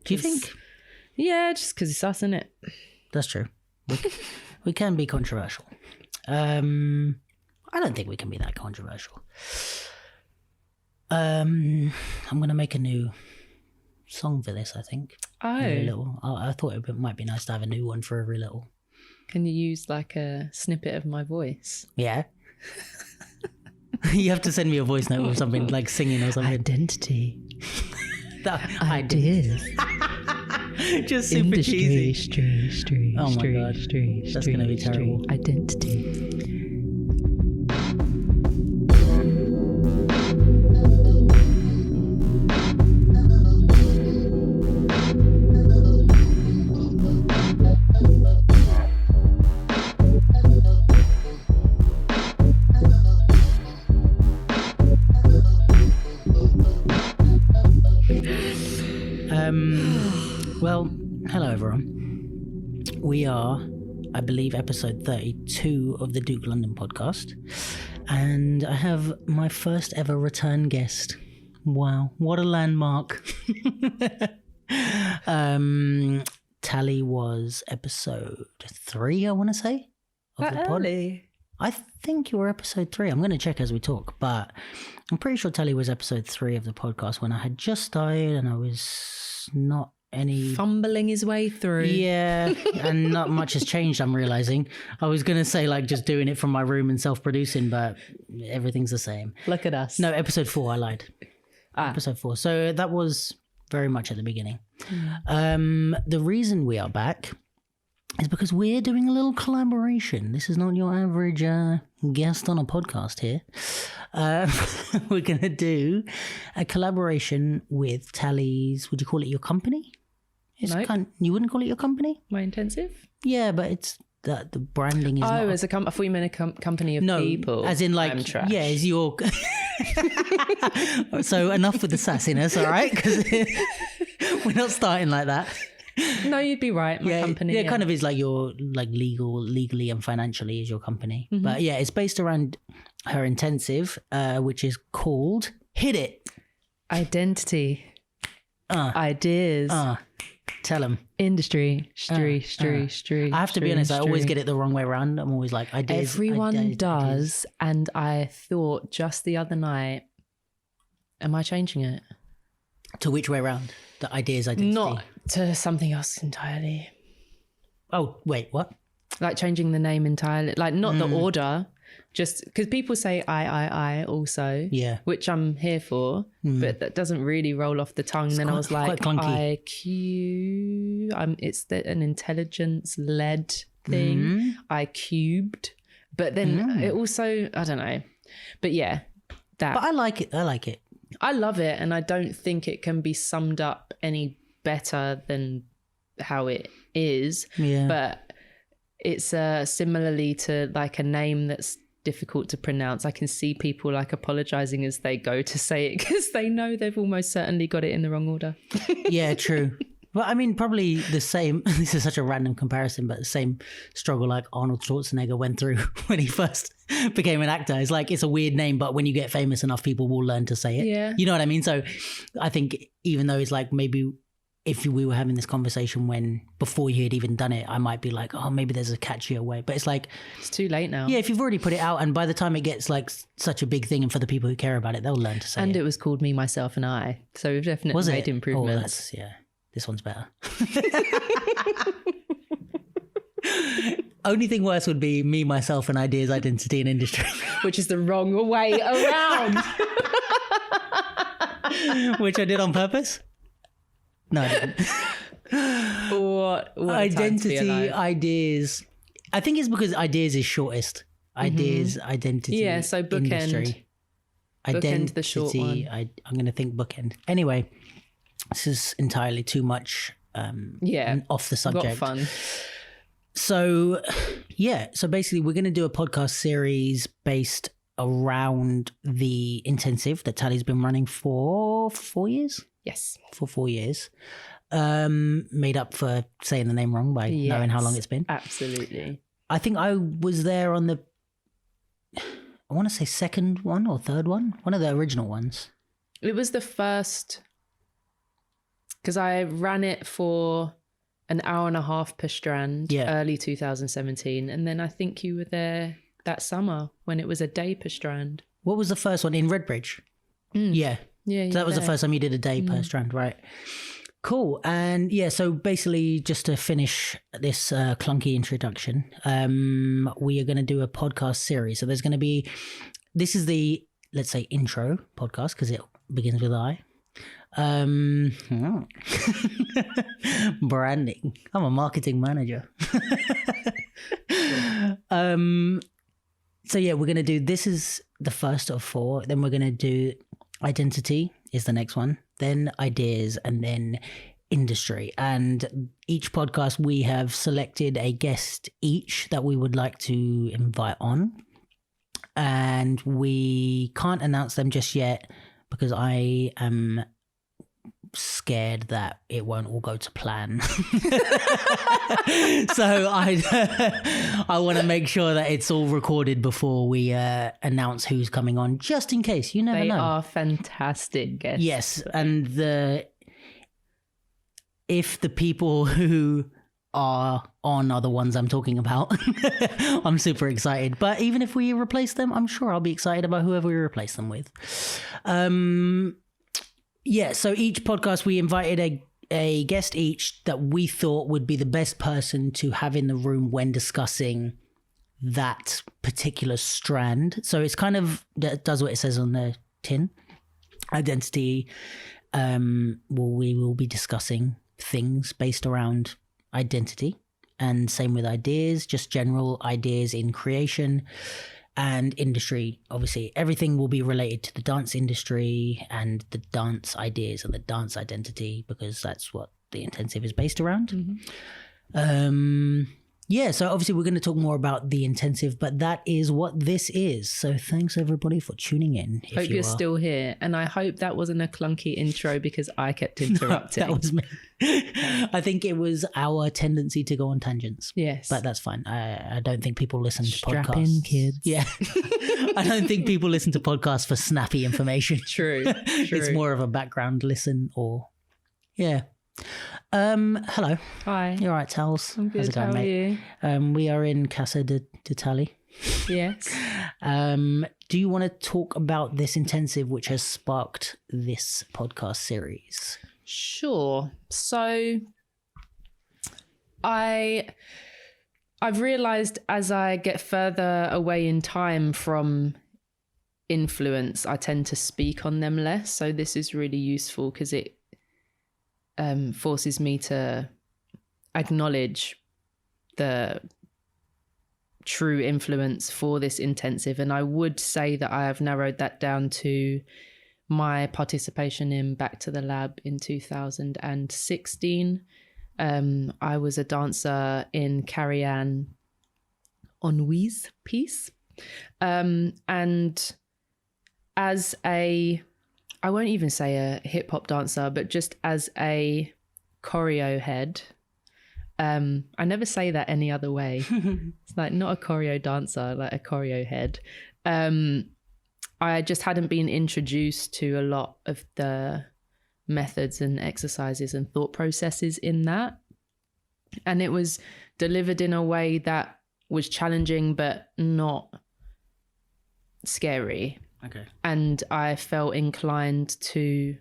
Do you think? Yeah, just because it's us, isn't it? That's true. We can be controversial. I don't think we can be that controversial. I'm going to make a new song for this, I think. Oh. I thought it might be nice to have a new one for every little. Can you use like a snippet of my voice? Yeah. You have to send me a voice note or something, like singing or something. Identity. Ideas. Just super cheesy. Oh my God. That's going to be terrible. Identity. Well, hello everyone. We are, I believe, episode 32 of the Duke London Podcast, and I have my first ever return guest. Wow, what a landmark. Tali was episode 3, I want to say, of the pod. Early. I think you were episode 3. I'm going to check as we talk, but I'm pretty sure Tali was episode 3 of the podcast when I had just started and I was not fumbling his way through. Yeah, and not much has changed, I'm realizing. I was going to say like just doing it from my room and self-producing, but everything's the same. Look at us. No, episode 4, I lied. Episode 4. So that was very much at the beginning. The reason we are back is because we're doing a little collaboration. This is not your average guest on a podcast here. We're going to do a collaboration with Tali's, would you call it your company? No. You wouldn't call it your company? My intensive? Yeah, but it's the branding is not... Oh, as a company. I thought you meant a company of people. As in like... I'm trash. Yeah, is your... So enough with the sassiness, all right? Because we're not starting like that. No, you'd be right. My company. Yeah, it kind of is like your like legally and financially is your company. Mm-hmm. But yeah, it's based around her intensive, which is called Hit It. Identity. Ideas. Tell them. Industry. I have to be honest, I always get it the wrong way around. I'm always like, ideas. Everyone does. And I thought just the other night, am I changing it? To which way around? The ideas, identity? Not to something else entirely. Oh, wait, what? Like changing the name entirely. Like not the order. Just because people say I also, yeah, which I'm here for, but that doesn't really roll off the tongue. Then I was like, IQ. It's an intelligence-led thing. I cubed, but then it also, I don't know, but yeah, that. But I like it. I love it, and I don't think it can be summed up any better than how it is. Yeah, but it's similarly to like a name that's difficult to pronounce. I can see people like apologizing as they go to say it because they know they've almost certainly got it in the wrong order. Yeah, true. Well, I mean, probably the same, this is such a random comparison, but the same struggle like Arnold Schwarzenegger went through when he first became an actor. It's like, it's a weird name, but when you get famous enough, people will learn to say it. Yeah. You know what I mean? So I think even though it's like maybe if we were having this conversation before you had even done it, I might be like, oh, maybe there's a catchier way. But it's like... It's too late now. Yeah, if you've already put it out and by the time it gets like such a big thing and for the people who care about it, they'll learn to say it. And it was called Me, Myself and I. So we've definitely made improvements. Oh, yeah. This one's better. Only thing worse would be Me, Myself and Ideas, Identity and Industry. Which is the wrong way around. Which I did on purpose. No, I didn't. What identity, ideas. I think it's because ideas is shortest. Ideas, identity. Yeah, so bookend. Industry. Identity, the short one. I'm going to think bookend. Anyway, this is entirely too much off the subject. Got fun. So, yeah. So basically we're going to do a podcast series based around the intensive that Tali's been running for 4 years. Yes. For 4 years. Made up for saying the name wrong by knowing how long it's been. Absolutely. I think I was there on I want to say second one or third one. One of the original ones. It was the first Because I ran it for an hour and a half per strand, early 2017. And then I think you were there that summer when it was a day per strand. What was the first one? In Redbridge? Yeah. Yeah. So that was the first time you did a day per strand, right? Cool. And yeah, so basically just to finish this clunky introduction, we are going to do a podcast series. So there's going to be, this is the, let's say, intro podcast because it begins with I. Branding. I'm a marketing manager. So yeah, we're going to do, this is the first of 4. Then we're going to do identity is the next one. Then ideas, and then industry. And each podcast we have selected a guest each that we would like to invite on. And we can't announce them just yet because I am scared that it won't all go to plan. So I want to make sure that it's all recorded before we announce who's coming on, just in case. You never know. They are fantastic guests. Yes, and if the people who are on are the ones I'm talking about, I'm super excited. But even if we replace them, I'm sure I'll be excited about whoever we replace them with. Yeah, so each podcast we invited a guest each that we thought would be the best person to have in the room when discussing that particular strand. So it's kind of does what it says on the tin. Identity. We will be discussing things based around identity, and same with ideas, just general ideas in creation. And industry, obviously, everything will be related to the dance industry and the dance ideas and the dance identity, because that's what the intensive is based around. Yeah, so obviously we're going to talk more about the intensive, but that is what this is. So thanks everybody for tuning in. Hope you're still here. And I hope that wasn't a clunky intro because I kept interrupting. No, that was me. I think it was our tendency to go on tangents. Yes. But that's fine. I don't think people listen to Strap podcasts. in, kids. Yeah. I don't think people listen to podcasts for snappy information. True. It's more of a background listen or... Yeah. Hello. Hi. You're right, Tals. I'm good. How's it going, How mate? are you? We are in Casa de Tali. Yes. Do you want to talk about this intensive which has sparked this podcast series? Sure. So I've realized as I get further away in time from influence, I tend to speak on them less. So this is really useful because it forces me to acknowledge the true influence for this intensive. And I would say that I have narrowed that down to my participation in Back to the Lab in 2016. I was a dancer in Carrie-Anne Henry's piece. And as I won't even say a hip hop dancer, but just as a choreo head. I never say that any other way. It's like not a choreo dancer, like a choreo head. I just hadn't been introduced to a lot of the methods and exercises and thought processes in that. And it was delivered in a way that was challenging, but not scary. Okay. And I felt inclined to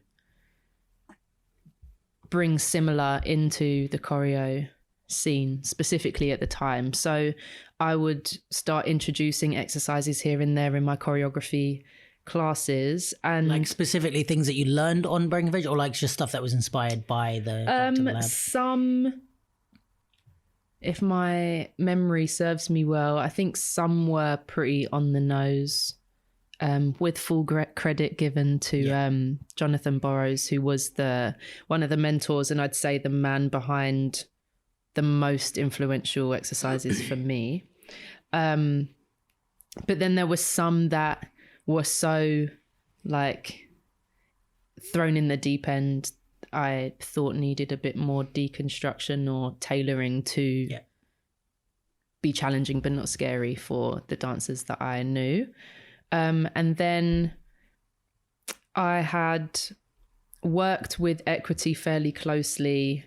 bring similar into the choreo scene, specifically at the time. So I would start introducing exercises here and there in my choreography classes. And like specifically things that you learned on Breckenridge, or like just stuff that was inspired by the Back to the Lab? Some, if my memory serves me well, I think some were pretty on the nose. With full credit given to Jonathan Burrows, who was one of the mentors, and I'd say the man behind the most influential exercises for me. But then there were some that were so like thrown in the deep end, I thought needed a bit more deconstruction or tailoring to be challenging but not scary for the dancers that I knew. And then I had worked with Equity fairly closely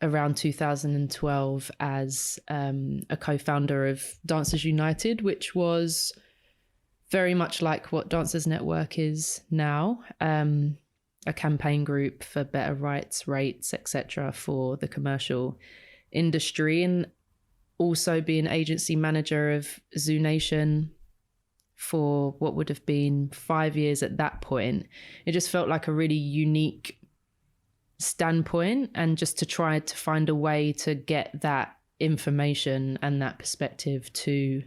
around 2012 as a co-founder of Dancers United, which was very much like what Dancers Network is now, a campaign group for better rights, rates, etc. for the commercial industry, and also being agency manager of Zoo Nation for what would have been 5 years at that point. It just felt like a really unique standpoint, and just to try to find a way to get that information and that perspective to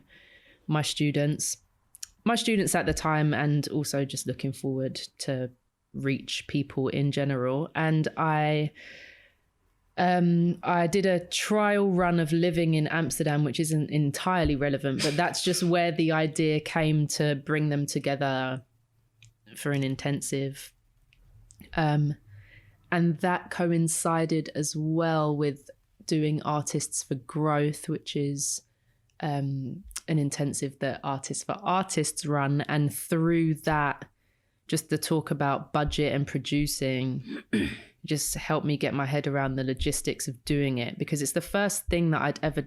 my students at the time, and also just looking forward to reach people in general. And I did a trial run of living in Amsterdam, which isn't entirely relevant, but that's just where the idea came to bring them together for an intensive. And that coincided as well with doing Artists for Growth, which is an intensive that Artists for Artists run. And through that, just the talk about budget and producing just helped me get my head around the logistics of doing it, because it's the first thing that I'd ever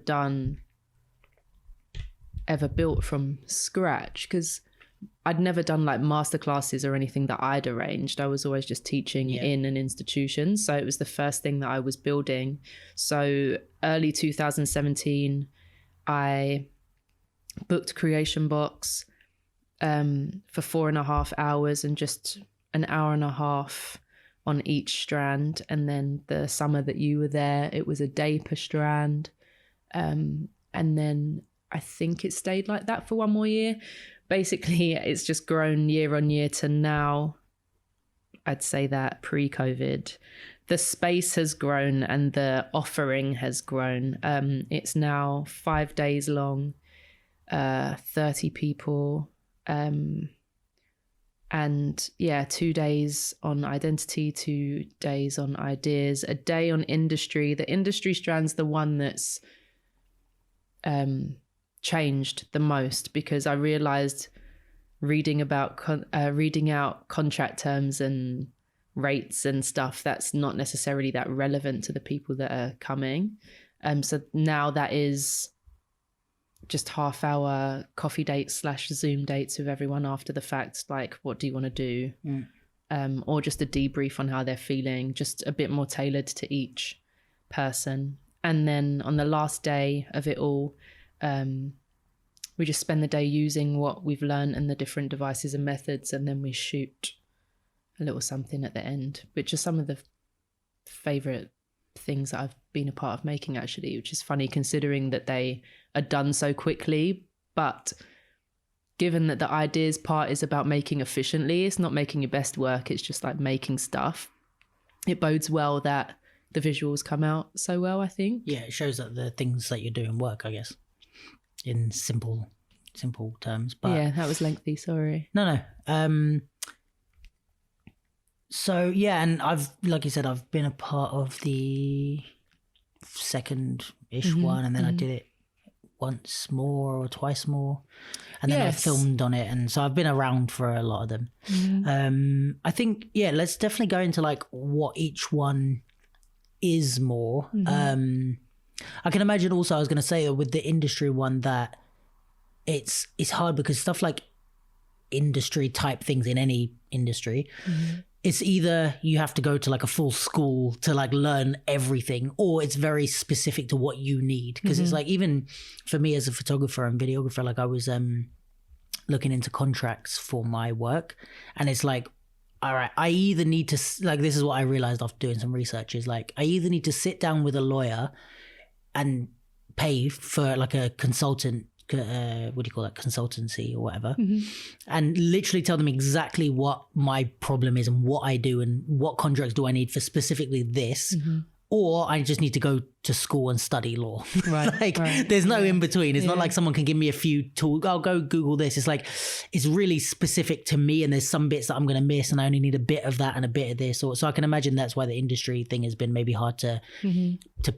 built from scratch, because I'd never done like masterclasses or anything that I'd arranged. I was always just teaching in an institution. So it was the first thing that I was building. So early 2017, I booked Creation Box for 4.5 hours and just an hour and a half on each strand. And then the summer that you were there, it was a day per strand. And then I think it stayed like that for 1 more year. Basically, it's just grown year on year to now. I'd say that pre-COVID, the space has grown and the offering has grown. It's now 5 days long, 30 people. And 2 days on identity, 2 days on ideas, a day on industry. The industry strand's the one that's changed the most, because I realized reading out contract terms and rates and stuff, that's not necessarily that relevant to the people that are coming. So now that is just half-hour coffee dates / Zoom dates with everyone after the fact, like, what do you want to do? Or just a debrief on how they're feeling, just a bit more tailored to each person. And then on the last day of it all, we just spend the day using what we've learned and the different devices and methods, and then we shoot a little something at the end, which are some of the favourite things that I've been a part of making, actually, which is funny considering that they are done so quickly. But given that the ideas part is about making efficiently, it's not making your best work, it's just like making stuff. It bodes well that the visuals come out so well, I think. Yeah, it shows that the things that you're doing work, I guess, in simple terms. But yeah, that was lengthy, sorry. No. So yeah, and I've, like you said, I've been a part of the second-ish one, and then I did it once more or twice more, and then I filmed on it, and so I've been around for a lot of them. I think, let's definitely go into like what each one is more. I can imagine also, I was going to say with the industry one that it's hard, because stuff like industry type things in any industry, it's either you have to go to like a full school to like learn everything, or it's very specific to what you need. Because it's like, even for me as a photographer and videographer, like I was looking into contracts for my work, and it's like, all right, I either need to, like, this is what I realized after doing some research, is like, I either need to sit down with a lawyer and pay for like a consultant, consultancy or whatever, and literally tell them exactly what my problem is and what I do and what contracts do I need for specifically this, or I just need to go to school and study law. Right. There's no in between. It's not like someone can give me a few tools. I'll go Google this. It's like, it's really specific to me, and there's some bits that I'm going to miss, and I only need a bit of that and a bit of this. So I can imagine that's why the industry thing has been maybe hard to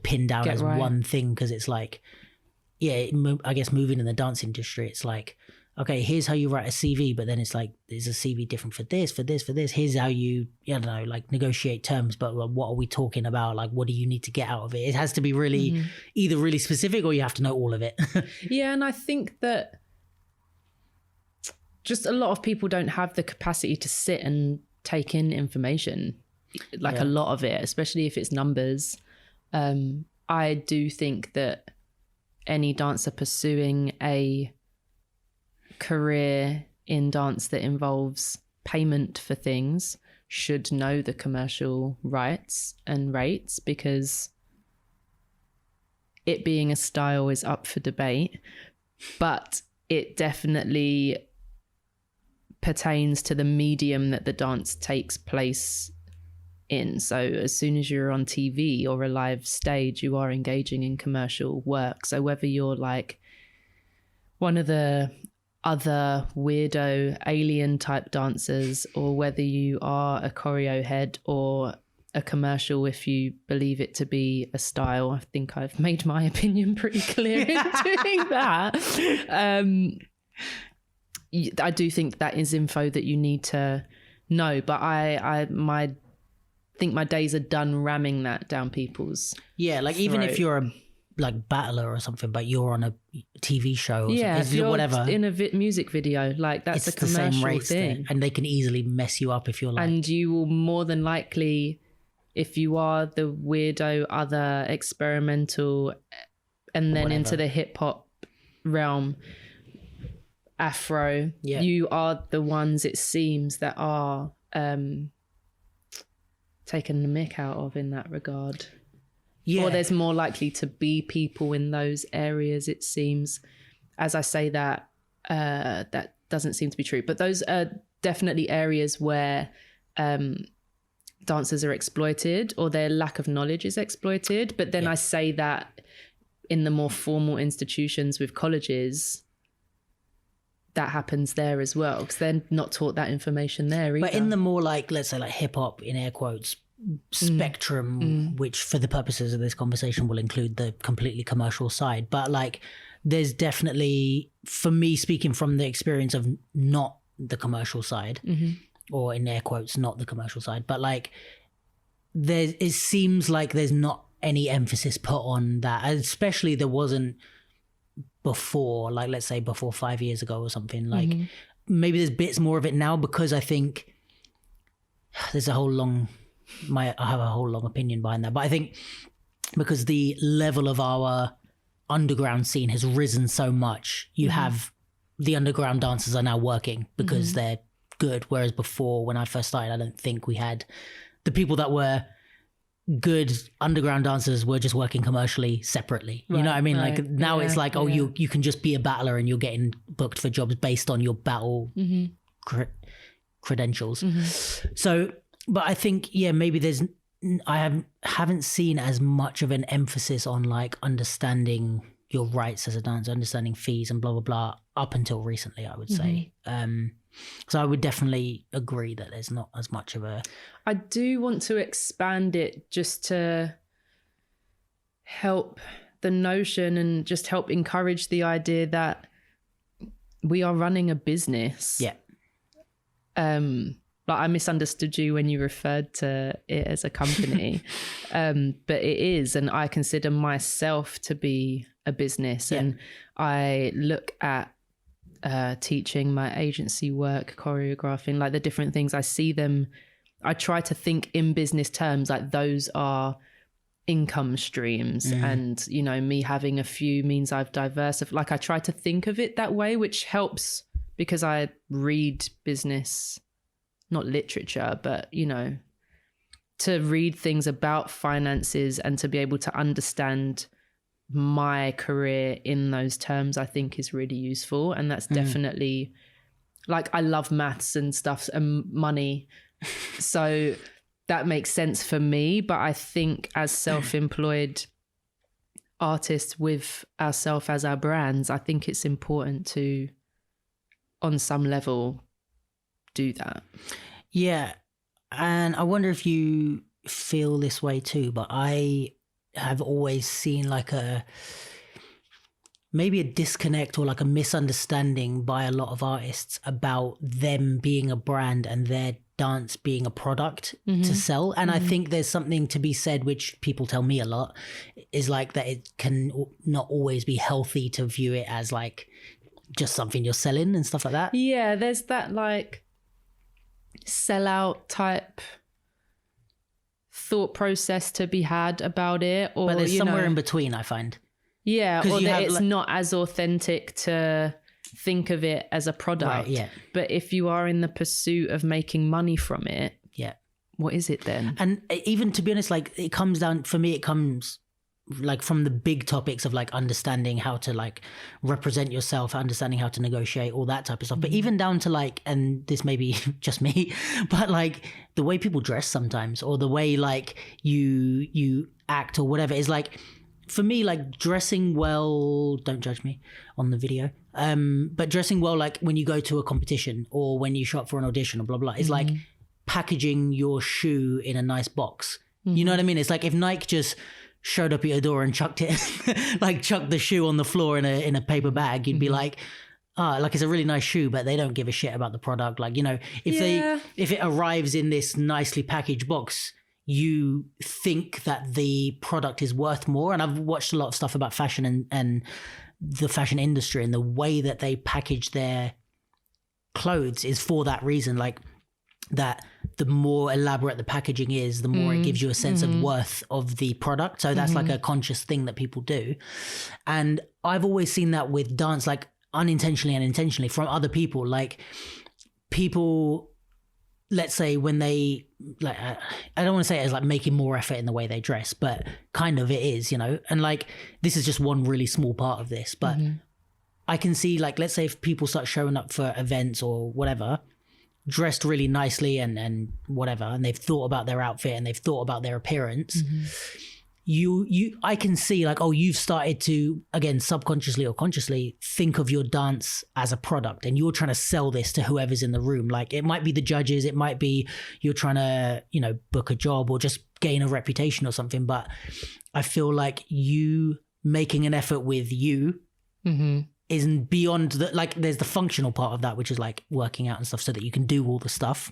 pin down as one thing, because it's like, I guess moving in the dance industry, it's like, okay, here's how you write a CV, but then it's like, there's a CV different for this. Here's how you don't know, like negotiate terms, but what are we talking about? Like, what do you need to get out of it? It has to be really either really specific or you have to know all of it. Yeah, and I think that just a lot of people don't have the capacity to sit and take in information, like a lot of it, especially if it's numbers. I do think that any dancer pursuing a career in dance that involves payment for things should know the commercial rights and rates, because it being a style is up for debate, but it definitely pertains to the medium that the dance takes place in. So as soon as you're on TV or a live stage, you are engaging in commercial work. So whether you're like one of the other weirdo alien type dancers, or whether you are a choreo head or a commercial, if you believe it to be a style, I think I've made my opinion pretty clear in doing that. I do think that is info that you need to know, but I think my days are done ramming that down people's like throat. Even if you're a like battler or something, but you're on a TV show or if you're whatever in a music video, like that's it's a commercial the same race thing, and they can easily mess you up if you're like, and you will more than likely, if you are the weirdo other experimental and then into the hip hop realm, Afro, you are the ones, it seems, that are taken the mick out of in that regard. Or there's more likely to be people in those areas, it seems. As I say that, that doesn't seem to be true. But those are definitely areas where dancers are exploited, or their lack of knowledge is exploited. But then I say that in the more formal institutions with colleges, that happens there as well, because they're not taught that information there either. But in the more like, let's say like hip hop in air quotes spectrum, which for the purposes of this conversation will include the completely commercial side, but like there's definitely, for me, speaking from the experience of not the commercial side, or in air quotes not the commercial side, but like it seems like there's not any emphasis put on that, especially there wasn't before, like let's say before 5 years ago or something. Like maybe there's bits more of it now, because I think there's a whole long I have a whole long opinion behind that, but I think because the level of our underground scene has risen so much, you have the underground dancers are now working because they're good, whereas before, when I first started, I don't think we had the people that were good underground dancers were just working commercially separately. You know what I mean? Like now it's like, you can just be a battler and you're getting booked for jobs based on your battle credentials. So, but I think, maybe I haven't seen as much of an emphasis on like understanding your rights as a dancer, understanding fees and blah, blah, blah, up until recently, I would say. So I would definitely agree that there's not as much of a... I do want to expand it just to help the notion and just help encourage the idea that we are running a business. Yeah. Like I misunderstood you when you referred to it as a company, but it is, and I consider myself to be a business, and I look at teaching, my agency work, choreographing, like the different things, I see them, I try to think in business terms, like those are income streams, and you know, me having a few means I've diversified. Like I try to think of it that way, which helps because I read business, not literature, but you know, to read things about finances and to be able to understand my career in those terms, I think is really useful. And that's definitely, like, I love maths and stuff and money, so that makes sense for me. But I think as self-employed artists with ourselves as our brands, I think it's important to, on some level, do that. Yeah. And I wonder if you feel this way too, but I have always seen like maybe a disconnect or like a misunderstanding by a lot of artists about them being a brand and their dance being a product to sell. And I think there's something to be said, which people tell me a lot, is like that it can not always be healthy to view it as like just something you're selling and stuff like that. Yeah, there's that like sellout type thought process to be had about it, or but there's somewhere in between, I find. Yeah, or that it's not as authentic to think of it as a product. Right, yeah. But if you are in the pursuit of making money from it, yeah, what is it then? And even to be honest, like it comes down, for me, it comes like from the big topics of like understanding how to like represent yourself, understanding how to negotiate, all that type of stuff. But even down to like, and this may be just me, but like the way people dress sometimes, or the way like you act or whatever, is like, for me, like dressing well, don't judge me on the video, but dressing well, like when you go to a competition or when you show up for an audition or blah, blah, is like packaging your shoe in a nice box. You know what I mean? It's like if Nike just showed up at your door and chucked it, like chucked the shoe on the floor in a paper bag, you'd be like, like it's a really nice shoe, but they don't give a shit about the product. Like, you know, if it arrives in this nicely packaged box, you think that the product is worth more. And I've watched a lot of stuff about fashion and the fashion industry, and the way that they package their clothes is for that reason. Like that the more elaborate the packaging is, the more it gives you a sense of worth of the product. So that's like a conscious thing that people do. And I've always seen that with dance, like unintentionally and intentionally, from other people. Like people, let's say when they, like, I don't want to say it as like making more effort in the way they dress, but kind of it is, you know. And like, this is just one really small part of this, but I can see, like, let's say if people start showing up for events or whatever, dressed really nicely and whatever, and they've thought about their outfit and they've thought about their appearance, I can see like, oh, you've started to, again, subconsciously or consciously think of your dance as a product, and you're trying to sell this to whoever's in the room. Like it might be the judges, it might be you're trying to, you know, book a job or just gain a reputation or something. But I feel like you making an effort with you isn't beyond the, like, there's the functional part of that, which is like working out and stuff so that you can do all the stuff.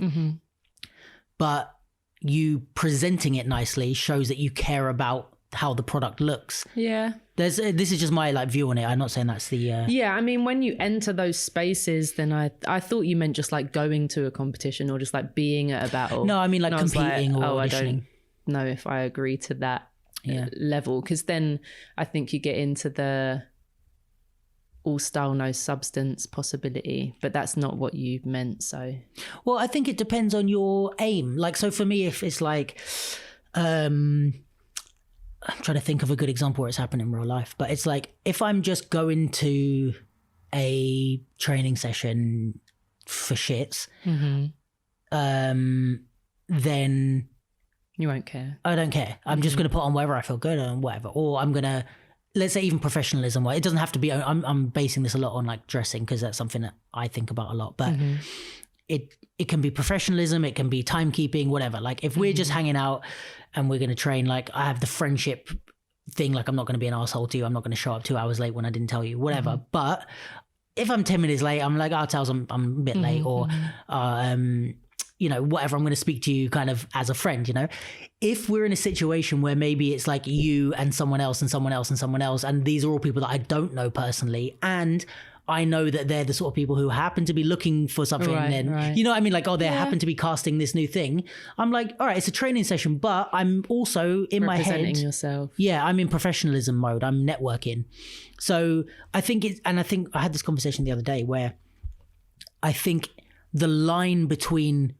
But you presenting it nicely shows that you care about how the product looks. Yeah. This is just my like view on it. I'm not saying that's the... Yeah, I mean, when you enter those spaces, then I thought you meant just like going to a competition or just like being at a battle. No, I mean like competing or auditioning. I don't know if I agree to that level, because then I think you get into the all style, no substance possibility, but that's not what you meant. So, well, I think it depends on your aim. Like, so for me, if it's like, I'm trying to think of a good example where it's happened in real life, but it's like, if I'm just going to a training session for shits, then you won't care. I don't care. I'm just going to put on whatever I feel good and whatever, or I'm going to, let's say even professionalism, it doesn't have to be, I'm basing this a lot on like dressing, because that's something that I think about a lot, but it can be professionalism, it can be timekeeping, whatever. Like if we're just hanging out and we're going to train, like I have the friendship thing, like I'm not going to be an asshole to you, I'm not going to show up 2 hours late when I didn't tell you, whatever. But if I'm 10 minutes late, I'm like, I'll tell them I'm a bit late, or you know, whatever, I'm going to speak to you kind of as a friend, you know. If we're in a situation where maybe it's like you and someone else and someone else and someone else, and these are all people that I don't know personally, and I know that they're the sort of people who happen to be looking for something, you know what I mean? Like, oh, they happen to be casting this new thing. I'm like, all right, it's a training session, but I'm also in my head. Representing yourself. Yeah, I'm in professionalism mode. I'm networking. So I think I had this conversation the other day where I think the line between,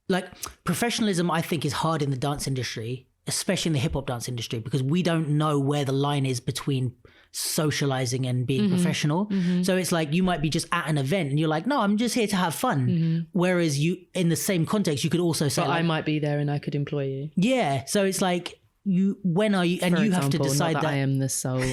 like, professionalism, I think, is hard in the dance industry, especially in the hip hop dance industry, because we don't know where the line is between socializing and being professional. So it's like, you might be just at an event and you're like, no, I'm just here to have fun. Whereas you, in the same context, you could also say, but like, I might be there and I could employ you. Yeah. So it's like, when are you, and you have to decide not that I am the sole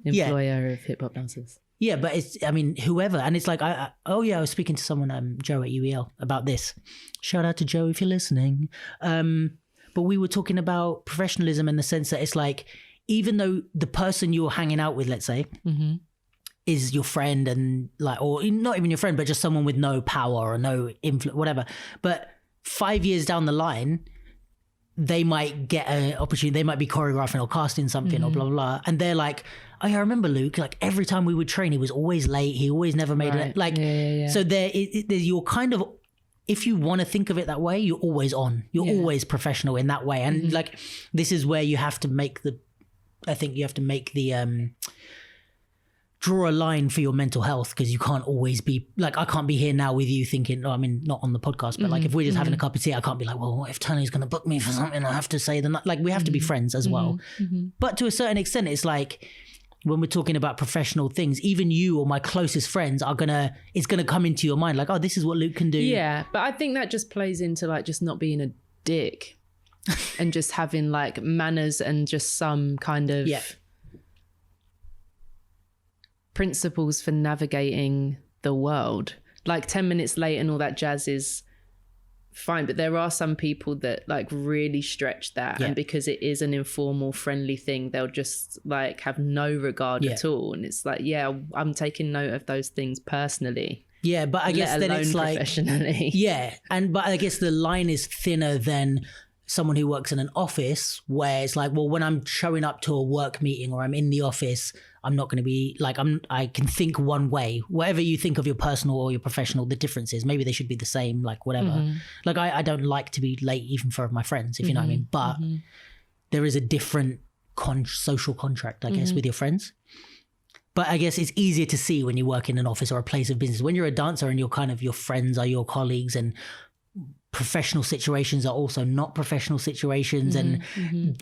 employer of hip hop dancers. Yeah, but it's, I mean, whoever. And it's like, I was speaking to someone, Joe at UEL, about this. Shout out to Joe if you're listening. But we were talking about professionalism in the sense that it's like, even though the person you're hanging out with, let's say, is your friend and like, or not even your friend, but just someone with no power or no influence, whatever. But 5 years down the line, they might get an opportunity. They might be choreographing or casting something or blah, blah, blah. And they're like, oh yeah, I remember Luke, like every time we would train, he was always late. He always never made it. Like, so you're kind of, if you want to think of it that way, you're always on. You're always professional in that way. And like, this is where you have to make the, I think you have to make the, draw a line for your mental health, because you can't always be like, I can't be here now with you thinking, I mean, not on the podcast, but like if we're just having a cup of tea, I can't be like, well, what if Tony's going to book me for something? I have to say the like, we have to be friends as well. But to a certain extent, it's like when we're talking about professional things, even you or my closest friends it's gonna come into your mind like, oh, this is what Luke can do. Yeah, but I think that just plays into like just not being a dick and just having like manners and just some kind of principles for navigating the world. Like 10 minutes late and all that jazz is fine, but there are some people that like really stretch that, and because it is an informal, friendly thing, they'll just like have no regard at all. And it's like, I'm taking note of those things personally. Yeah, but I guess then it's like professionally. But I guess the line is thinner than someone who works in an office, where it's like, well, when I'm showing up to a work meeting or I'm in the office, I'm not going to be like, I can think one way. Whatever you think of your personal or your professional, the difference is maybe they should be the same, like whatever. Like I don't like to be late even for my friends, if you know what I mean. But there is a different social contract, I guess, with your friends. But I guess it's easier to see when you work in an office or a place of business. When you're a dancer and you're kind of, your friends are your colleagues, and professional situations are also not professional situations, and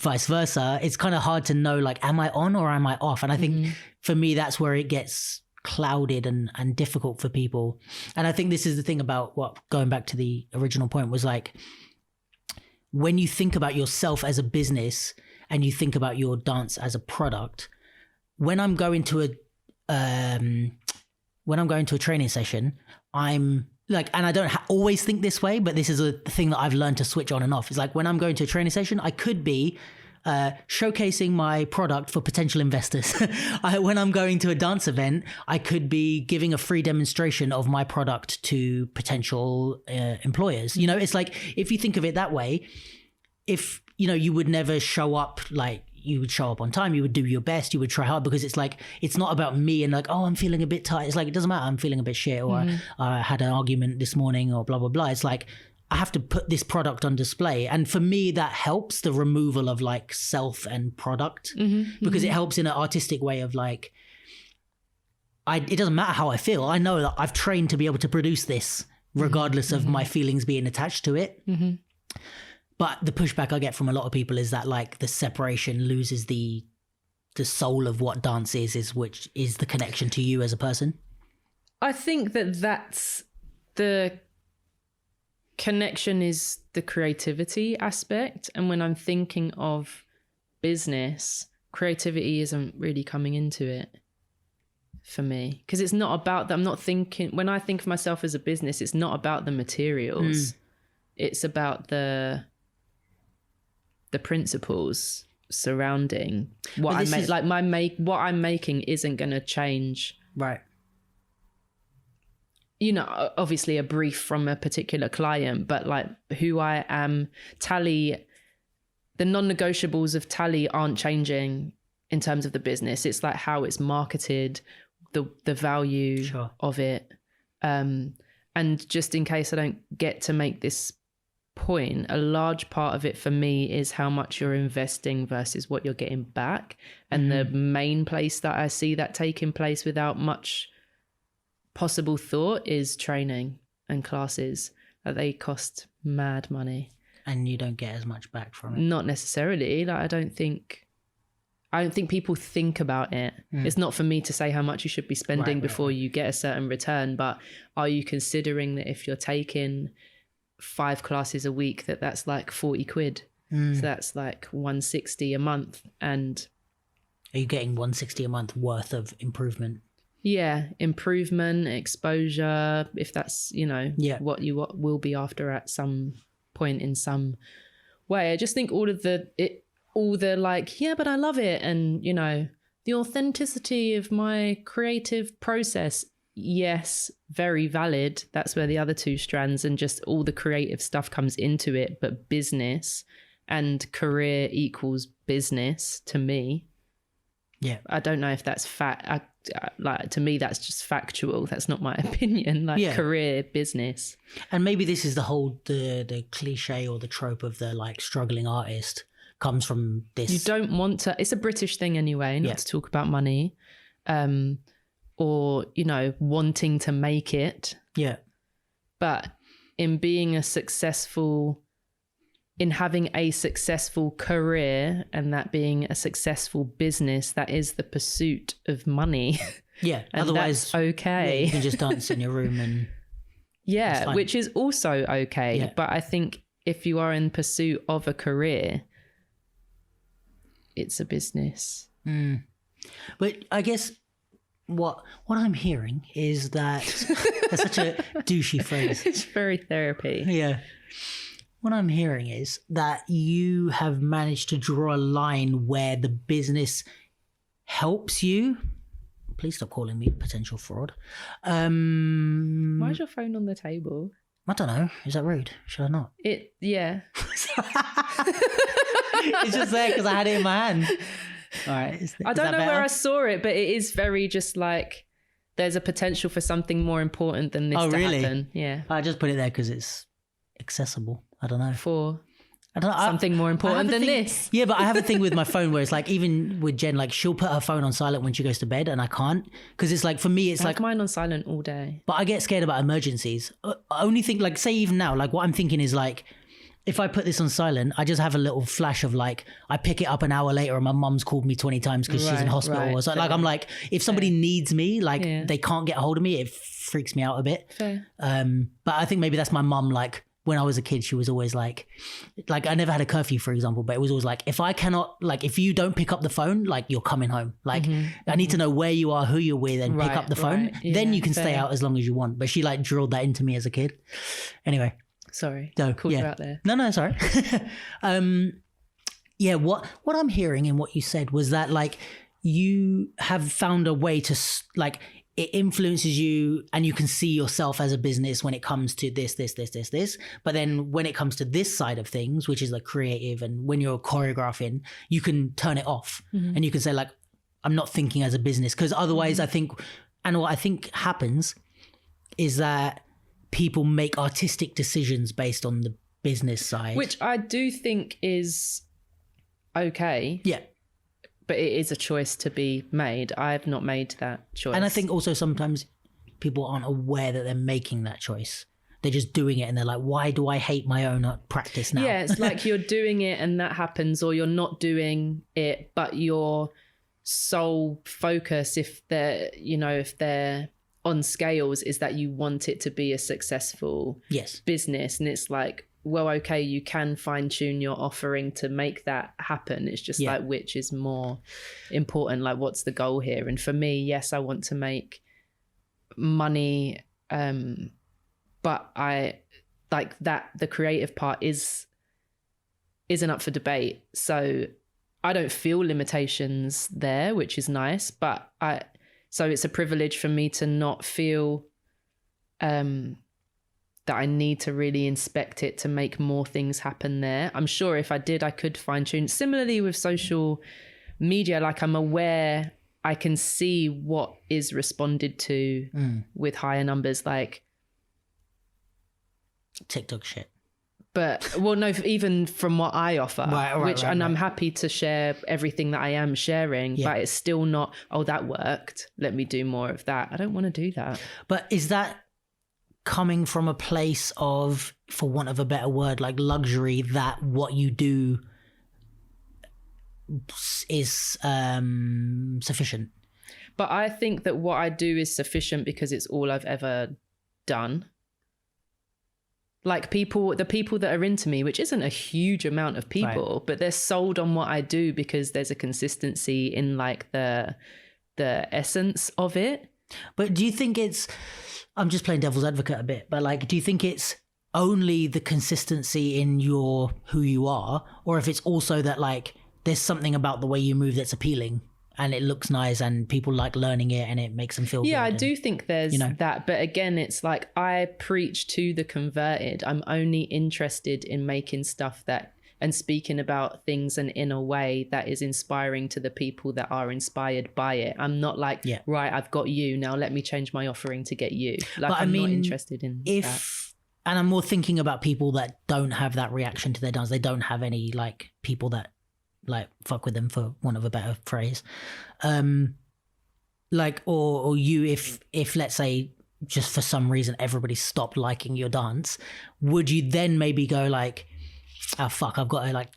vice versa, it's kind of hard to know, like, am I on or am I off? And I think for me, that's where it gets clouded and difficult for people. And I think this is the thing about going back to the original point, was like, when you think about yourself as a business and you think about your dance as a product, when I'm going to a training session, I'm like, and I don't always think this way, but this is a thing that I've learned to switch on and off. It's like, when I'm going to a training session, I could be showcasing my product for potential investors. When I'm going to a dance event, I could be giving a free demonstration of my product to potential employers. You know, it's like, if you think of it that way, if, you know, you would never show up, like, you would show up on time, you would do your best, you would try hard, because it's like, it's not about me and like, oh, I'm feeling a bit tired. It's like, it doesn't matter, I'm feeling a bit shit, or I had an argument this morning, or blah, blah, blah. It's like, I have to put this product on display. And for me, that helps the removal of like self and product, because it helps in an artistic way of like, it doesn't matter how I feel. I know that I've trained to be able to produce this regardless of my feelings being attached to it. But the pushback I get from a lot of people is that like the separation loses the soul of what dance is, which is the connection to you as a person. I think that's the connection, is the creativity aspect. And when I'm thinking of business, creativity isn't really coming into it for me, because it's not about that. I'm not thinking, when I think of myself as a business, it's not about the materials. It's about the principles surrounding what I make. Like what I'm making isn't going to change. Right. You know, obviously a brief from a particular client, but like who I am, Tali, the non-negotiables of Tali aren't changing in terms of the business. It's like how it's marketed, the value of it. And just in case I don't get to make this point, a large part of it for me is how much you're investing versus what you're getting back. And the main place that I see that taking place without much possible thought is training and classes. They cost mad money. And you don't get as much back from it. Not necessarily. Like I don't think people think about it. It's not for me to say how much you should be spending before you get a certain return, but are you considering that if you're taking 5 classes a week, that's like 40 quid. So that's like 160 a month. And are you getting 160 a month worth of improvement? Yeah, improvement, exposure, if that's, you know, what you will be after at some point in some way. I just think all the like, yeah, but I love it, and, you know, The authenticity of my creative process, yes, very valid. That's where the other two strands and just all the creative stuff comes into it. But business and career equals business to me. Yeah. I don't know if that's fact. Like, to me, that's just factual. That's not my opinion. Like, career, business. And maybe this is the whole, the cliche or the trope of the like struggling artist comes from this. You don't want to, it's a British thing anyway, not to talk about money, or, you know, wanting to make it. Yeah. But in being in having a successful career and that being a successful business, that is the pursuit of money. Yeah. And otherwise, that's okay. Yeah, you can just dance in your room and. Yeah, which is also okay. Yeah. But I think if you are in pursuit of a career, it's a business. But I guess what I'm hearing is that that's such a douchey phrase. It's very therapy. Yeah. What I'm hearing is that you have managed to draw a line where the business helps you. Please stop calling me potential fraud. Why is your phone on the table? I don't know. Is that rude? Should I not? Yeah. It's just there because I had it in my hand. All right. I don't know where I saw it, but it is very just like there's a potential for something more important than this to happen. Yeah. I just put it there because it's accessible. I don't know. I don't know. Something more important than this. Yeah, but I have a thing with my phone where it's like, even with Jen, like she'll put her phone on silent when she goes to bed and I can't. Because it's like, for me, it's like mine on silent all day. But I get scared about emergencies. I only think, like, say even now, like what I'm thinking is like, if I put this on silent, I just have a little flash of like, I pick it up an hour later and my mum's called me 20 times because she's in hospital. Or so. Like, I'm like, if somebody needs me, like they can't get a hold of me, it freaks me out a bit. Fair. But I think maybe that's my mum, like, when I was a kid, she was always like I never had a curfew, for example, but it was always like, if you don't pick up the phone, like you're coming home. Like I need to know where you are, who you're with and pick up the phone. Yeah, then you can stay out as long as you want. But she like drilled that into me as a kid. Anyway. Sorry. So, called you out there. No, sorry. Yeah, what I'm hearing in what you said was that like you have found a way to like, it influences you and you can see yourself as a business when it comes to this. But then when it comes to this side of things, which is like creative, and when you're choreographing, you can turn it off and you can say like, I'm not thinking as a business. Because otherwise I think, and what I think happens is that people make artistic decisions based on the business side. Which I do think is okay. Yeah. But it is a choice to be made. I have not made that choice. And I think also sometimes people aren't aware that they're making that choice. They're just doing it and they're like, why do I hate my own practice now? Yeah, it's like you're doing it and that happens, or you're not doing it, but your sole focus, if they're on scales, is that you want it to be a successful business. And it's like, well, okay, you can fine tune your offering to make that happen. It's just like, which is more important? Like, what's the goal here? And for me, yes, I want to make money. But I like that the creative part isn't up for debate. So I don't feel limitations there, which is nice, so it's a privilege for me to not feel, that I need to really inspect it to make more things happen there. I'm sure if I did, I could fine tune. Similarly with social media, like I'm aware, I can see what is responded to with higher numbers, like TikTok shit. But, well, no, even from what I offer, I'm happy to share everything that I am sharing, but it's still not, that worked, let me do more of that. I don't want to do that. But is that coming from a place of, for want of a better word, like luxury, that what you do is sufficient? But I think that what I do is sufficient because it's all I've ever done. Like the people that are into me, which isn't a huge amount of people, but they're sold on what I do because there's a consistency in like the essence of it. But do you think it's, I'm just playing devil's advocate a bit, but like, do you think it's only the consistency in who you are, or if it's also that like there's something about the way you move that's appealing? and it looks nice and people like learning it and it makes them feel good. I do think there's that. But again, it's like I preach to the converted. I'm only interested in making stuff and speaking about things and in a way that is inspiring to the people that are inspired by it. I'm not like, right, I've got you, now let me change my offering to get you. Like, I'm not interested in that. And I'm more thinking about people that don't have that reaction to their dance. They don't have any like people that like fuck with them, for want of a better phrase. Like, or you, if let's say just for some reason everybody stopped liking your dance, would you then maybe go like, oh fuck, I've got to like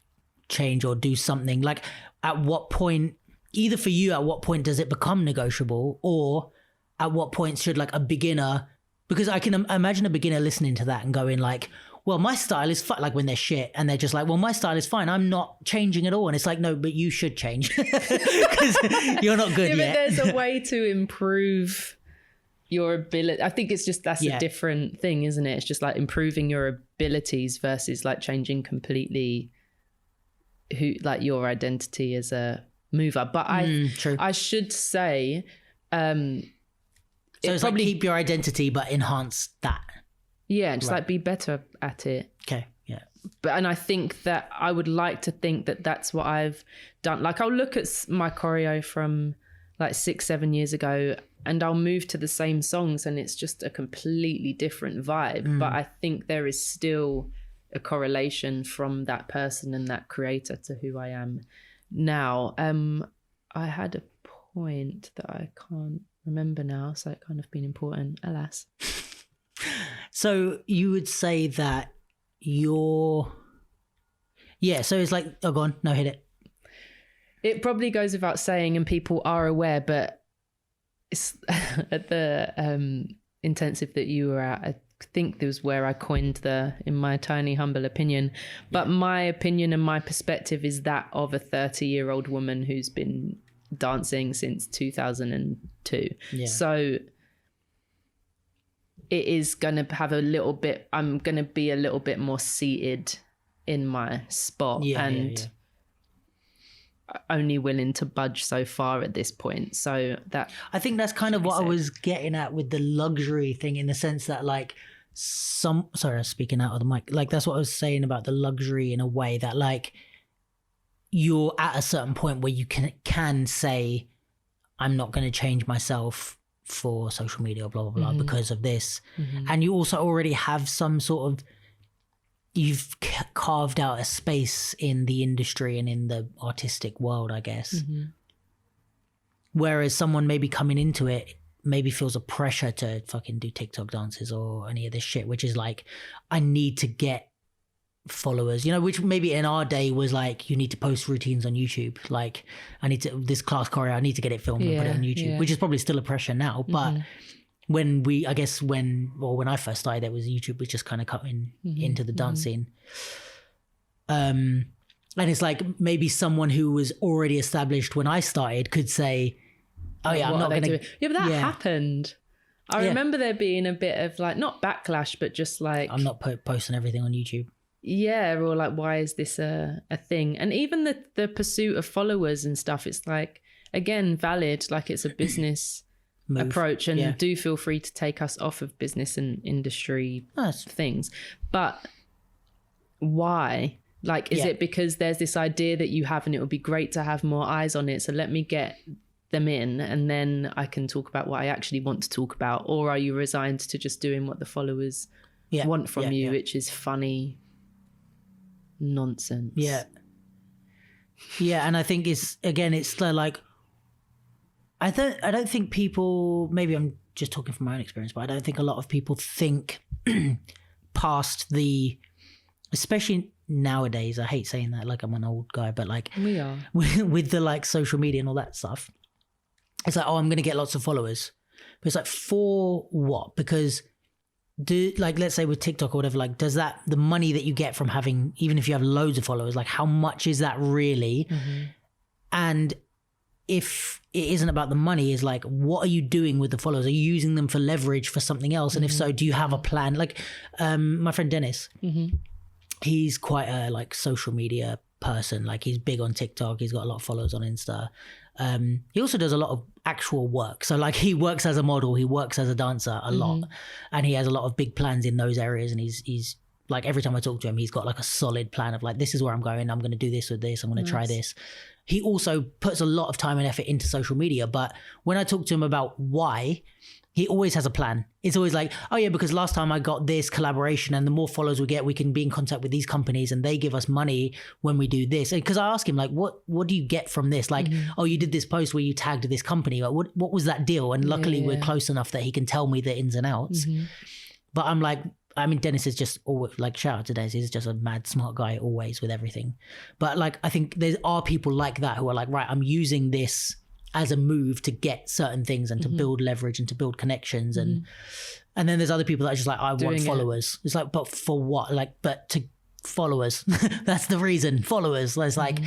change or do something? Like, at what point, either for you, at what point does it become negotiable, or at what point should like a beginner, because I can imagine a beginner listening to that and going like, well, my style is fine, like when they're shit and they're just like, well, my style is fine, I'm not changing at all. And it's like, no, but you should change because you're not good yet. But there's a way to improve your ability. I think it's just, that's a different thing, isn't it? It's just like improving your abilities versus like changing completely like your identity as a mover. But I should say, so it's probably like keep your identity but enhance that. Yeah, just like be better at it. Okay, yeah. And I think that I would like to think that that's what I've done. Like, I'll look at my choreo from like 6-7 years ago and I'll move to the same songs and it's just a completely different vibe. But I think there is still a correlation from that person and that creator to who I am now. I had a point that I can't remember now, so it kind of been important, alas. So you would say that so it's like, oh, go on, no, hit it. It probably goes without saying, and people are aware, but it's at the intensive that you were at, I think this was where I coined in my tiny humble opinion, but my opinion and my perspective is that of a 30-year-old woman who's been dancing since 2002. So it is going to have I'm going to be a little bit more seated in my spot and only willing to budge so far at this point. So that, I think that's kind of what I was getting at with the luxury thing, in the sense that like sorry, I was speaking out of the mic. Like, that's what I was saying about the luxury, in a way that like you're at a certain point where you can say, I'm not going to change myself for social media or blah blah blah because of this. And you also already have some sort of, you've carved out a space in the industry and in the artistic world, I guess. Whereas someone maybe coming into it maybe feels a pressure to fucking do TikTok dances or any of this shit, which is like, I need to get followers, which maybe in our day was like, you need to post routines on YouTube. Like, I need to, this class choreo, I need to get it filmed and put it on YouTube, which is probably still a pressure now. But when I first started, it was YouTube was just kind of coming into the dance scene. And it's like, maybe someone who was already established when I started could say, oh yeah, I'm not going to. Yeah, but that happened. I remember there being a bit of like, not backlash, but just like, I'm not posting everything on YouTube. Yeah, or like, why is this a thing? And even the pursuit of followers and stuff, it's like, again, valid, like it's a business approach, and do feel free to take us off of business and industry things. But why? Like, is it because there's this idea that you have and it would be great to have more eyes on it, so let me get them in and then I can talk about what I actually want to talk about? Or are you resigned to just doing what the followers want from you, which is funny nonsense? And I think it's like, I don't think people, maybe I'm just talking from my own experience, but I don't think a lot of people think past especially nowadays, I hate saying that like I'm an old guy, but like we are with the like social media and all that stuff, it's like, oh, I'm going to get lots of followers, but it's like, for what? Because like, let's say with TikTok or whatever, like, does that, the money that you get from having, even if you have loads of followers, like how much is that really? And if it isn't about the money, is like, what are you doing with the followers? Are you using them for leverage for something else? And if so, do you have a plan? Like my friend Dennis, he's quite a like social media person. Like he's big on TikTok. He's got a lot of followers on Insta. He also does a lot of actual work. So like he works as a model, he works as a dancer a lot, and he has a lot of big plans in those areas. And he's like, every time I talk to him, he's got like a solid plan of like, this is where I'm going. I'm going to do this with this. I'm going to try this. He also puts a lot of time and effort into social media. But when I talk to him about why, he always has a plan. It's always like, oh yeah, because last time I got this collaboration, and the more followers we get, we can be in contact with these companies and they give us money when we do this. And because I ask him like, what do you get from this? Like, oh, you did this post where you tagged this company. Like, what was that deal? And luckily we're close enough that he can tell me the ins and outs. But I'm like, I mean, Dennis is just always, like, shout out to Dennis. He's just a mad smart guy always with everything. But like, I think there are people like that who are like, right, I'm using this as a move to get certain things and to build leverage and to build connections. And then there's other people that are just like, I want followers. It's like, but for what? Like, but to followers, that's the reason, followers. It's like,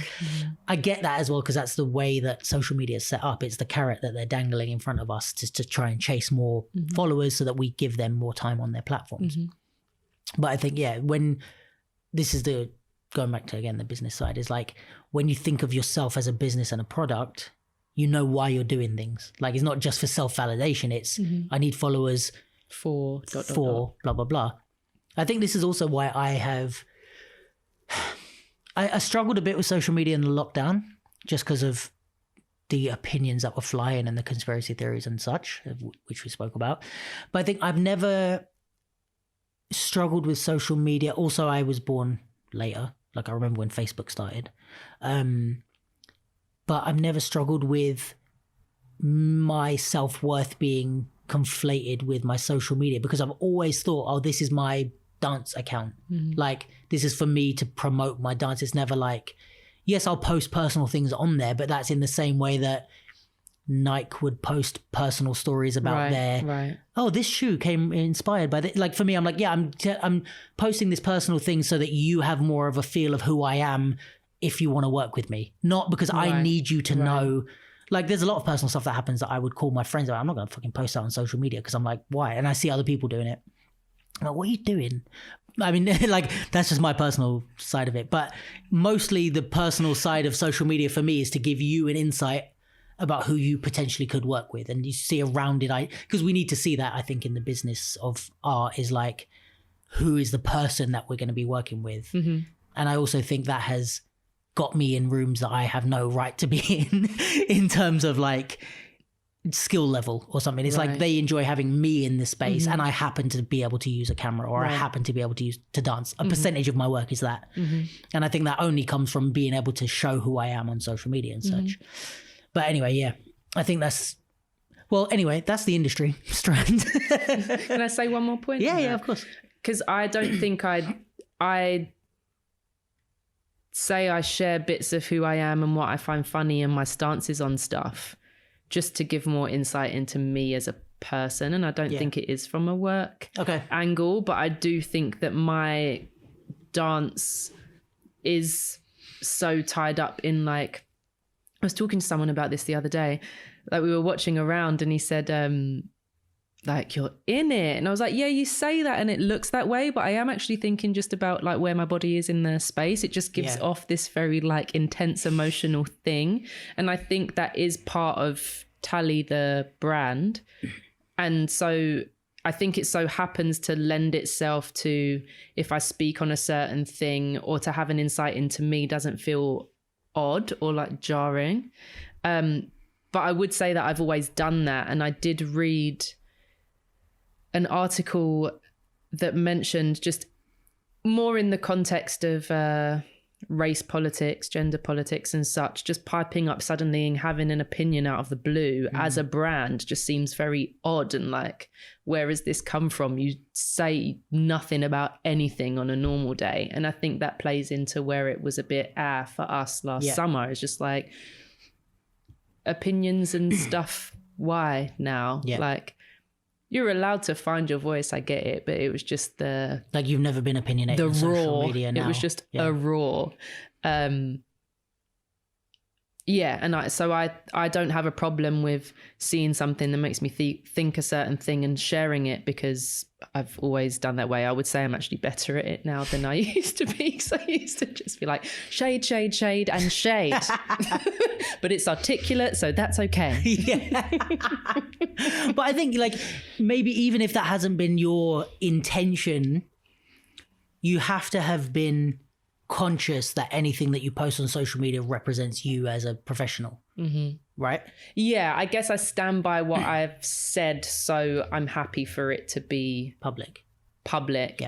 I get that as well, because that's the way that social media is set up. It's the carrot that they're dangling in front of us to try and chase more followers so that we give them more time on their platforms. But I think, yeah, when this is going back to, again, the business side, is like, when you think of yourself as a business and a product, you know why you're doing things. Like, it's not just for self-validation. It's, I need followers for blah, blah, blah. I think this is also why I struggled a bit with social media in the lockdown, just because of the opinions that were flying and the conspiracy theories and such, which we spoke about. But I think I've never struggled with social media. Also, I was born later. Like, I remember when Facebook started. But I've never struggled with my self-worth being conflated with my social media, because I've always thought, oh, this is my dance account. Like, this is for me to promote my dance. It's never like, yes, I'll post personal things on there, but that's in the same way that Nike would post personal stories about oh, this shoe came inspired by this. Like, for me, I'm like, yeah, I'm posting this personal thing so that you have more of a feel of who I am if you want to work with me, not because I need you to know. Like, there's a lot of personal stuff that happens that I would call my friends about. I'm not going to fucking post that on social media, because I'm like, why? And I see other people doing it. I'm like, what are you doing? I mean, like, that's just my personal side of it. But mostly the personal side of social media for me is to give you an insight about who you potentially could work with. And you see a rounded eye, because we need to see that, I think, in the business of art, is like, who is the person that we're going to be working with? And I also think that has got me in rooms that I have no right to be in terms of like skill level or something. It's like they enjoy having me in the space, and I happen to be able to use a camera, or I happen to be able to dance. A percentage of my work is that. And I think that only comes from being able to show who I am on social media and such. But anyway, yeah, I think that's the industry strand. Can I say one more point? Yeah, of course. Because I don't think I say I share bits of who I am and what I find funny and my stances on stuff, just to give more insight into me as a person. And I don't think it is from a work angle, but I do think that my dance is so tied up in, like, I was talking to someone about this the other day, like, we were watching around and he said, like, you're in it. And I was like, yeah, you say that and it looks that way, but I am actually thinking just about like where my body is in the space. It just gives off this very like intense emotional thing. And I think that is part of Tali, the brand. And so I think it so happens to lend itself to, if I speak on a certain thing or to have an insight into me, doesn't feel odd or like jarring. But I would say that I've always done that. And I did read an article that mentioned, just more in the context of race politics, gender politics and such, just piping up suddenly and having an opinion out of the blue as a brand just seems very odd. And like, where has this come from? You say nothing about anything on a normal day. And I think that plays into where it was a bit for us last summer. It's just like, opinions and stuff, why now? Like, you're allowed to find your voice, I get it, but it was just like, you've never been opinionated on social media now. It was just a raw. Yeah, and I don't have a problem with seeing something that makes me think a certain thing and sharing it, because I've always done that way. I would say I'm actually better at it now than I used to be, because I used to just be like shade, shade, shade, and shade. But it's articulate, so that's okay. Yeah. But I think like maybe even if that hasn't been your intention, you have to have been conscious that anything that you post on social media represents you as a professional, right? Yeah, I guess I stand by what I've said, so I'm happy for it to be public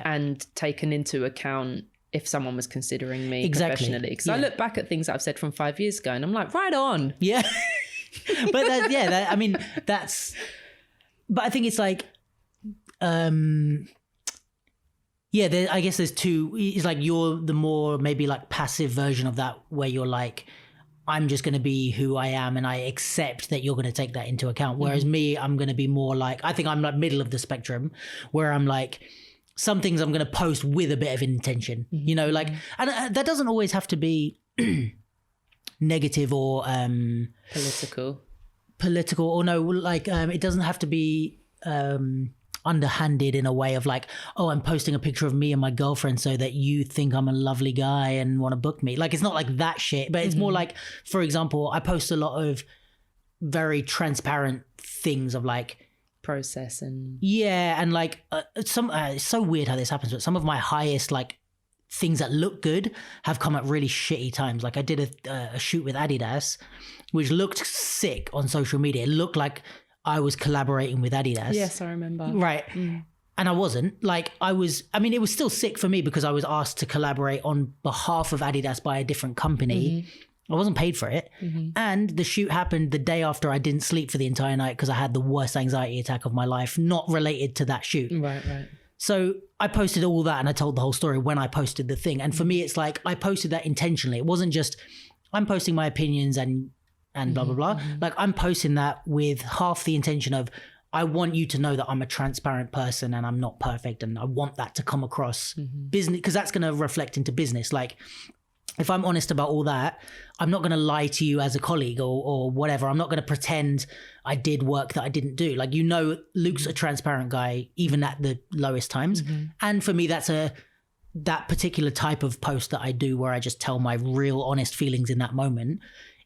and taken into account if someone was considering me professionally. Because Yeah. I look back at things that I've said from 5 years ago and I'm like, right on. Yeah. But but I think it's like, I guess there's two. It's like you're the more maybe like passive version of that, where you're like, I'm just going to be who I am and I accept that you're going to take that into account. Whereas me, I'm going to be more like, I think I'm like middle of the spectrum, where I'm like, some things I'm going to post with a bit of intention, you know, like, and that doesn't always have to be negative or political, or no, like it doesn't have to be underhanded in a way of like, oh, I'm posting a picture of me and my girlfriend so that you think I'm a lovely guy and want to book me. Like, it's not like that shit, but it's more like, for example, I post a lot of very transparent things of like process and and like it's so weird how this happens, but some of my highest like things that look good have come at really shitty times. Like I did a shoot with Adidas, which looked sick on social media. It looked like I was collaborating with Adidas. Yes, I remember. Right. And I wasn't. Like it was still sick for me because I was asked to collaborate on behalf of Adidas by a different company. I wasn't paid for it. And the shoot happened the day after I didn't sleep for the entire night because I had the worst anxiety attack of my life, not related to that shoot. Right. So I posted all that and I told the whole story when I posted the thing. And for me, it's like I posted that intentionally. It wasn't just I'm posting my opinions and blah, blah, blah. Like I'm posting that with half the intention of, I want you to know that I'm a transparent person and I'm not perfect. And I want that to come across business, because that's going to reflect into business. Like if I'm honest about all that, I'm not going to lie to you as a colleague or whatever. I'm not going to pretend I did work that I didn't do. Like, you know, Luke's a transparent guy, even at the lowest times. And for me, that's that particular type of post that I do where I just tell my real honest feelings in that moment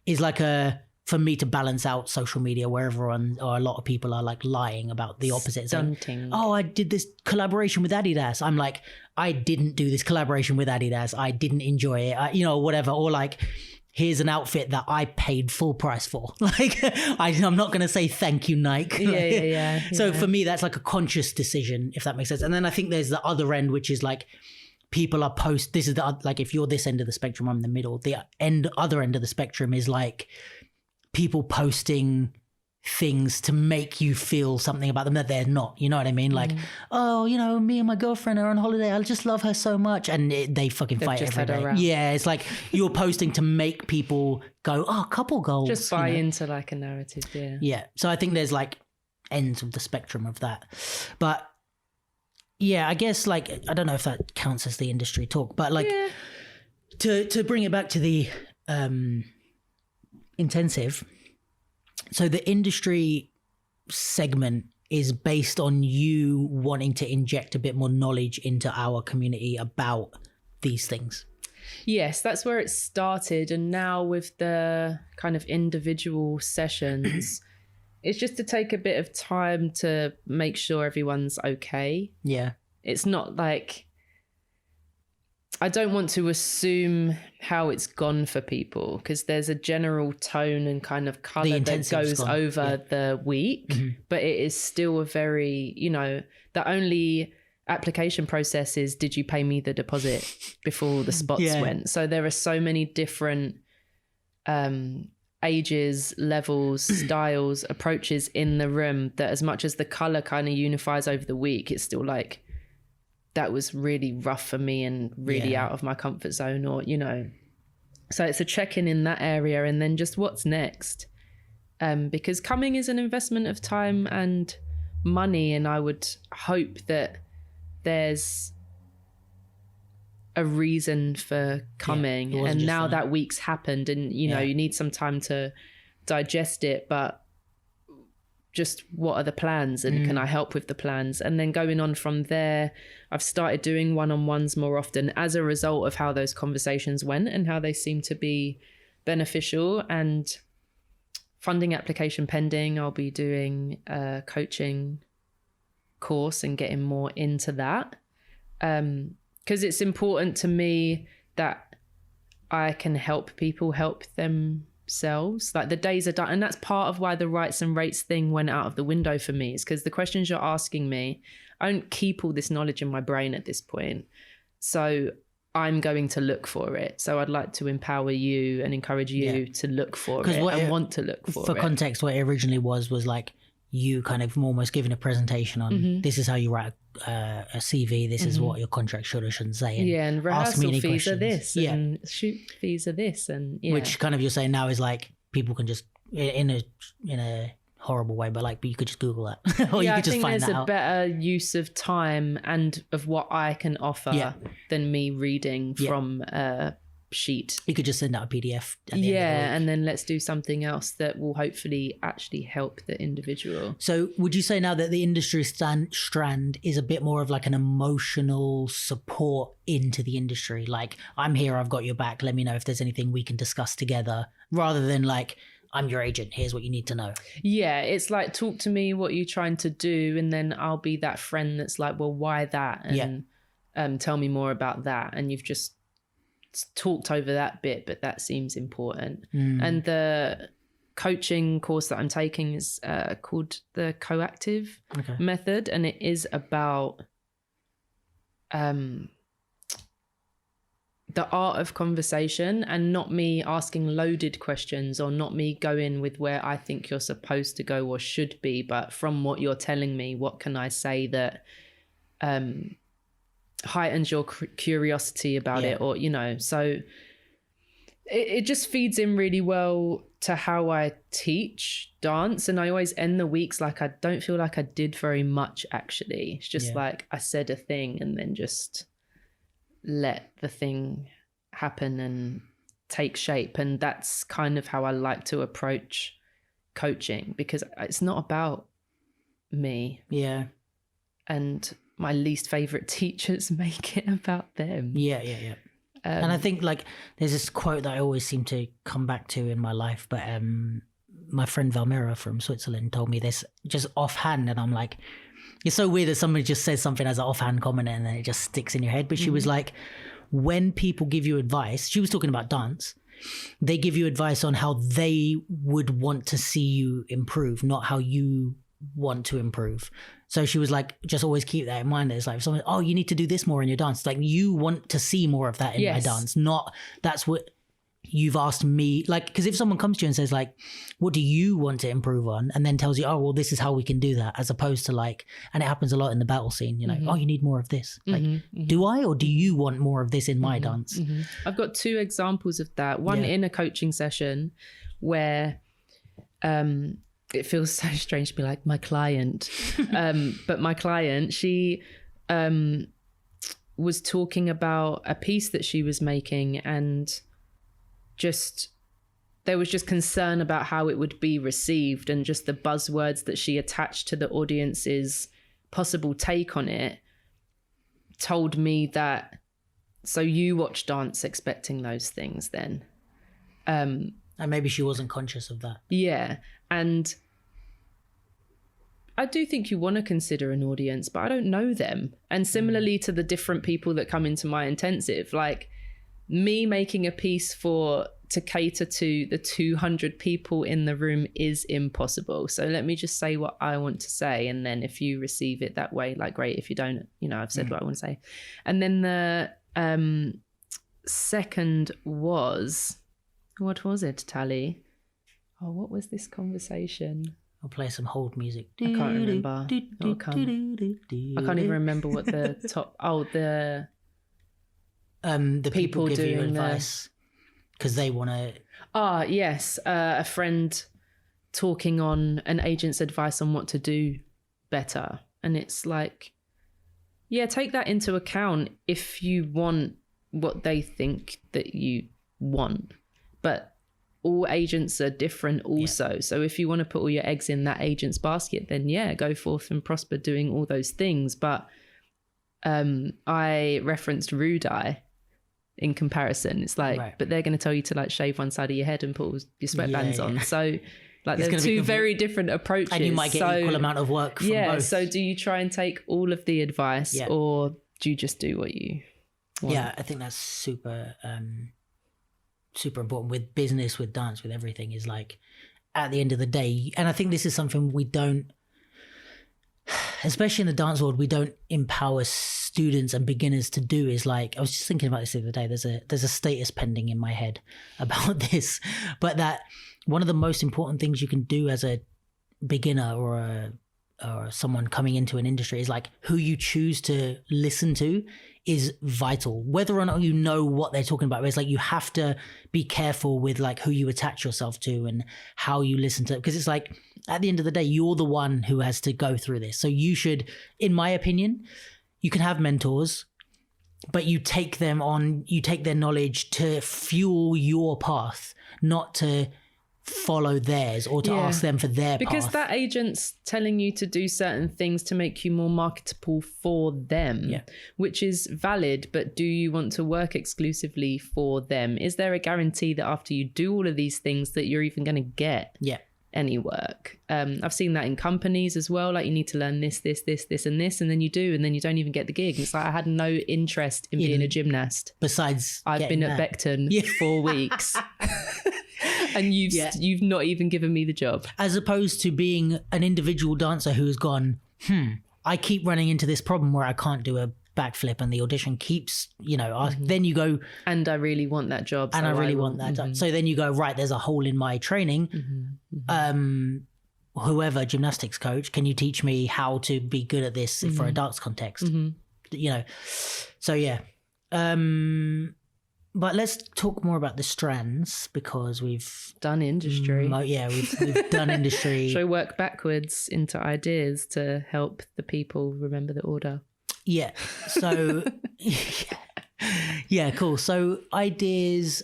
is like for me to balance out social media where everyone or a lot of people are like lying about the opposite. Stunting. Oh, I did this collaboration with Adidas. I'm like, I didn't do this collaboration with Adidas. I didn't enjoy it, whatever. Or like, here's an outfit that I paid full price for. Like, I'm not going to say thank you, Nike. Yeah. So for me, that's like a conscious decision, if that makes sense. And then I think there's the other end, which is like, people are this is the, like, if you're this end of the spectrum, I'm the middle. The other end of the spectrum is like people posting things to make you feel something about them that they're not, you know what I mean? Like, oh, me and my girlfriend are on holiday. I just love her so much. And they fucking fight every day. Yeah. It's like you're posting to make people go, oh, couple goals. Just buy into like a narrative. Yeah. Yeah. So I think there's like ends of the spectrum of that. But yeah, I guess like, I don't know if that counts as the industry talk, but like to bring it back to the intensive. So the industry segment is based on you wanting to inject a bit more knowledge into our community about these things. Yes, that's where it started. And now with the kind of individual sessions, it's just to take a bit of time to make sure everyone's okay. Yeah. It's not like, I don't want to assume how it's gone for people, because there's a general tone and kind of colour that goes over the week, but it is still a very, the only application process is, did you pay me the deposit before the spots went? So there are so many different ages, levels, styles, approaches in the room that as much as the colour kind of unifies over the week, it's still like, that was really rough for me and really out of my comfort zone, or, so it's a check-in in that area. And then just what's next, because coming is an investment of time and money. And I would hope that there's a reason for coming. And now that week's happened and, you know, you need some time to digest it, but just what are the plans and can I help with the plans? And then going on from there, I've started doing one-on-ones more often as a result of how those conversations went and how they seem to be beneficial. And funding application pending, I'll be doing a coaching course and getting more into that. Because it's important to me that I can help people help themselves. Like the days are done. And that's part of why the rights and rates thing went out of the window for me, is because the questions you're asking me, I don't keep all this knowledge in my brain at this point. So I'm going to look for it. So I'd like to empower you and encourage you to look for it and want to look for it. For context, what it originally was like you kind of almost giving a presentation on this is how you write a CV, this is what your contract should or shouldn't say. And and rehearsal fees questions. are this and shoot fees are this. And which kind of you're saying now is like people can just, in a horrible way, but you could just Google that or you could just find that out. I think there's a better use of time and of what I can offer than me reading from a sheet. You could just send out a PDF and then let's do something else that will hopefully actually help the individual. So would you say now that the industry strand is a bit more of like an emotional support into the industry, like I'm here, I've got your back, let me know if there's anything we can discuss together, rather than like I'm your agent, here's what you need to know? Yeah, it's like, talk to me, what you're trying to do, and then I'll be that friend that's like, well, why that? And tell me more about that. And you've just talked over that bit, but that seems important. And the coaching course that I'm taking is called the Coactive Method, and it is about the art of conversation, and not me asking loaded questions or not me going with where I think you're supposed to go or should be, but from what you're telling me, what can I say that heightens your curiosity about it, or, you know, so it just feeds in really well to how I teach dance. And I always end the weeks like I don't feel like I did very much, actually. It's just like I said a thing and then just let the thing happen and take shape. And that's kind of how I like to approach coaching, because it's not about me. And my least favorite teachers make it about them. And I think like there's this quote that I always seem to come back to in my life, but my friend Valmira from Switzerland told me this just offhand, and I'm like, it's so weird that somebody just says something as an offhand comment and then it just sticks in your head. But she was like, when people give you advice, she was talking about dance, they give you advice on how they would want to see you improve, not how you want to improve. So she was like, just always keep that in mind. That it's like, if someone, oh, you need to do this more in your dance. Like, you want to see more of that in my dance, not that's what you've asked me. Like, because if someone comes to you and says like, what do you want to improve on? And then tells you, oh, well, this is how we can do that. As opposed to like, and it happens a lot in the battle scene, you know, oh, you need more of this. Like, do I, or do you want more of this in my dance? I've got two examples of that. One in a coaching session where, it feels so strange to be like my client, but my client, she was talking about a piece that she was making, and just there was just concern about how it would be received, and just the buzzwords that she attached to the audience's possible take on it told me that, so you watch dance expecting those things then. And maybe she wasn't conscious of that. Yeah. And I do think you want to consider an audience, but I don't know them. And similarly to the different people that come into my intensive, like me making a piece to cater to the 200 people in the room is impossible. So let me just say what I want to say. And then if you receive it that way, like great. If you don't, you know, I've said what I want to say. And then the second was, what was it, Tali? Oh, what was this conversation? I'll play some hold music. I can't remember. I can't even remember what the top. Oh, the people give you advice because they want to. Ah, yes, a friend talking on an agent's advice on what to do better, and it's like, yeah, take that into account if you want what they think that you want. But all agents are different also. Yeah. So if you want to put all your eggs in that agent's basket, then yeah, go forth and prosper doing all those things. But I referenced rude eye in comparison. It's like, right. But they're going to tell you to like shave one side of your head and put your sweatbands on. So like they're two very different approaches. And you might get equal amount of work from both. So do you try and take all of the advice or do you just do what you want? Yeah, I think that's super important with business, with dance, with everything, is like at the end of the day. And I think this is something we don't, especially in the dance world, we don't empower students and beginners to do, is like, I was just thinking about this the other day. There's a status pending in my head about this, but that one of the most important things you can do as a beginner or someone coming into an industry is like who you choose to listen to is vital, whether or not you know what they're talking about. It's like you have to be careful with like who you attach yourself to and how you listen to it, because it's like at the end of the day, you're the one who has to go through this. So you should, in my opinion, you can have mentors, but you take their knowledge to fuel your path, not to follow theirs or to ask them for their because path. That agent's telling you to do certain things to make you more marketable for them, which is valid, but do you want to work exclusively for them? Is there a guarantee that after you do all of these things that you're even going to get any work? I've seen that in companies as well, like you need to learn this and this, and then you do, and then you don't even get the gig. It's like I had no interest in being a gymnast. Besides I've been at Beckton 4 weeks. And you've not even given me the job. As opposed to being an individual dancer who's gone, I keep running into this problem where I can't do a backflip and the audition keeps, then you go. And I really want that job. And I really want that job. So then you go, right, there's a hole in my training. Whoever, gymnastics coach, can you teach me how to be good at this for a dance context? So yeah. But let's talk more about the strands, because we've done industry. We've done industry. Shall we work backwards into ideas to help the people remember the order? Yeah. So, cool. So ideas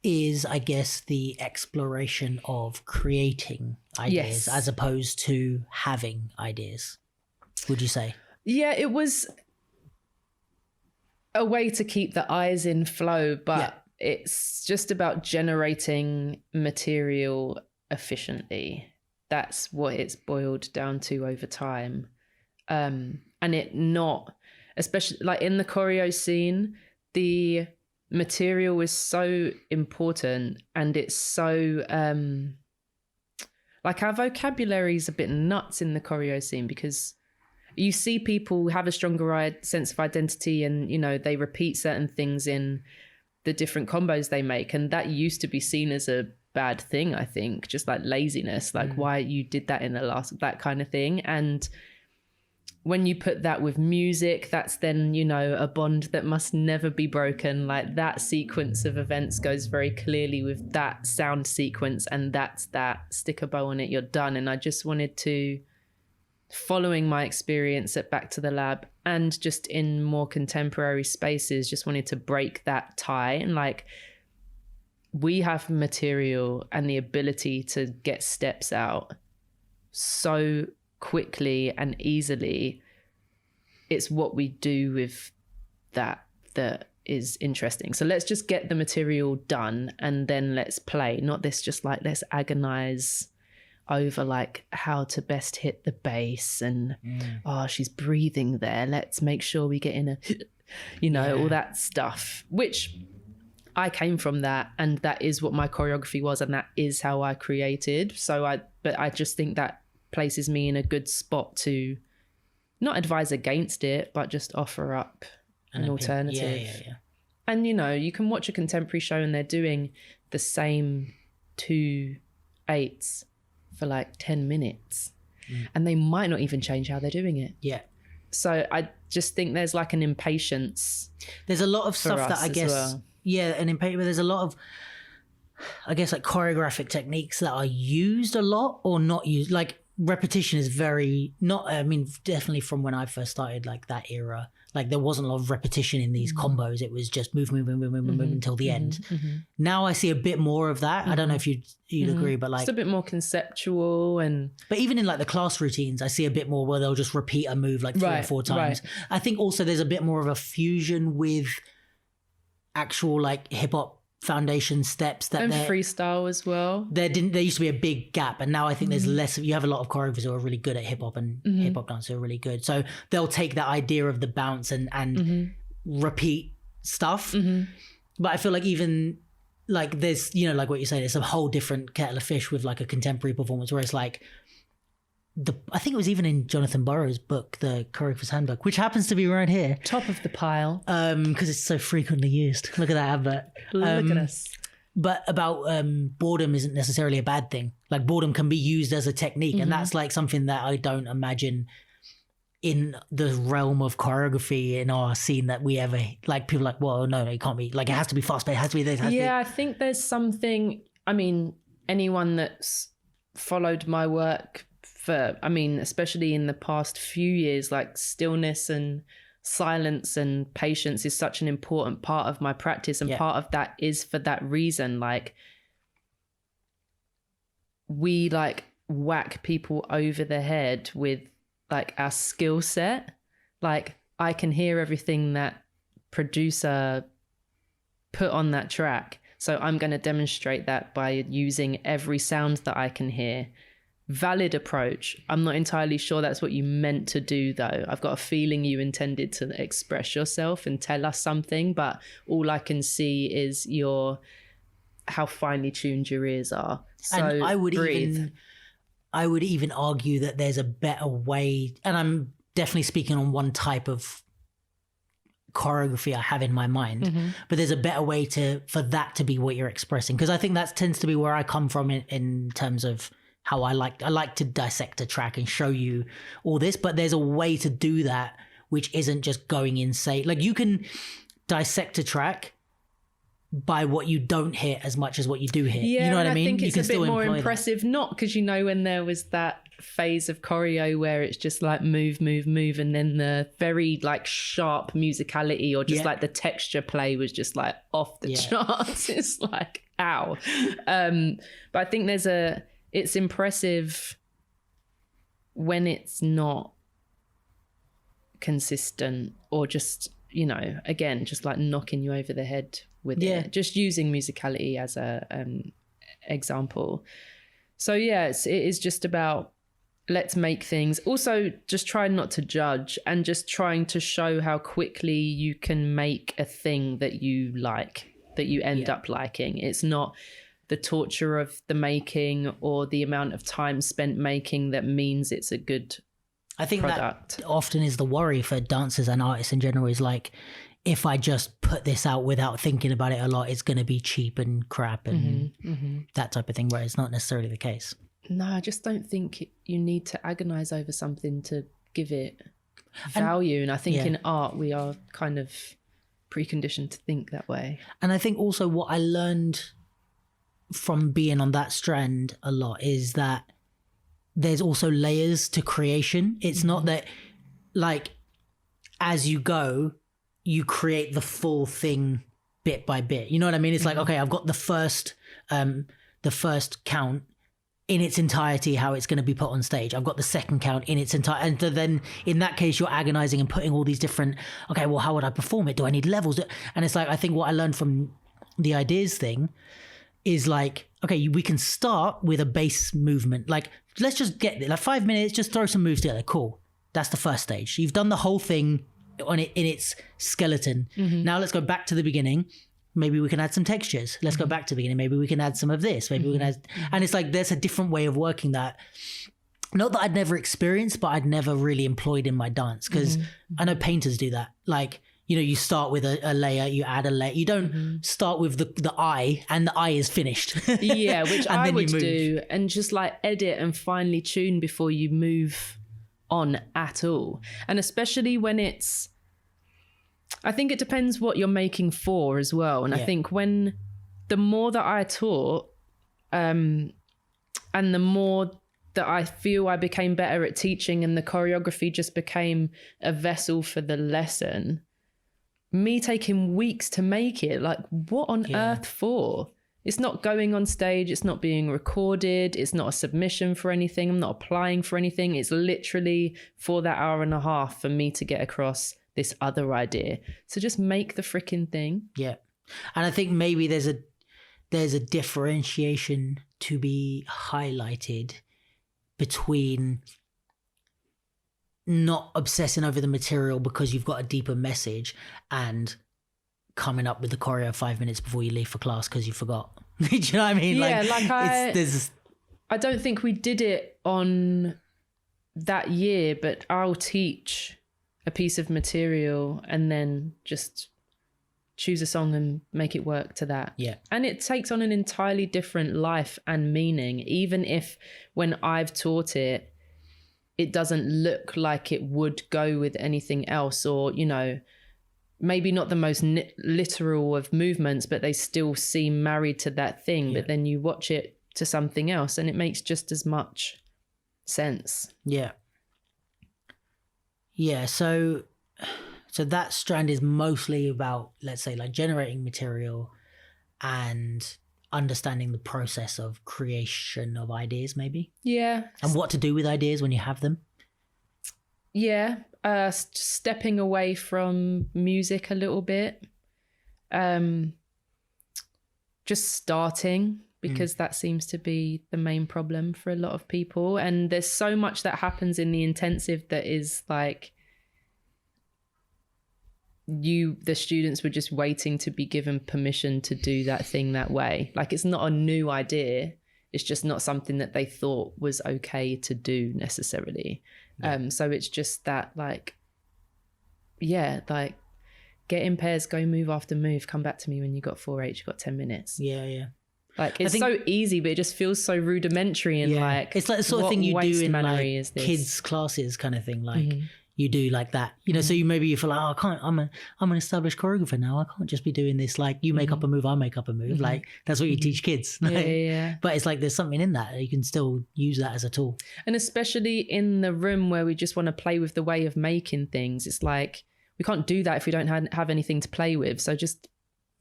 is, I guess, the exploration of creating ideas as opposed to having ideas, would you say? Yeah, it was a way to keep the eyes in flow, but it's just about generating material efficiently. That's what it's boiled down to over time. And it not, especially like in the choreo scene, the material is so important, and it's so like our vocabulary is a bit nuts in the choreo scene, because you see people have a stronger sense of identity and, they repeat certain things in the different combos they make. And that used to be seen as a bad thing, I think, just like laziness, like why you did that in the last, that kind of thing. And when you put that with music, that's then, a bond that must never be broken. Like that sequence of events goes very clearly with that sound sequence, and that's that. Stick a bow on it, you're done. And I just wanted to, following my experience at Back to the Lab and just in more contemporary spaces, just wanted to break that tie. And like, we have material and the ability to get steps out so quickly and easily. It's what we do with that is interesting. So let's just get the material done and then let's play. Not this just like, let's agonize over like how to best hit the bass and she's breathing there, let's make sure we get in a all that stuff, which I came from that, and that is what my choreography was, and that is how I created. But I just think that places me in a good spot to not advise against it, but just offer up an alternative. And you can watch a contemporary show and they're doing the same 2 8s for like 10 minutes and they might not even change how they're doing it. So I just think there's like an impatience. There's a lot of stuff that I guess an impatience, but there's a lot of, I guess, like choreographic techniques that are used a lot or not used. Like repetition is very not. I mean, definitely from when I first started, like that era, like there wasn't a lot of repetition in these combos. It was just move until the end. Now I see a bit more of that. I don't know if you'd agree, but like it's a bit more conceptual and. But even in like the class routines, I see a bit more where they'll just repeat a move like 3 or 4 times. Right. I think also there's a bit more of a fusion with actual like hip hop foundation steps that and freestyle as well. There used to be a big gap, and now I think there's less. You have a lot of choreographers who are really good at hip hop, and hip hop dancers are really good. So they'll take that idea of the bounce and repeat stuff. But I feel like even like there's, you know, like what you say, there's a whole different kettle of fish with like a contemporary performance where it's like I think it was even in Jonathan Burrows' book, The Choreographer's Handbook, which happens to be right here. Top of the pile. Because it's so frequently used. Look at that advert. Look at us. But about boredom isn't necessarily a bad thing. Like boredom can be used as a technique. And that's like something that I don't imagine in the realm of choreography in our scene that we ever, like people are like, well, no, it can't be. Like it has to be fast paced, it has to be this. I think there's something, I mean, anyone that's followed my work for, I mean, especially in the past few years, like stillness and silence and patience is such an important part of my practice. And part of that is for that reason. Like we like whack people over the head with like our skill set. Like I can hear everything that producer put on that track. So I'm going to demonstrate that by using every sound that I can hear. Valid approach. I'm not entirely sure that's what you meant to do though. I've got a feeling you intended to express yourself and tell us something, but all I can see is how finely tuned your ears are. So and I would even argue that there's a better way, and I'm definitely speaking on one type of choreography I have in my mind, but there's a better way for that to be what you're expressing, because I think that tends to be where I come from in terms of how I like to dissect a track and show you all this, but there's a way to do that which isn't just going insane. Like you can dissect a track by what you don't hit as much as what you do hit. Yeah, you know what I mean? I think you it's can a bit more impressive, that. Not because, you know, when there was that phase of choreo where it's just like move, and then the very like sharp musicality or just like the texture play was just like off the charts. It's like, ow. But I think it's impressive when it's not consistent or just, you know, again, just like knocking you over the head with it. Just using musicality as a example. So it is just about let's make things. Also, just try not to judge and just trying to show how quickly you can make a thing that you like, that you end up liking. It's not the torture of the making or the amount of time spent making that means it's a good I think product. That often is the worry for dancers and artists in general, is like, if I just put this out without thinking about it a lot, it's going to be cheap and crap and that type of thing, where it's not necessarily the case. No, I just don't think you need to agonize over something to give it value. And I think in art, we are kind of preconditioned to think that way. And I think also what I learned from being on that strand a lot is that there's also layers to creation. It's not that like as you go, you create the full thing bit by bit. You know what I mean? It's like, okay, I've got the first count in its entirety, how it's going to be put on stage. I've got the second count in its entirety. And then in that case, you're agonizing and putting all these different, okay, well, how would I perform it? Do I need levels? And it's like, I think what I learned from the ideas thing is like, okay, we can start with a base movement. Like, let's just get it, like 5 minutes, just throw some moves together. Cool. That's the first stage. You've done the whole thing on it in its skeleton. Now let's go back to the beginning. Maybe we can add some textures. Let's go back to the beginning. Maybe we can add some of this. Maybe we can add, and it's like, there's a different way of working that. Not that I'd never experienced, but I'd never really employed in my dance. Because I know painters do that. Like, you know, you start with a layer, you add a layer. You don't start with the eye and the eye is finished. Yeah, which I would do, and just like edit and finely tune before you move on at all. And especially when it's, I think it depends what you're making for as well. And I think the more that I taught, and the more that I feel I became better at teaching, and the choreography just became a vessel for the lesson. Me taking weeks to make it, like, what on earth for? It's not going on stage. It's not being recorded. It's not a submission for anything. I'm not applying for anything. It's literally for that hour and a half for me to get across this other idea. So just make the freaking thing. Yeah. And I think maybe there's a differentiation to be highlighted between not obsessing over the material because you've got a deeper message and coming up with the choreo 5 minutes before you leave for class because you forgot. Do you know what I mean? Yeah, I don't think we did it on that year, but I'll teach a piece of material and then just choose a song and make it work to that. Yeah. And it takes on an entirely different life and meaning, even if when I've taught it, it doesn't look like it would go with anything else, or, you know, maybe not the most literal of movements, but they still seem married to that thing. Yeah. But then you watch it to something else and it makes just as much sense. Yeah. Yeah. So that strand is mostly about, let's say, like generating material and understanding the process of creation of ideas, maybe. Yeah. And what to do with ideas when you have them. Yeah. Stepping away from music a little bit. Just starting, because that seems to be the main problem for a lot of people. And there's so much that happens in the intensive that is like, the students were just waiting to be given permission to do that thing that way. Like, it's not a new idea. It's just not something that they thought was okay to do necessarily. Yeah. So it's just that, like, like, get in pairs, go move after move, come back to me when you got 4/8, you got 10 minutes. Yeah. Like, it's so easy, but it just feels so rudimentary and like, it's like the sort of thing you do in like kids classes kind of thing. Like, you do like that, you know, so you feel like, oh, I can't, I'm an established choreographer now. I can't just be doing this. Like, you make up a move, I make up a move. Like, that's what you teach kids. Like, yeah. But it's like, there's something in that. You can still use that as a tool. And especially in the room where we just want to play with the way of making things. It's like, we can't do that if we don't have anything to play with. So just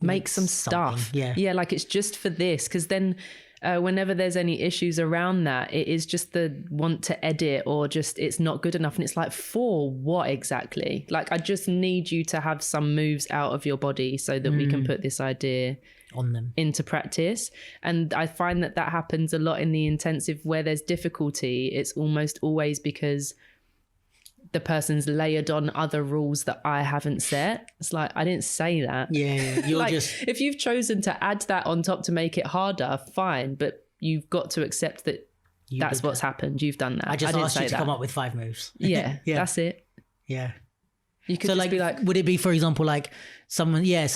make some stuff. Yeah. Like, it's just for this. Cause then, whenever there's any issues around that, it is just the want to edit, or just it's not good enough. And it's like, for what exactly? Like, I just need you to have some moves out of your body so that we can put this idea on them into practice. And I find that happens a lot in the intensive where there's difficulty. It's almost always because the person's layered on other rules that I haven't set. It's like, I didn't say that. Yeah. You're like, just, if you've chosen to add that on top to make it harder, fine. But you've got to accept that that's what's happened. You've done that. I just asked you to come up with 5 moves. Yeah. That's it. Yeah. You could just be like, would it be, for example, like someone, you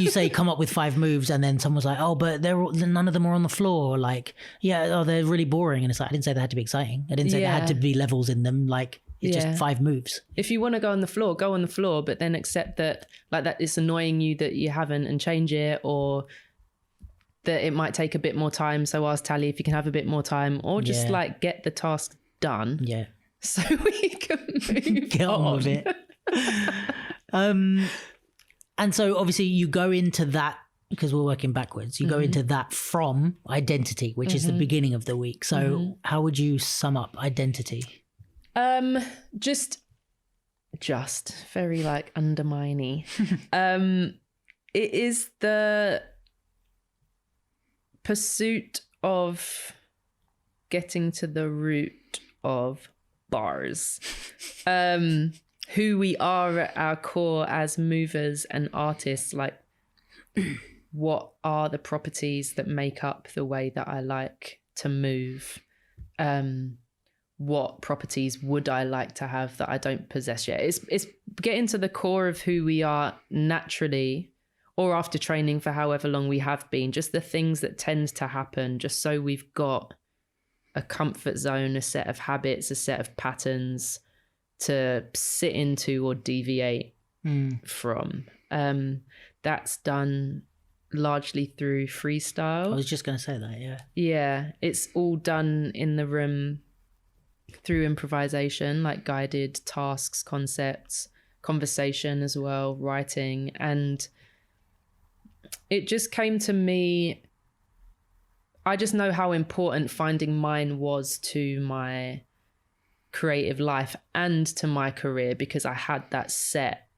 say come up with 5 moves, and then someone's like, oh, but none of them are on the floor. Like, they're really boring. And it's like, I didn't say they had to be exciting. I didn't say there had to be levels in them. Like, it's just 5 moves. If you want to go on the floor, but then accept that, like, that it's annoying you that you haven't, and change it, or that it might take a bit more time. So ask Tali if you can have a bit more time, or just like get the task done. Yeah. So we can move get on with it. And so obviously you go into that, because we're working backwards, you go into that from identity, which is the beginning of the week. So how would you sum up identity? Just very like undermining. It is the pursuit of getting to the root of bars. Who we are at our core as movers and artists. Like, what are the properties that make up the way that I like to move? What properties would I like to have that I don't possess yet? It's getting to the core of who we are naturally, or after training for however long we have been, just the things that tend to happen, just so we've got a comfort zone, a set of habits, a set of patterns to sit into or deviate from. That's done largely through freestyle. I was just going to say that, Yeah, it's all done in the room through improvisation, like guided tasks, concepts, conversation as well, writing. And it just came to me, I just know how important finding mine was to my creative life and to my career, because I had that set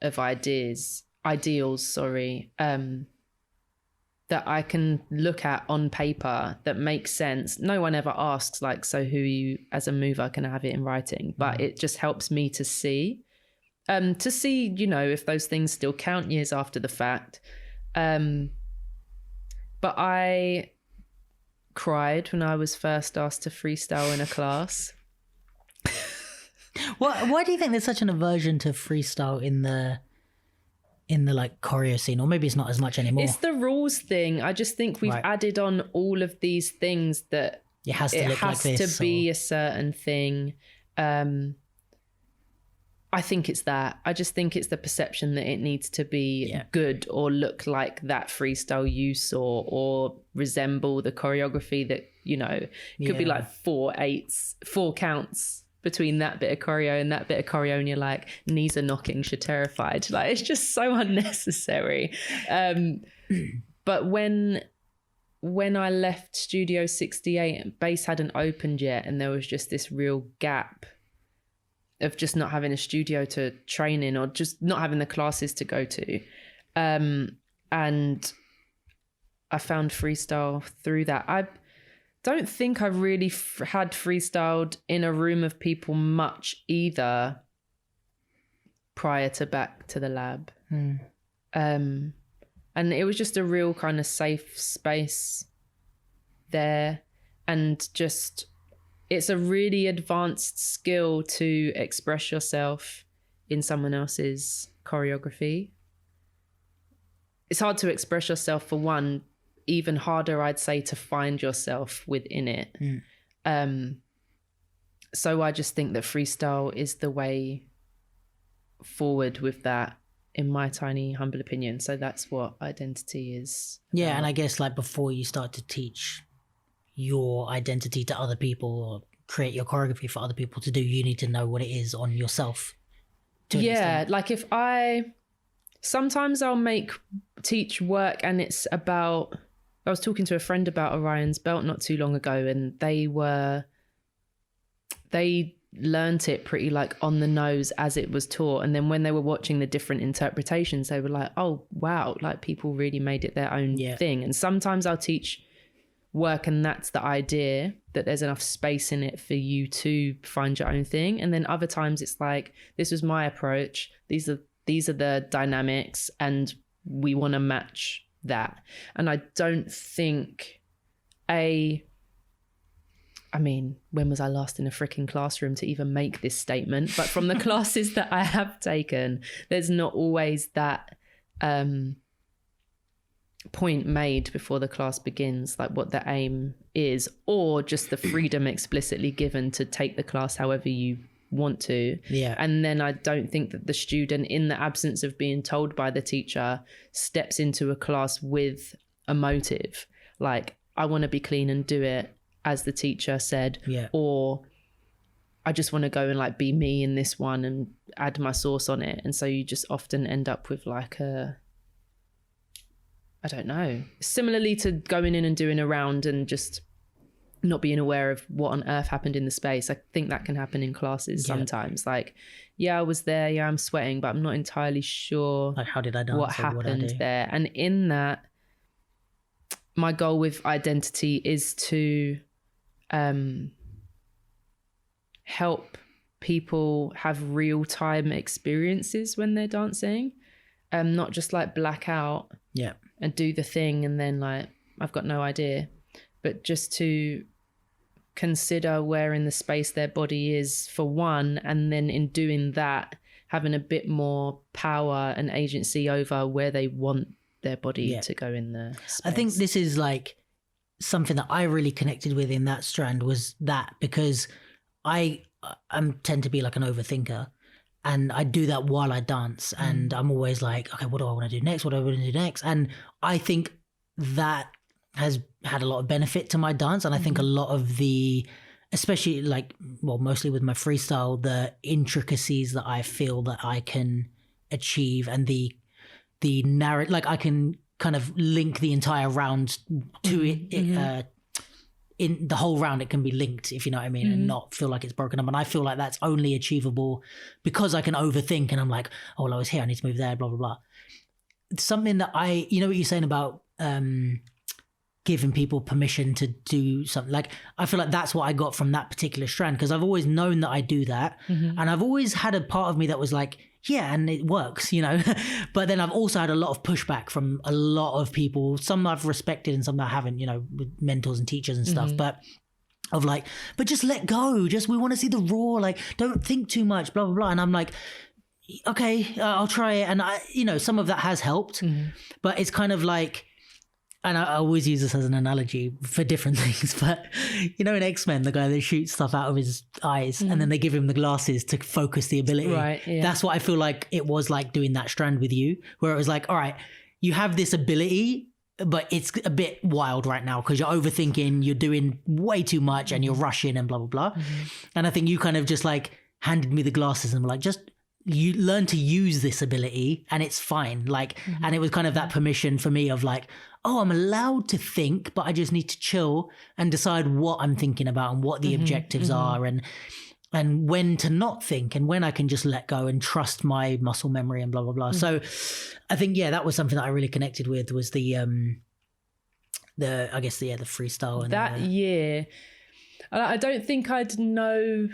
of ideals, that I can look at on paper that makes sense. No one ever asks like, so who are you as a mover? Can I have it in writing? But it just helps me to see, you know, if those things still count years after the fact. But I cried when I was first asked to freestyle in a class. Why do you think there's such an aversion to freestyle in the like choreo scene? Or maybe it's not as much anymore. It's the rules thing. I just think we've added on all of these things that it has to look like this, to be a certain thing. I think it's that. I just think it's the perception that it needs to be good or look like that freestyle you saw or resemble the choreography that, you know, it could be like 4 counts between that bit of choreo and that bit of choreo, and you're like, knees are knocking, you're terrified. Like, it's just so unnecessary. But when I left Studio 68, bass hadn't opened yet, and there was just this real gap of just not having a studio to train in, or just not having the classes to go to. And I found freestyle through that. I don't think I really had freestyled in a room of people much either prior to back to the lab. And it was just a real kind of safe space there. And just, it's a really advanced skill to express yourself in someone else's choreography. It's hard to express yourself for one, even harder, I'd say, to find yourself within it. So I just think that freestyle is the way forward with that, in my tiny, humble opinion. So that's what identity is. Yeah, and I guess like before you start to teach your identity to other people or create your choreography for other people to do, you need to know what it is on yourself. Like if sometimes I'll teach work and it's about, I was talking to a friend about Orion's Belt not too long ago, and they learnt it pretty like on the nose as it was taught. And then when they were watching the different interpretations, they were like, oh, wow, like people really made it their own thing. And sometimes I'll teach work and that's the idea, that there's enough space in it for you to find your own thing. And then other times it's like, this was my approach. These are the dynamics and we want to match that. And I don't think when was I last in a freaking classroom to even make this statement? But from the classes that I have taken, there's not always that point made before the class begins, like what the aim is, or just the freedom explicitly given to take the class however you want to. And then I don't think that the student, in the absence of being told by the teacher, steps into a class with a motive, like I want to be clean and do it as the teacher said, or I just want to go and like be me in this one and add my sauce on it. And so you just often end up with like I don't know, similarly to going in and doing a round and just not being aware of what on earth happened in the space. I think that can happen in classes sometimes. Like, I was there, I'm sweating, but I'm not entirely sure like how did I dance, what happened there. And in that, my goal with identity is to help people have real-time experiences when they're dancing, not just like black out and do the thing and then like I've got no idea, but just to consider where in the space their body is for one, and then in doing that having a bit more power and agency over where they want their body to go in the space. I think this is like something that I really connected with in that strand, was that because I tend to be like an overthinker, and I do that while I dance, and I'm always like, okay, what do I want to do next? What do I want to do next? And I think that has had a lot of benefit to my dance, and I think a lot of the especially like, well, mostly with my freestyle, the intricacies that I feel that I can achieve and the narrative, like I can kind of link the entire round to it, in the whole round it can be linked, if you know what I mean, and not feel like it's broken up. And I feel like that's only achievable because I can overthink and I'm like, oh, well, I was here, I need to move there, blah, blah, blah. It's something that you know what you're saying about giving people permission to do something. Like, I feel like that's what I got from that particular strand, because I've always known that I do that. And I've always had a part of me that was like, yeah, and it works, you know. But then I've also had a lot of pushback from a lot of people, some I've respected and some that I haven't, you know, with mentors and teachers and stuff. But of like, but just let go. Just, we want to see the raw, like, don't think too much, blah, blah, blah. And I'm like, okay, I'll try it. And I, you know, some of that has helped, but it's kind of like, and I always use this as an analogy for different things, but you know, in X-Men, the guy that shoots stuff out of his eyes and then they give him the glasses to focus the ability. Right, yeah. That's what I feel like it was like doing that strand with you, where it was like, all right, you have this ability, but it's a bit wild right now because you're overthinking, you're doing way too much and you're rushing and blah, blah, blah. And I think you kind of just like handed me the glasses and were like, just, you learn to use this ability and it's fine. Like, and it was kind of that permission for me of like, oh, I'm allowed to think, but I just need to chill and decide what I'm thinking about and what the objectives are and when to not think and when I can just let go and trust my muscle memory and blah, blah, blah. So I think, yeah, that was something that I really connected with, was the freestyle. And that year, I don't think I'd know...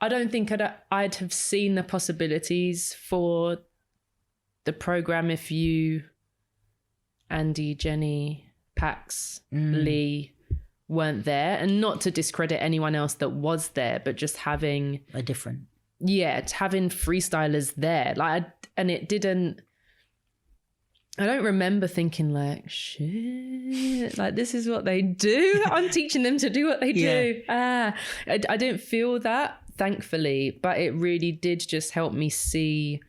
I don't think I'd have seen the possibilities for the program if you, Andy, Jenny, Pax, Lee weren't there. And not to discredit anyone else that was there, but just having having freestylers there. Like, I don't remember thinking like, shit, like this is what they do. I'm teaching them to do what they do. I didn't feel that, thankfully, but it really did just help me see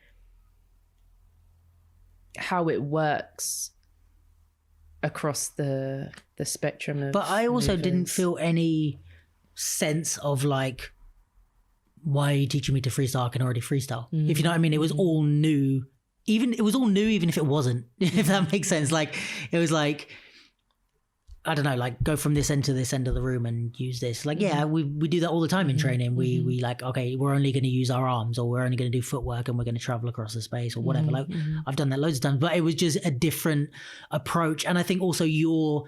how it works across the spectrum of But I also movements. didn't feel any sense of like, why are you teaching me to freestyle? I can already freestyle. If you know what I mean? It was all new. Even if it wasn't, if that makes sense. Like, it was like, I don't know, like go from this end to this end of the room and use this. Like, yeah, we do that all the time in training. We like, okay, we're only going to use our arms, or we're only going to do footwork and we're going to travel across the space or whatever. Like, I've done that loads of times, but it was just a different approach. And I think also your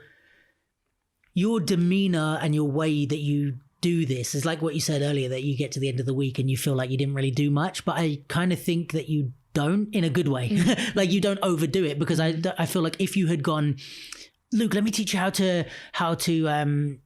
demeanor and your way that you do this is like what you said earlier, that you get to the end of the week and you feel like you didn't really do much. But I kind of think that you don't, in a good way. Like, you don't overdo it, because I feel like if you had gone, Luke, let me teach you how to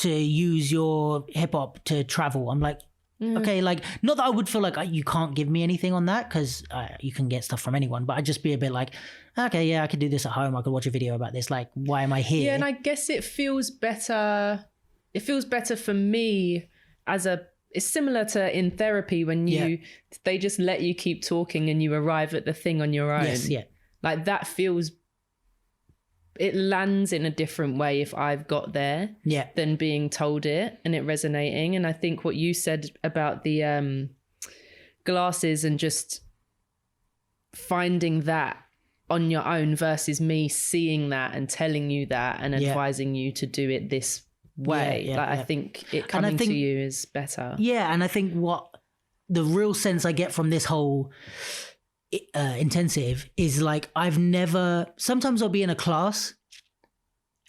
use your hip hop to travel, I'm like, okay, like, not that I would feel like you can't give me anything on that, because you can get stuff from anyone, but I'd just be a bit like, okay, yeah, I could do this at home, I could watch a video about this, like, why am I here? Yeah, and I guess it feels better for me it's similar to in therapy when they just let you keep talking and you arrive at the thing on your own. Yes, yeah. Like, that it lands in a different way if I've got there than being told it and it resonating. And I think what you said about the glasses and just finding that on your own versus me seeing that and telling you that and advising you to do it this way. I think it coming to you is better. Yeah, and I think what the real sense I get from this whole intensive is like, sometimes I'll be in a class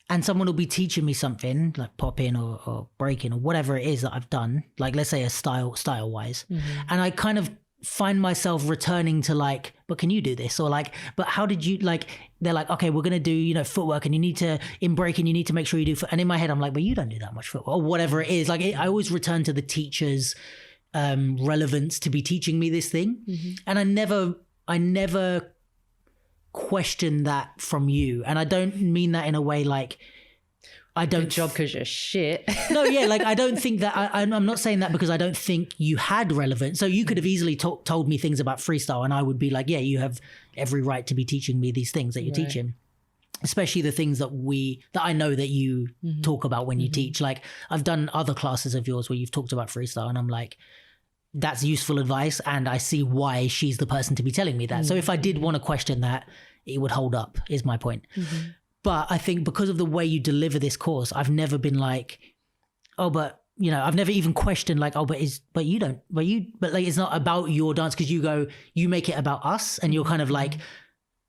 and someone will be teaching me something like popping or breaking or whatever it is that I've done, like let's say a style wise, and I kind of find myself returning to like, but can you do this? Or like, but how did you, like, they're like, okay, we're going to do, footwork, and you need to, in breaking, you need to make sure you do, and in my head, I'm like, but you don't do that much footwork, or whatever it is. Like, I always return to the teacher's relevance to be teaching me this thing. And I never question that from you. And I don't mean that in a way like, I don't... Good job, because you're shit. No, yeah, like, I don't think that... I'm not saying that because I don't think you had relevance. So you could have easily told me things about freestyle and I would be like, yeah, you have every right to be teaching me these things that you're teaching. especially the things that I know that you talk about when you teach. Like I've done other classes of yours where you've talked about freestyle, and I'm like, that's useful advice, and I see why she's the person to be telling me that. So if I did want to question that, it would hold up, is my point. But I think because of the way you deliver this course, I've never been like, oh, but you know, I've never even questioned like, oh, but like it's not about your dance, because you make it about us, and you're kind of like,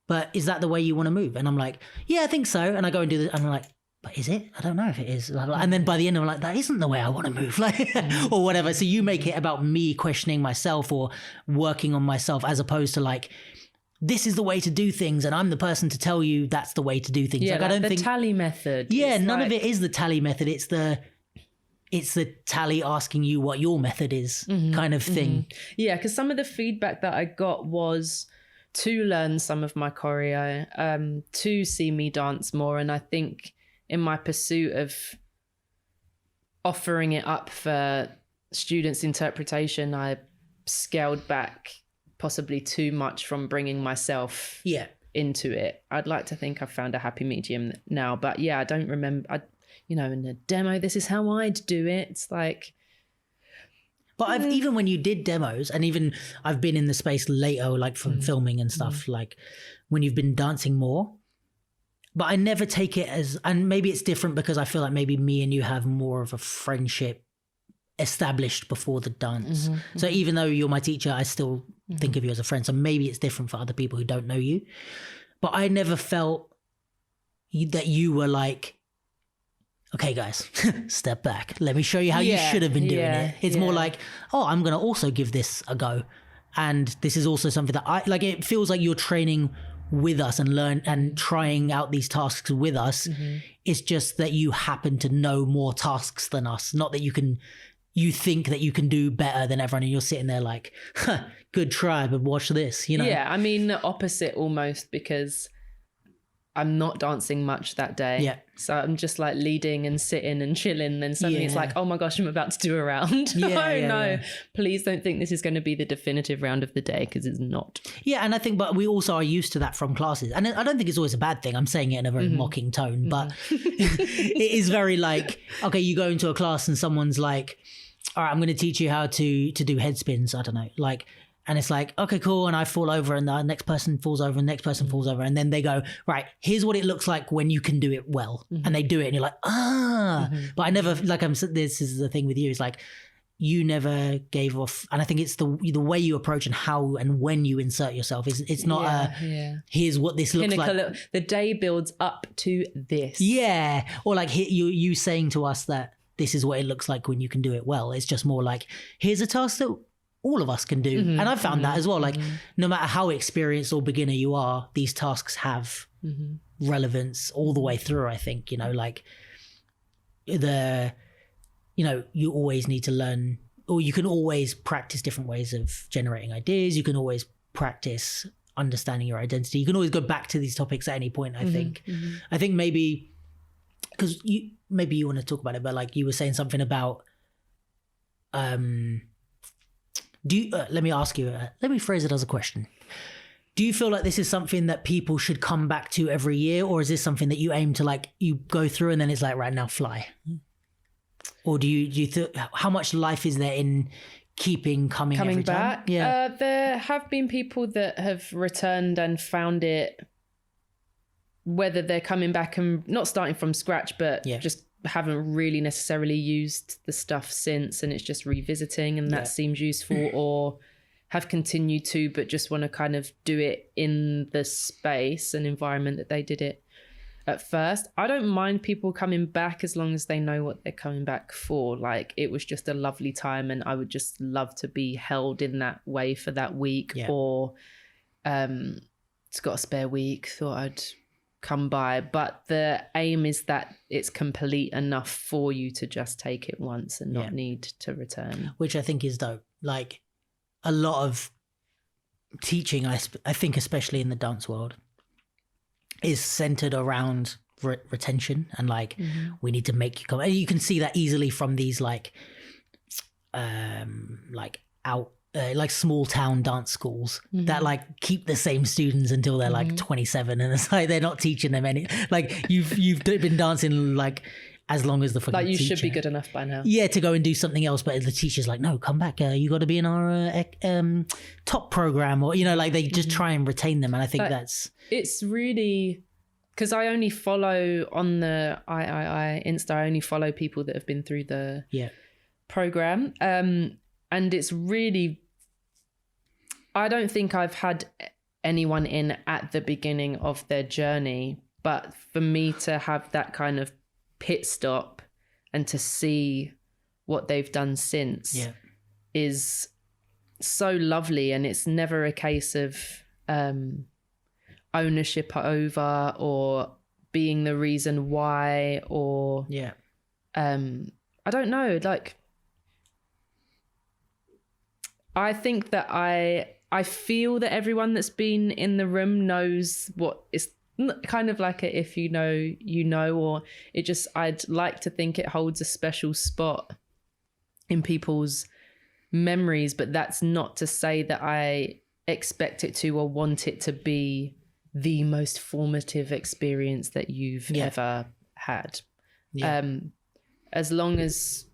but is that the way you want to move? And I'm like, yeah, I think so. And I go and do this, and I'm like, but is it? I don't know if it is. And then by the end, I'm like, that isn't the way I want to move, like, or whatever. So you make it about me questioning myself or working on myself, as opposed to like, this is the way to do things, and I'm the person to tell you that's the way to do things. Yeah, like, I don't think Tali method. Yeah, none of it is the Tali method. It's the Tali asking you what your method is, kind of thing. Yeah, because some of the feedback that I got was to learn some of my choreo, to see me dance more. And I think in my pursuit of offering it up for students' interpretation, I scaled back possibly too much from bringing myself into it. I'd like to think I've found a happy medium now, but yeah, I don't remember, in the demo, this is how I'd do it. It's like... But even when you did demos, and even I've been in the space later, like from filming and stuff, like when you've been dancing more, but I never take it as, and maybe it's different because I feel like maybe me and you have more of a friendship established before the dance. So even though you're my teacher, I still think of you as a friend. So maybe it's different for other people who don't know you. But I never felt that you were like, okay, guys, step back. Let me show you how you should have been doing it. It's more like, oh, I'm going to also give this a go. And this is also something that I like. It feels like you're training with us and learn and trying out these tasks with us. It's just that you happen to know more tasks than us. Not that you think that you can do better than everyone, and you're sitting there like, huh, good try, but watch this, you know? Yeah, I mean, the opposite almost, because I'm not dancing much that day. Yeah. So I'm just like leading and sitting and chilling. And suddenly it's like, oh my gosh, I'm about to do a round. No, please don't think this is going to be the definitive round of the day, because it's not. Yeah. And I think, but we also are used to that from classes. And I don't think it's always a bad thing. I'm saying it in a very mocking tone, but it is very like, okay, you go into a class and someone's like, all right, I'm going to teach you how to do head spins. I don't know, like, and it's like, okay, cool. And I fall over, and the next person falls over, and the next person falls over. And then they go, right, here's what it looks like when you can do it well. And they do it, and you're like, But I never, like, this is the thing with you, is like, you never gave off. And I think it's the way you approach and how and when you insert yourself. It's not here's what this looks like. The day builds up to this. Yeah. Or like you saying to us that this is what it looks like when you can do it well. It's just more like, here's a task that all of us can do. And I've found that as well. Like no matter how experienced or beginner you are, these tasks have relevance all the way through, I think, like you always need to learn, or you can always practice different ways of generating ideas. You can always practice understanding your identity. You can always go back to these topics at any point, I think. I think maybe, because maybe you want to talk about it, but like you were saying something about, let me ask you, let me phrase it as a question. Do you feel like this is something that people should come back to every year? Or is this something that you aim to, like, you go through and then it's like, right now, fly? Or do you how much life is there in coming every back? Time? Yeah. There have been people that have returned and found it, whether they're coming back and not starting from scratch, but just haven't really necessarily used the stuff since, and it's just revisiting, and that seems useful, or have continued to, but just want to kind of do it in the space and environment that they did it at first. I don't mind people coming back as long as they know what they're coming back for. Like, it was just a lovely time, and I would just love to be held in that way for that week, or it's got a spare week, thought I'd come by. But the aim is that it's complete enough for you to just take it once and not need to return, which I think is dope. Like, a lot of teaching, I think especially in the dance world, is centered around retention, and like we need to make you come. And you can see that easily from these like like small town dance schools that like keep the same students until they're like 27, and it's like they're not teaching them any. Like you've been dancing like as long as the fucking like you teacher. should be good enough by now. Yeah, to go and do something else, but the teacher's like, no, come back. You got to be in our top program, or like they just try and retain them, and I think it's really because I only follow on the I Insta. I only follow people that have been through the program, and it's really. I don't think I've had anyone in at the beginning of their journey, but for me to have that kind of pit stop and to see what they've done since is so lovely. And it's never a case of ownership over or being the reason why, or I don't know, like I think that I feel that everyone that's been in the room knows what is kind of like a if you know, or it just, I'd like to think it holds a special spot in people's memories, but that's not to say that I expect it to or want it to be the most formative experience that you've ever had. As long as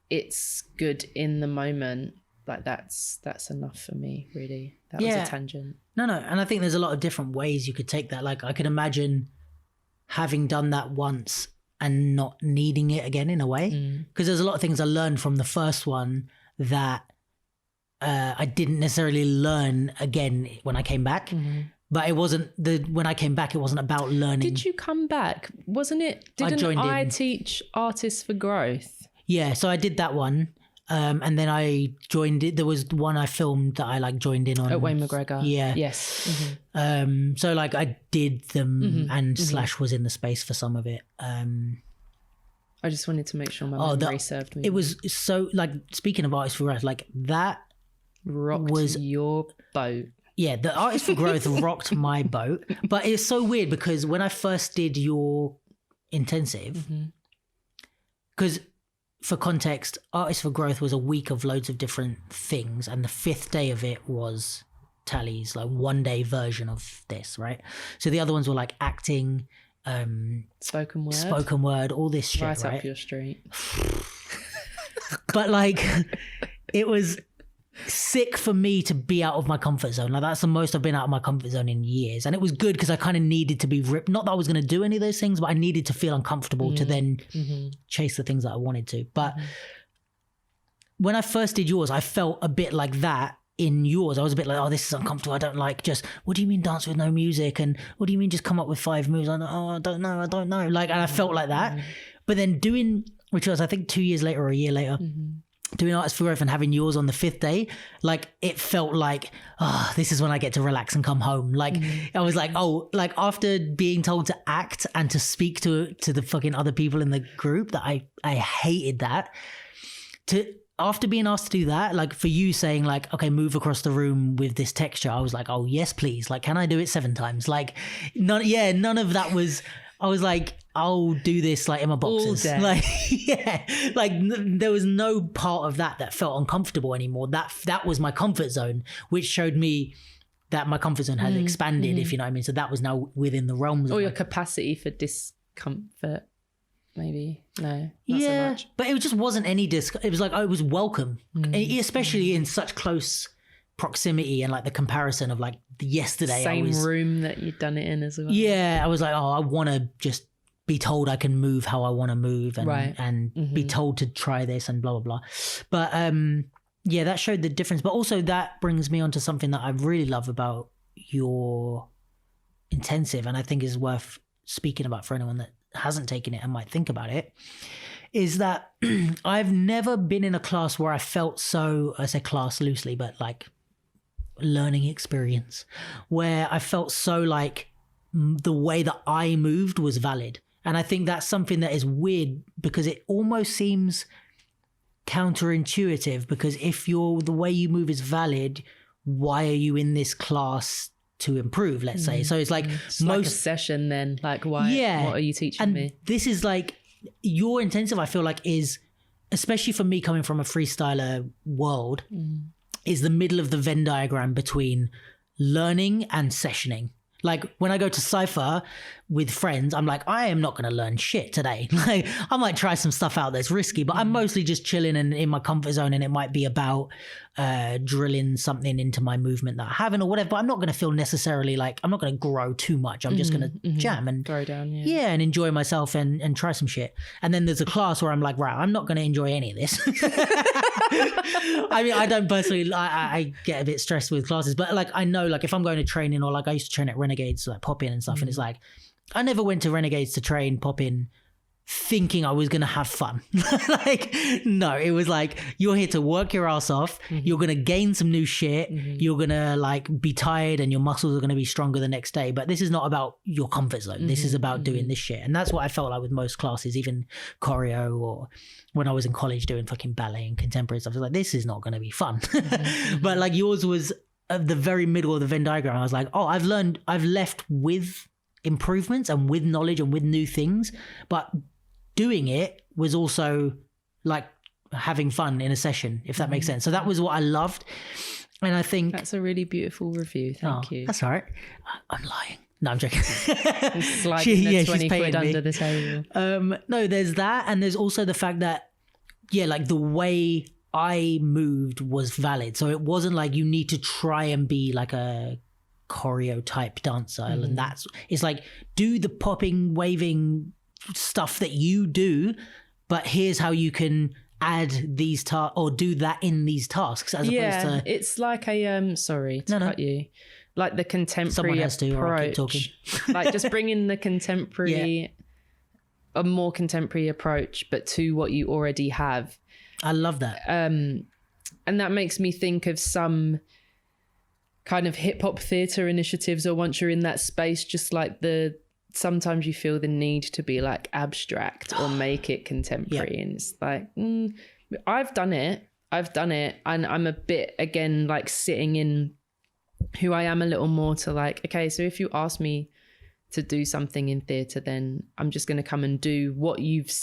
it's good in the moment, like that's enough for me, really. That was a tangent. No, and I think there's a lot of different ways you could take that. Like I could imagine having done that once and not needing it again in a way, because there's a lot of things I learned from the first one that I didn't necessarily learn again when I came back. But it wasn't when I came back, it wasn't about learning. Did you come back? Wasn't it? Didn't I teach Artists for Growth? Yeah, so I did that one. And then I joined it. There was one I filmed that I like joined in on. At Wayne McGregor. Yeah. Yes. So like I did them and Slash was in the space for some of it. I just wanted to make sure my memory served me. It was so like, speaking of Artists for Growth, like that rocked your boat. Yeah, the Artists for Growth rocked my boat. But it's so weird because when I first did your intensive, because for context, Artists for Growth was a week of loads of different things, and the 5th day of it was Tali's like 1-day version of this, right? So the other ones were like acting, spoken word, all this shit, right? Right up your street. But like, it was sick for me to be out of my comfort zone. Like that's the most I've been out of my comfort zone in years, and it was good because I kind of needed to be ripped. Not that I was going to do any of those things, but I needed to feel uncomfortable to then chase the things that I wanted to. But when I first did yours, I felt a bit like that in yours. I was a bit like, oh, this is uncomfortable. I don't like just, what do you mean dance with no music? And what do you mean just come up with 5 moves? I don't know. Like, and I felt like that. But then doing, which was I think 2 years later or a year later, doing Artists for Growth and having yours on the 5th day, like it felt like, oh, this is when I get to relax and come home. Like I was like, oh, like after being told to act and to speak to the fucking other people in the group that I hated that, after being asked to do that, like for you saying like, okay, move across the room with this texture, I was like, oh yes, please. Like, can I do it 7 times? Like none of that was, I was like, I'll do this like in my boxers. Like, like there was no part of that felt uncomfortable anymore. That was my comfort zone, which showed me that my comfort zone had expanded, if you know what I mean. So that was now within the realms of your capacity for discomfort, maybe. No, not so much. But it just wasn't any it was like, it was welcome, especially in such close proximity and like the comparison of like yesterday. Same room that you'd done it in as well. Yeah, I was like, oh, I want to just be told I can move how I want to move and be told to try this and blah, blah, blah. But yeah, that showed the difference. But also that brings me on to something that I really love about your intensive, and I think is worth speaking about for anyone that hasn't taken it and might think about it, is that I've never been in a class where I felt so, I say class loosely, but like learning experience, where I felt so like the way that I moved was valid. And I think that's something that is weird because it almost seems counterintuitive, because if the way you move is valid, why are you in this class to improve, let's say? So it's like like a session then, like why? What are you teaching me? This is like your intensive, I feel like is especially for me coming from a freestyler world, is the middle of the Venn diagram between learning and sessioning. Like when I go to Cypher with friends, I'm like, I am not going to learn shit today. Like I might try some stuff out that's risky, but I'm mostly just chilling and in my comfort zone. And it might be about drilling something into my movement that I haven't or whatever. But I'm not going to feel necessarily like I'm not going to grow too much. I'm just going to jam and throw down. Yeah, and enjoy myself and try some shit. And then there's a class where I'm like, right, I'm not going to enjoy any of this. I mean, I don't personally, I get a bit stressed with classes, but like, I know like if I'm going to training or like I used to train at Renegades, like pop in and stuff. And it's like, I never went to Renegades to train pop in thinking I was going to have fun. Like, no, it was like, you're here to work your ass off. You're going to gain some new shit. You're going to like be tired and your muscles are going to be stronger the next day. But this is not about your comfort zone. This is about doing this shit. And that's what I felt like with most classes, even choreo or when I was in college doing fucking ballet and contemporary stuff. I was like, this is not going to be fun. But like yours was at the very middle of the Venn diagram. I was like, oh, I've left with improvements and with knowledge and with new things. But doing it was also like having fun in a session, if that makes sense. So that was what I loved. And I think that's a really beautiful review. Thank you. That's all right. I'm lying. No, I'm joking. Sliding the 20 quid under the table. No, there's that. And there's also the fact that, yeah, like the way I moved was valid. So it wasn't like you need to try and be like a choreo type dancer. And it's like, do the popping, waving stuff that you do, but here's how you can add these tasks or do that in these tasks as opposed to it's like a sorry to cut you, like the contemporary approach. Like just bring in the contemporary a more contemporary approach but to what you already have. I love that. And that makes me think of some kind of hip-hop theatre initiatives, or once you're in that space, just like sometimes you feel the need to be like abstract or make it contemporary. And it's like, I've done it. And I'm a bit, again, like sitting in who I am a little more to like, okay, so if you ask me to do something in theatre, then I'm just going to come and do what you've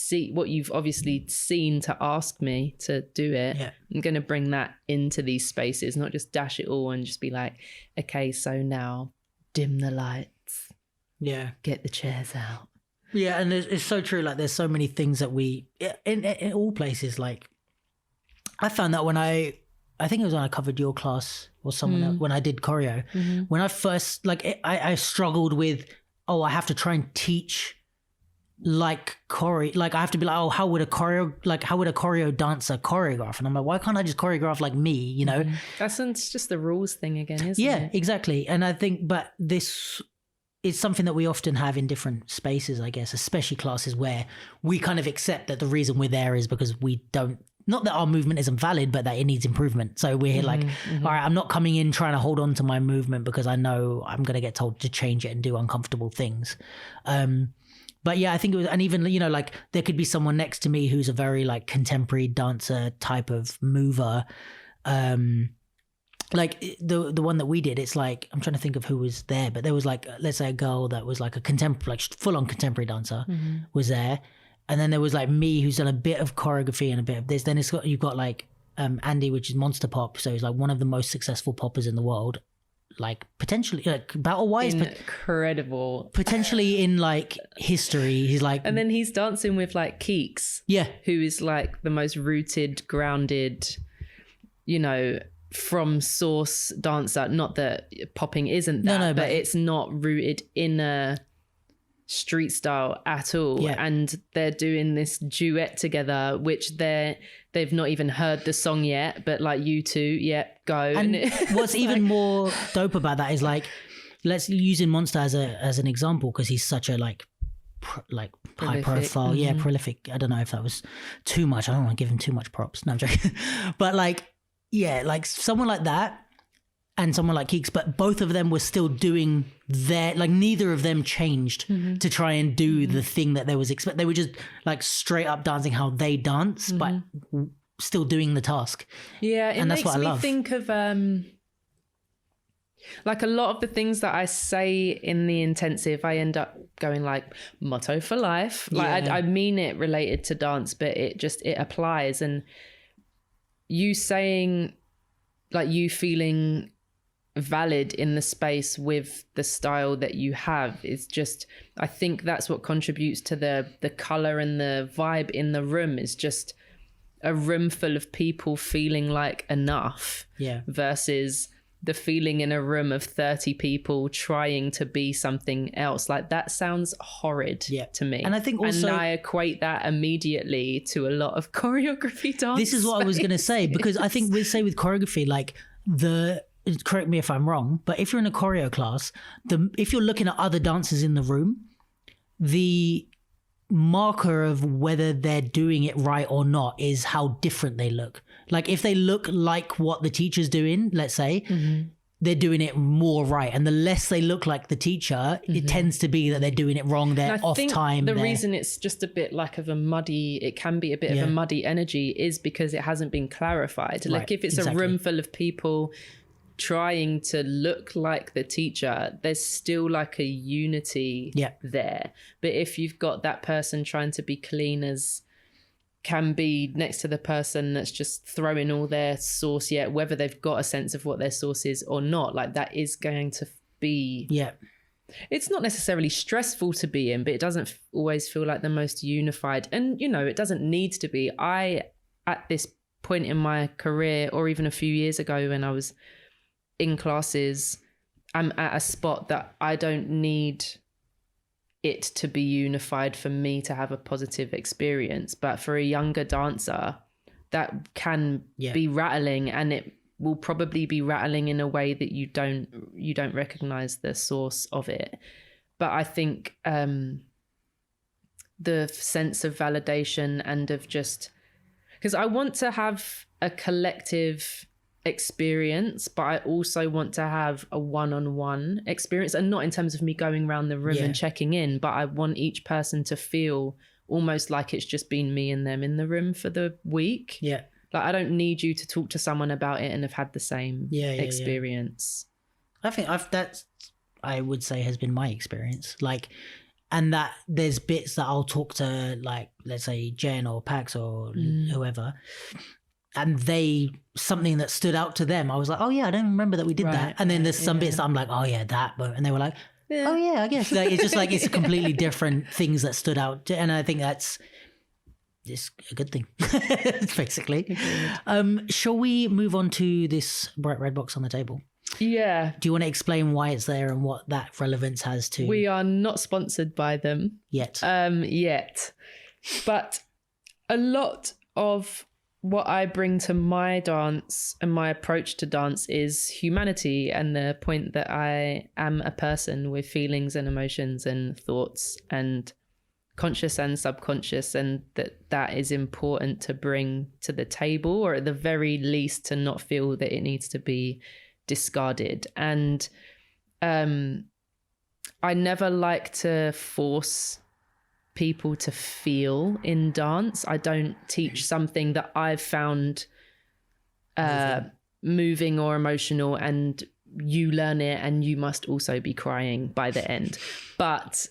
obviously seen to ask me to do it. Yeah. I'm going to bring that into these spaces, not just dash it all and just be like, okay, so now dim the lights. Yeah. Get the chairs out. Yeah, and it's so true. Like there's so many things that we, in all places, like I found that when I think it was when I covered your class or someone else, when I did choreo, when I first, like I struggled with, I have to try and teach like choreo, like I have to be like, how would a choreo dancer choreograph? And I'm like, why can't I just choreograph like me, you know? That's just the rules thing again, isn't it? Yeah, exactly. And I think, but this is something that we often have in different spaces, I guess, especially classes where we kind of accept that the reason we're there is because we don't, not that our movement isn't valid, but that it needs improvement. So we're here like, all right, I'm not coming in trying to hold on to my movement because I know I'm going to get told to change it and do uncomfortable things. But yeah, I think it was, and even, you know, like there could be someone next to me who's a very like contemporary dancer type of mover. Like the one that we did, it's like, I'm trying to think of who was there, but there was like, let's say a girl that was like a contemporary, like full on contemporary dancer was there. And then there was like me who's done a bit of choreography and a bit of this. Then you've got like Andy, which is Monster Pop. So he's like one of the most successful poppers in the world. Like potentially like battle wise, incredible. Potentially in like history. He's like, and then he's dancing with like Keeks. Yeah. Who is like the most rooted, grounded, you know, from source dancer. Not that popping isn't that, but it's not rooted in a street style at all. Yeah. And they're doing this duet together, which they've not even heard the song yet, but like you two, go. And what's even more dope about that is like, let's using Monster as an example, because he's such a like high profile, prolific. I don't know if that was too much. I don't want to give him too much props. No, I'm joking. But like, yeah, like someone like that and someone like Keeks, but both of them were still doing their, like neither of them changed to try and do the thing that there was they were just like straight up dancing how they dance, but still doing the task. Yeah, it and that's makes what I me love. think of Like a lot of the things that I say in the intensive, I end up going like motto for life. Like I mean it related to dance, but it applies. And you saying, like, you feeling valid in the space with the style that you have is just, I think that's what contributes to the color and the vibe in the room, is just a room full of people feeling like enough versus the feeling in a room of 30 people trying to be something else. Like, that sounds horrid to me. And I think also, and I equate that immediately to a lot of choreography dance. This is what I was going to say, because I think with choreography, like correct me if I'm wrong, but if you're in a choreo class, if you're looking at other dancers in the room, the marker of whether they're doing it right or not is how different they look. Like, if they look like what the teacher's doing, let's say, they're doing it more right. And the less they look like the teacher, it tends to be that they're doing it wrong. They're off time. The reason it's just a bit like of a muddy, it can be a bit of a muddy energy, is because it hasn't been clarified. Like, if it's a room full of people trying to look like the teacher, there's still like a unity there. But if you've got that person trying to be clean as can be next to the person that's just throwing all their sauce, whether they've got a sense of what their sauce is or not, like, that is going to be it's not necessarily stressful to be in, but it doesn't always feel like the most unified. And, you know, it doesn't need to be. I, at this point in my career, or even a few years ago when I was in classes, I'm at a spot that I don't need it to be unified for me to have a positive experience. But for a younger dancer, that can be rattling, and it will probably be rattling in a way that you don't recognize the source of it. But I think the sense of validation and of just, because I want to have a collective experience, but I also want to have a one-on-one experience, and not in terms of me going around the room and checking in, but I want each person to feel almost like it's just been me and them in the room for the week. Like, I don't need you to talk to someone about it and have had the same experience. I think I would say has been my experience. Like, and that there's bits that I'll talk to, like, let's say Jen or Pax or whoever, and something that stood out to them, I was like, oh yeah, I don't remember that we did that. And then there's some bits that I'm like, oh yeah, that. And they were like, oh yeah, I guess. Like, it's just like, it's completely different things that stood out. And I think that's just a good thing, basically. Shall we move on to this bright red box on the table? Yeah. Do you want to explain why it's there and what that relevance has to? We are not sponsored by them. Yet. But a lot of what I bring to my dance and my approach to dance is humanity, and the point that I am a person with feelings and emotions and thoughts, and conscious and subconscious, and that is important to bring to the table, or at the very least to not feel that it needs to be discarded. And I never like to force people to feel in dance. I don't teach something that I've found moving or emotional and you learn it and you must also be crying by the end. But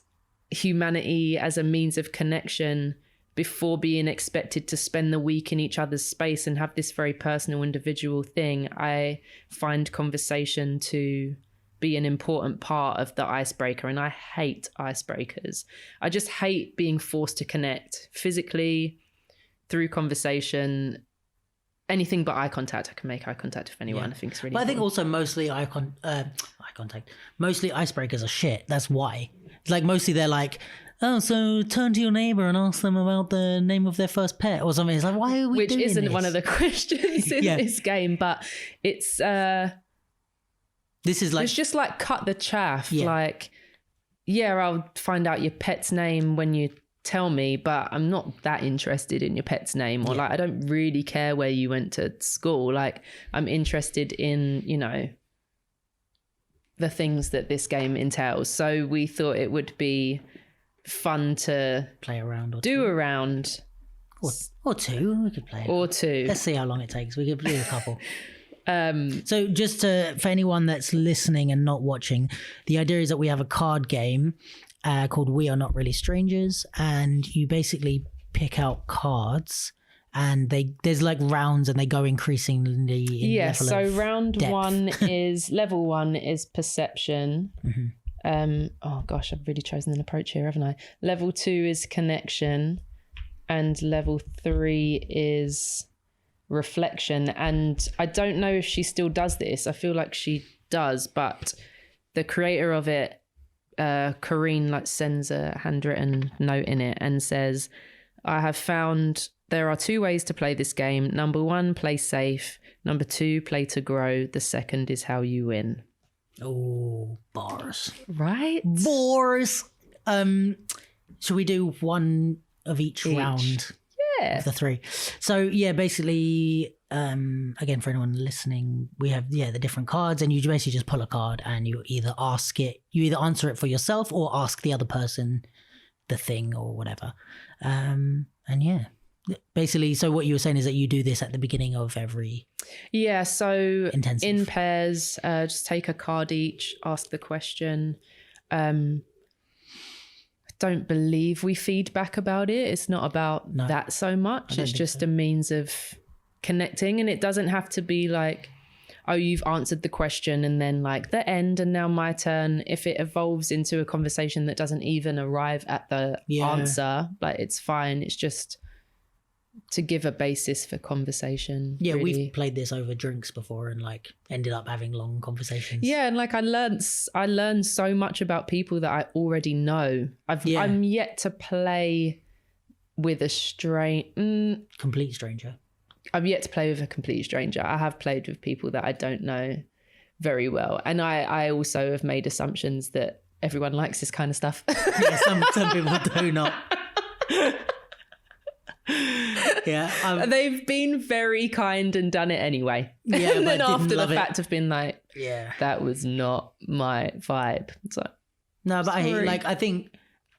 humanity as a means of connection, before being expected to spend the week in each other's space and have this very personal individual thing, I find conversation to be an important part of the icebreaker. And I hate icebreakers. I just hate being forced to connect physically through conversation. Anything but eye contact. I can make eye contact with anyone. I think it's really important. I think also mostly eye contact. Mostly icebreakers are shit. That's why. It's like mostly they're like, oh, so turn to your neighbour and ask them about the name of their first pet or something. It's like, why are we doing this? Which isn't one of the questions in this game, but it's... this is like... It's just like cut the chaff. Yeah. Like, yeah, I'll find out your pet's name when you tell me, but I'm not that interested in your pet's name, or like, I don't really care where you went to school. Like, I'm interested in, you know, the things that this game entails. So we thought it would be fun to play around or do around or two. We could play or two. Let's see how long it takes. We could do a couple. So just for anyone that's listening and not watching, the idea is that we have a card game called We Are Not Really Strangers, and you basically pick out cards, and there's like rounds, and they go increasingly in level so of round depth. level 1 is perception. Oh gosh, I've really chosen an approach here, haven't I? Level 2 is connection, and level 3 is reflection. And I don't know if she still does this. I feel like she does, but the creator of it, Corrine, like sends a handwritten note in it and says, I have found there are 2 ways to play this game. Number 1, play safe. Number 2, play to grow. The second is how you win. Oh, bars. Right? Bars. Should we do one of each round? Yeah. Of the 3. So yeah, basically, again, for anyone listening, we have the different cards, and you basically just pull a card and you either answer it for yourself or ask the other person the thing or whatever. And yeah. Basically, so what you were saying is that you do this at the beginning of every so intensive. In pairs, just take a card each, ask the question. I don't believe we feedback about it. It's not about that so much. It's just a means of connecting, and it doesn't have to be like, oh, you've answered the question and then like the end and now my turn. If it evolves into a conversation that doesn't even arrive at the answer, like it's fine. It's just to give a basis for conversation. Yeah, really. we've played this over drinks before and like ended up having long conversations. Yeah, and like I learned so much about people that I already know. I'm yet to play with a complete stranger. I'm yet to play with a complete stranger. I have played with people that I don't know very well, and I also have made assumptions that everyone likes this kind of stuff. Yeah, some people do not. Yeah, they've been very kind and done it anyway. Yeah, and then but after the love fact have been like, yeah, that was not my vibe. So no, but I think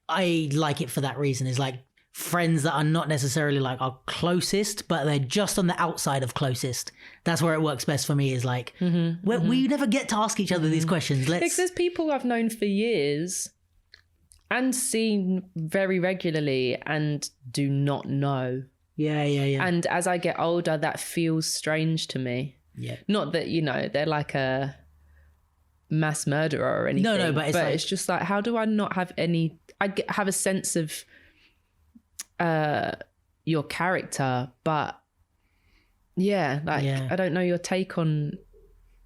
I like it for that reason. Is like friends that are not necessarily like our closest, but they're just on the outside of closest. That's where it works best for me. Is like we never get to ask each other these questions. Because there's people I've known for years and seen very regularly and do not know. Yeah. And as I get older, that feels strange to me. Yeah. Not that, they're like a mass murderer or anything. No, but it's just like, how do I not have have a sense of your character, but I don't know your take on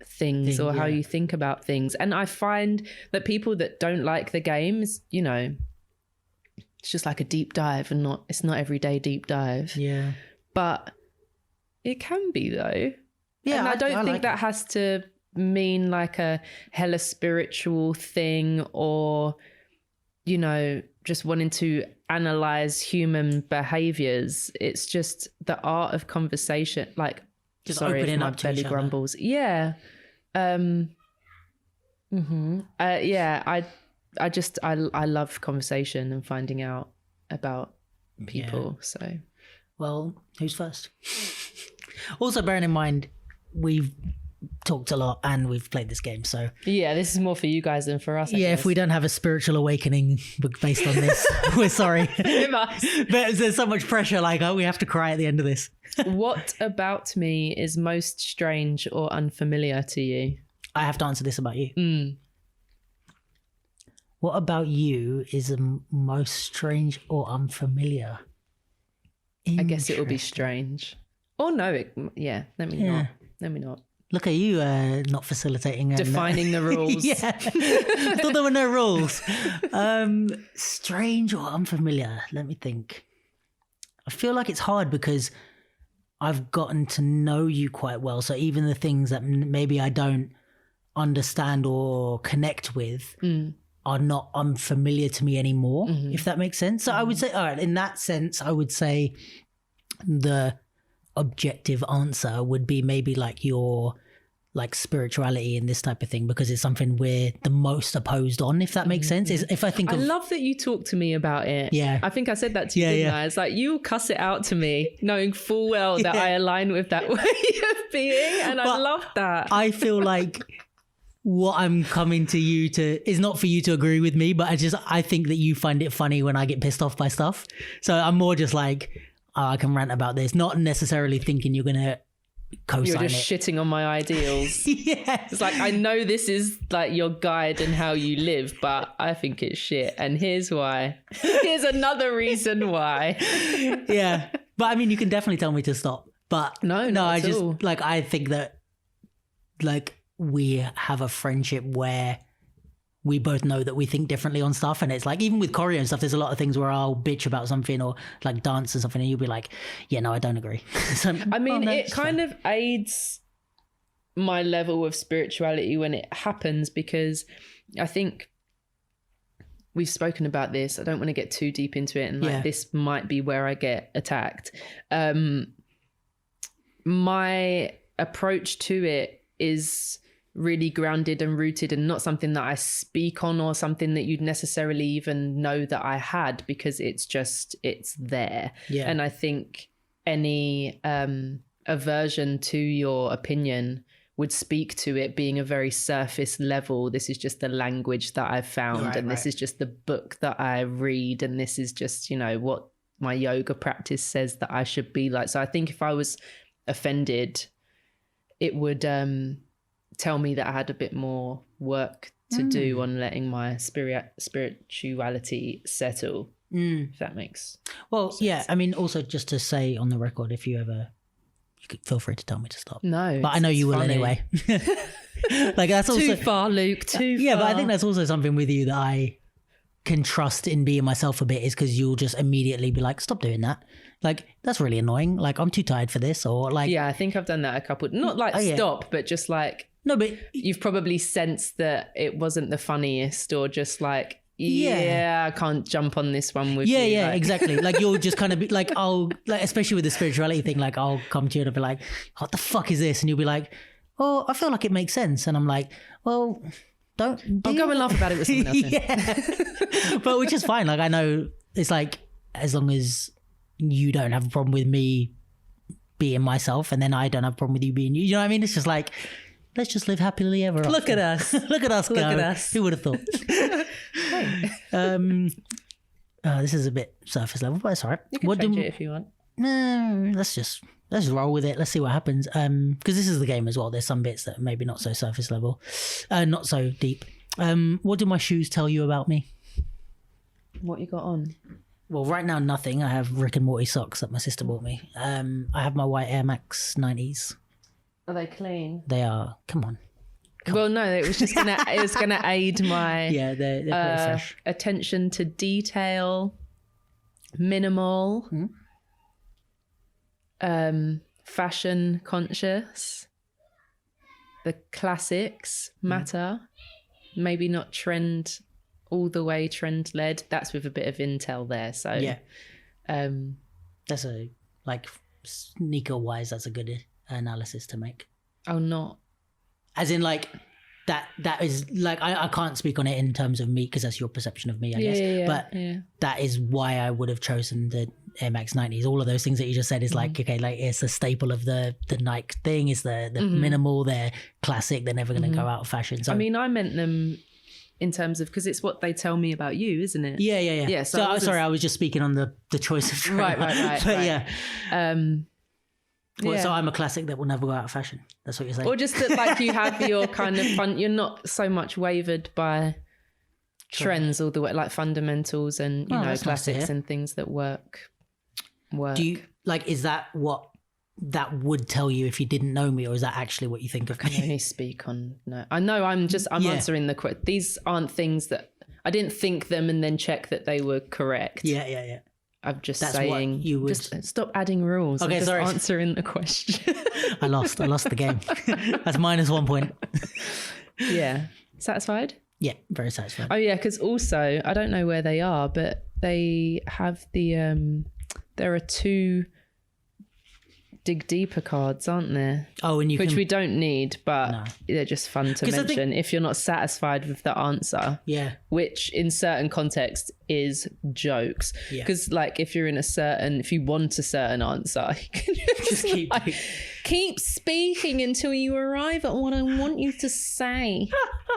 things or how you think about things. And I find that people that don't like the games, it's just like a deep dive and it's not everyday deep dive. Yeah. But it can be though. Yeah. And I don't think that has to mean like a hella spiritual thing or, just wanting to analyze human behaviors. It's just the art of conversation, like just sorry opening if my up to belly each other. grumbles. Yeah. I love conversation and finding out about people. Yeah. So, well, who's first? Also, bearing in mind, we've talked a lot and we've played this game, so yeah, this is more for you guys than for us. I guess. If we don't have a spiritual awakening based on this, we're sorry. But there's so much pressure, like we have to cry at the end of this. What about me is most strange or unfamiliar to you? I have to answer this about you. What about you is most strange or unfamiliar? I guess it will be strange. Or no, let me not. Look at you not facilitating. Defining the rules. Yeah. I thought there were no rules. Strange or unfamiliar? Let me think. I feel like it's hard because I've gotten to know you quite well. So even the things that maybe I don't understand or connect with are not unfamiliar to me anymore, if that makes sense. So I would say, all right, in that sense, I would say the objective answer would be maybe like your like spirituality and this type of thing because it's something we're the most opposed on, if that makes sense. Is if I think I love that you talk to me about it. Yeah. I think I said that to you, didn't I? It's like, you cuss it out to me knowing full well that I align with that way of being. And I love that. I feel like what I'm coming to you to is not for you to agree with me, but I think that you find it funny when I get pissed off by stuff. So I'm more just like, I can rant about this, not necessarily thinking you're going to co-sign You're just shitting on my ideals. Yeah. It's like, I know this is like your guide and how you live, but I think it's shit. And here's why. Here's another reason why. Yeah. But I mean, you can definitely tell me to stop. But no, I just all. like, I think that like we have a friendship where we both know that we think differently on stuff. And it's like, even with choreo and stuff, there's a lot of things where I'll bitch about something or like dance or something and you'll be like, yeah, no, I don't agree. So, I mean, it kind of aids my level of spirituality when it happens, because I think we've spoken about this. I don't want to get too deep into it. And like, this might be where I get attacked. My approach to it is really grounded and rooted and not something that I speak on or something that you'd necessarily even know that I had, because it's there. Yeah. And I think any aversion to your opinion would speak to it being a very surface level. This is just the language that I've found, this is just the book that I read, and this is just, you know, what my yoga practice says that I should be like. So I think if I was offended, it would tell me that I had a bit more work to do on letting my spirituality settle, if that makes sense. Yeah, I mean, also just to say on the record, if you could feel free to tell me to stop. No, but I know you will anyway. Like that's also too far, Luke. Too far. Yeah, but I think that's also something with you that I can trust in being myself a bit, is because you'll just immediately be like, stop doing that. Like, that's really annoying. Like, I'm too tired for this. Or like, yeah, I think I've done that a couple. Not like stop, but just like, no, but you've probably sensed that it wasn't the funniest, or just like, I can't jump on this one with you. Yeah, like. Exactly. Like, you'll just kind of be like, especially with the spirituality thing, like I'll come to you and I'll be like, what the fuck is this? And you'll be like, oh, I feel like it makes sense. And I'm like, well, I'll go and laugh about it with someone else. Yeah. But which is fine. Like, I know it's like, as long as you don't have a problem with me being myself, and then I don't have a problem with you being you. You know what I mean? It's just like, let's just live happily ever after. Look at us. Look at us go. Look at us. Who would have thought? This is a bit surface level, but it's all right. You can change it if you want. No, let's just roll with it. Let's see what happens. Because this is the game as well. There's some bits that are maybe not so surface level, not so deep. What do my shoes tell you about me? What you got on? Well, right now, nothing. I have Rick and Morty socks that my sister bought me. I have my white Air Max 90s. Are they clean? They are. Come on. Well, no, it was just gonna aid my they're pretty fresh. Attention to detail, minimal, fashion conscious. The classics matter. Maybe not trend all the way trend led. That's with a bit of intel there. So yeah, that's a like sneaker wise. That's a good analysis to make. Oh, not as in like that is like I can't speak on it in terms of me because that's your perception of me, I guess. But that is why I would have chosen the Air Max 90s. All of those things that you just said is like, okay, like it's a staple of the Nike thing. Is the minimal, they're classic, they're never going to go out of fashion. So I mean, I meant them in terms of, because it's what they tell me about you, isn't it? Yeah. So I was just speaking on the choice of trainer. Right. But yeah. So I'm a classic that will never go out of fashion. That's what you're saying. Or just that like you have your kind of fun, you're not so much wavered by trends all the way, like fundamentals and, you know, classics and things that work. Do you, like, is that what that would tell you if you didn't know me, or is that actually what you think of me? I can only speak on, no. I know I'm answering the question. These aren't things that, I didn't think them and then check that they were correct. Yeah. I'm just saying, you would just stop adding rules. Okay, I'm just sorry. answering the question. I lost the game. That's -1 point. Yeah. Satisfied? Yeah, very satisfied. Oh yeah, because also, I don't know where they are, but they have the, there are 2 dig deeper cards, aren't there? Oh, and which we don't need, but No. they're just fun to mention if you're not satisfied with the answer. Yeah. Which in certain contexts is jokes. Because like if you want a certain answer, you can just keep speaking until you arrive at what I want you to say.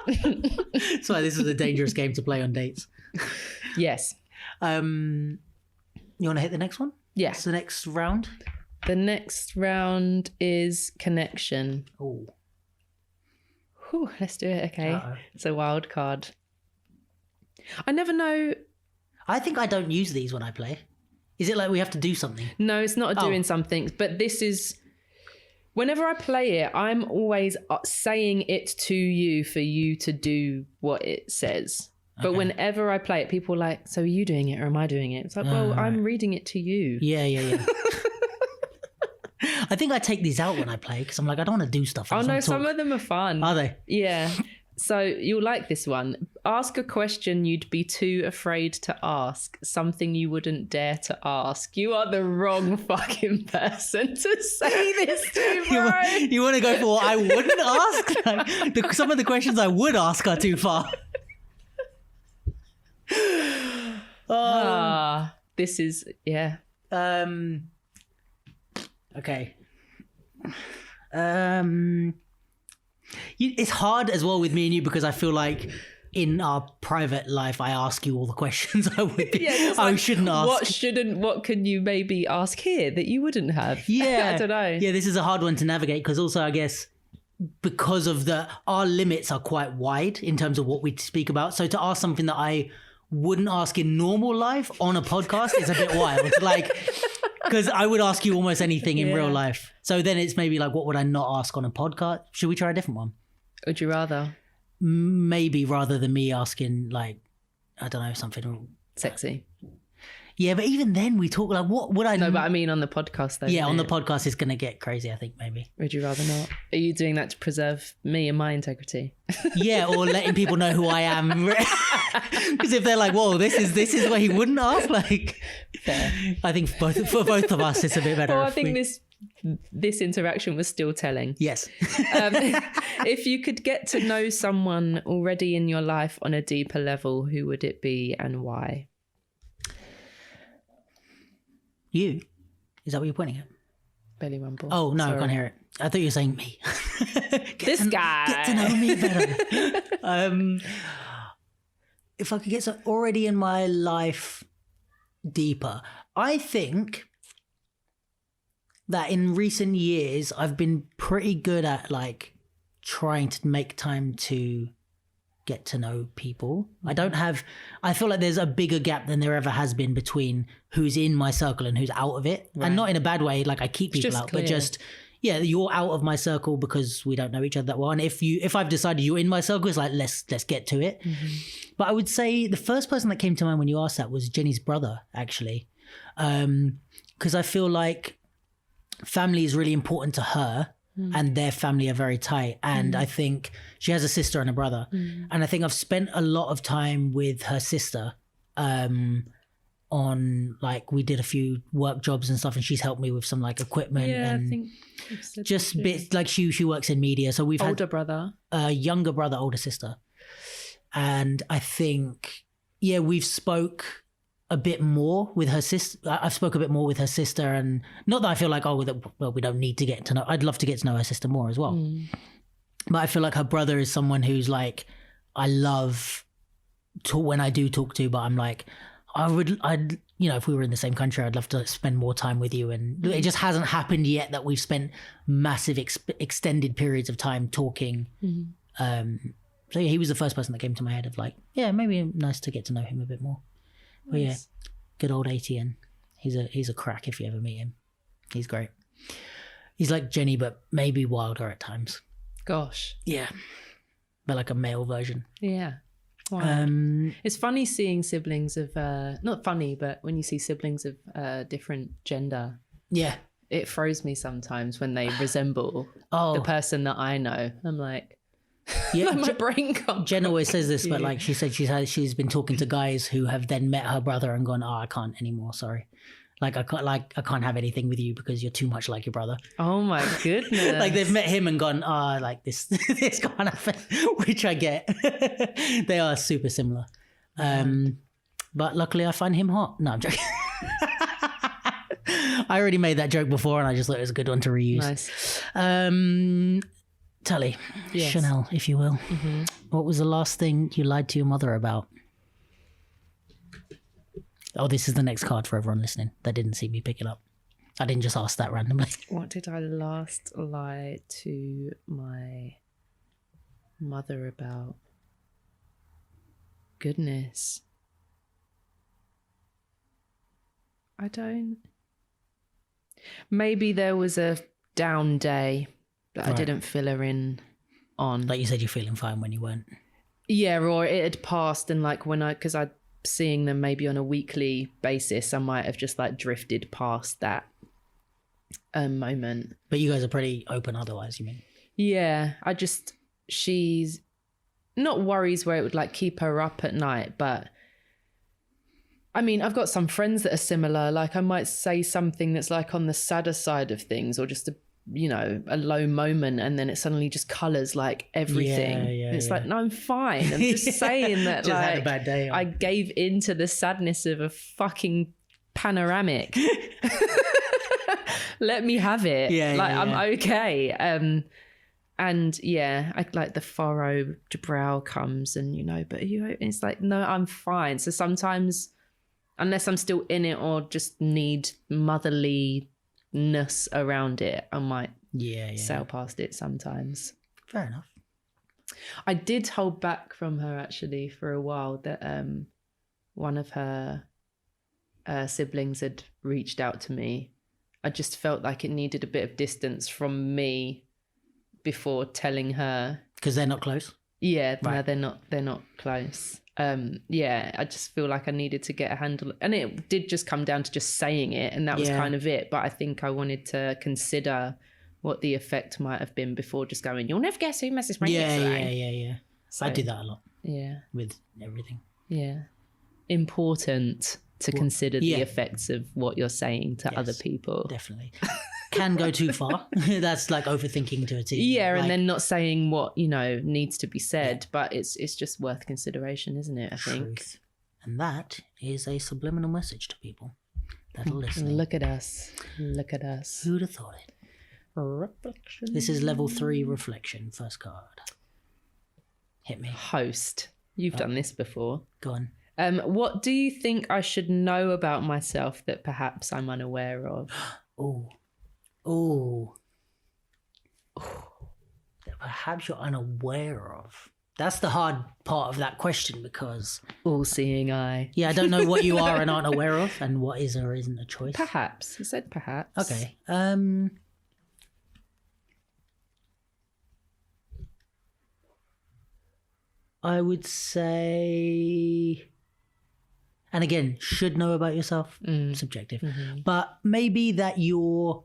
That's why this is a dangerous game to play on dates. Yes. You want to hit the next one? Yeah. What's the next round? The next round is connection. Oh. Let's do it. Okay. Uh-oh. It's a wild card. I never know. I think I don't use these when I play. Is it like we have to do something? No, it's not doing something. But this is... Whenever I play it, I'm always saying it to you for you to do what it says. But whenever I play it, people are like, so are you doing it or am I doing it? It's like, well, I'm reading it to you. Yeah. I think I take these out when I play because I'm like, I don't want to do stuff. Oh, no, some of them are fun. Are they? Yeah. So you'll like this one. Ask a question you'd be too afraid to ask. Something you wouldn't dare to ask. You are the wrong fucking person to say this to, bro. You want to go for what I wouldn't ask? Like, some of the questions I would ask are too far. This is, yeah. Okay. It's hard as well with me and you because I feel like in our private life I ask you all the questions I shouldn't ask. What can you maybe ask here that you wouldn't have? Yeah. I don't know. Yeah, this is a hard one to navigate because also I guess because of our limits are quite wide in terms of what we speak about. So to ask something that I wouldn't ask in normal life on a podcast is a bit wild. Like, because I would ask you almost anything in real life. So then it's maybe like, what would I not ask on a podcast? Should we try a different one? Would you rather? Maybe rather than me asking like, I don't know, something sexy. Yeah, but even then we talk like, what would I... No, but I mean on the podcast though. Yeah, on the podcast it's going to get crazy, I think, maybe. Would you rather not? Are you doing that to preserve me and my integrity? Yeah, or letting people know who I am. Because if they're like, whoa, this is what he wouldn't ask, like... Fair. I think for both of us it's a bit better. Well, I think this interaction was still telling. Yes. If you could get to know someone already in your life on a deeper level, who would it be and why? You? Is that what you're pointing at? Belly rumble. Oh, no, I can't hear it. I thought you were saying me. This guy. Get to know me better. If I could get already in my life deeper, I think that in recent years, I've been pretty good at like trying to make time to get to know people. I feel like there's a bigger gap than there ever has been between who's in my circle and who's out of it. Right. And not in a bad way, like I keep people out, clear. But just, yeah, you're out of my circle because we don't know each other that well. And if I've decided you're in my circle, it's like, let's get to it. Mm-hmm. But I would say the first person that came to mind when you asked that was Jenny's brother, actually. Because I feel like family is really important to her. And their family are very tight. And I think she has a sister and a brother. And I think I've spent a lot of time with her sister on like, we did a few work jobs and stuff and she's helped me with some like equipment. Yeah, and I think just bits like she works in media. So we've older brother, younger brother, older sister. And I think, yeah, we've spoke a bit more with her sister. I've spoke a bit more with her sister, and not that I feel like, we don't need to get to know. I'd love to get to know her sister more as well. But I feel like her brother is someone who's like, I love when I do talk to, but I'm like, I'd, if we were in the same country, I'd love to spend more time with you. And it just hasn't happened yet that we've spent massive extended periods of time talking. So yeah, he was the first person that came to my head of like, yeah, maybe nice to get to know him a bit more. But yeah, good old ATN. He's a crack if you ever meet him. He's great. He's like Jenny, but maybe wilder at times. Gosh. Yeah. But like a male version. Yeah. Wow. It's funny seeing siblings of, not funny, but when you see siblings of different gender. Yeah. It throws me sometimes when they resemble the person that I know. I'm like, yeah, my brain can't. Jen always says this, but like she said, she's been talking to guys who have then met her brother and gone, I can't anymore, sorry. Like I can't have anything with you because you're too much like your brother. Oh my goodness. Like they've met him and gone, like this can't happen, which I get. They are super similar. But luckily I find him hot. No, I'm joking. I already made that joke before and I just thought it was a good one to reuse. Nice. Tali, yes. Shannelle, if you will. Mm-hmm. What was the last thing you lied to your mother about? Oh, this is the next card for everyone listening that didn't see me pick it up. I didn't just ask that randomly. What did I last lie to my mother about? Goodness. I don't. Maybe there was a down day that I didn't fill her in on. Like you said, you're feeling fine when you weren't. Yeah, or it had passed and like because I'd seeing them maybe on a weekly basis, I might have just like drifted past that moment. But you guys are pretty open otherwise, you mean? Yeah, she's not worries where it would like keep her up at night, but I mean, I've got some friends that are similar. Like I might say something that's like on the sadder side of things or just a low moment and then it suddenly just colours like everything. Yeah, it's like, no, I'm fine. I'm just saying that just like had a bad day. I gave into the sadness of a fucking panoramic. Let me have it. I'm okay. And yeah, I like the furrowed brow comes and but it's like, no, I'm fine. So sometimes unless I'm still in it or just need motherliness around it, I might sail past it sometimes. Fair enough. I did hold back from her actually for a while that one of her siblings had reached out to me. I just felt like it needed a bit of distance from me before telling her. Because they're not close? Yeah, right. No, they're not close. I just feel like I needed to get a handle, and it did just come down to just saying it, and that was kind of it. But I think I wanted to consider what the effect might have been before just going, you'll never guess who messaged me yesterday. Yeah. So, I do that a lot. Yeah. With everything. Yeah. Important to consider the effects of what you're saying to other people. Definitely. Can go too far. That's like overthinking to a T. Yeah, and then not saying what, needs to be said, but it's just worth consideration, isn't it, I think? And that is a subliminal message to people that are listening. Look at us. Who'd have thought it? Reflection. This is level 3 reflection, first card. Hit me. Host. You've done this before. Go on. What do you think I should know about myself that perhaps I'm unaware of? Oh. That perhaps you're unaware of. That's the hard part of that question because... All-seeing eye. Yeah, I don't know what you are and aren't aware of and what is or isn't a choice. Perhaps. I said perhaps. Okay. I would say... And again, should know about yourself, subjective. Mm-hmm. But maybe that you're,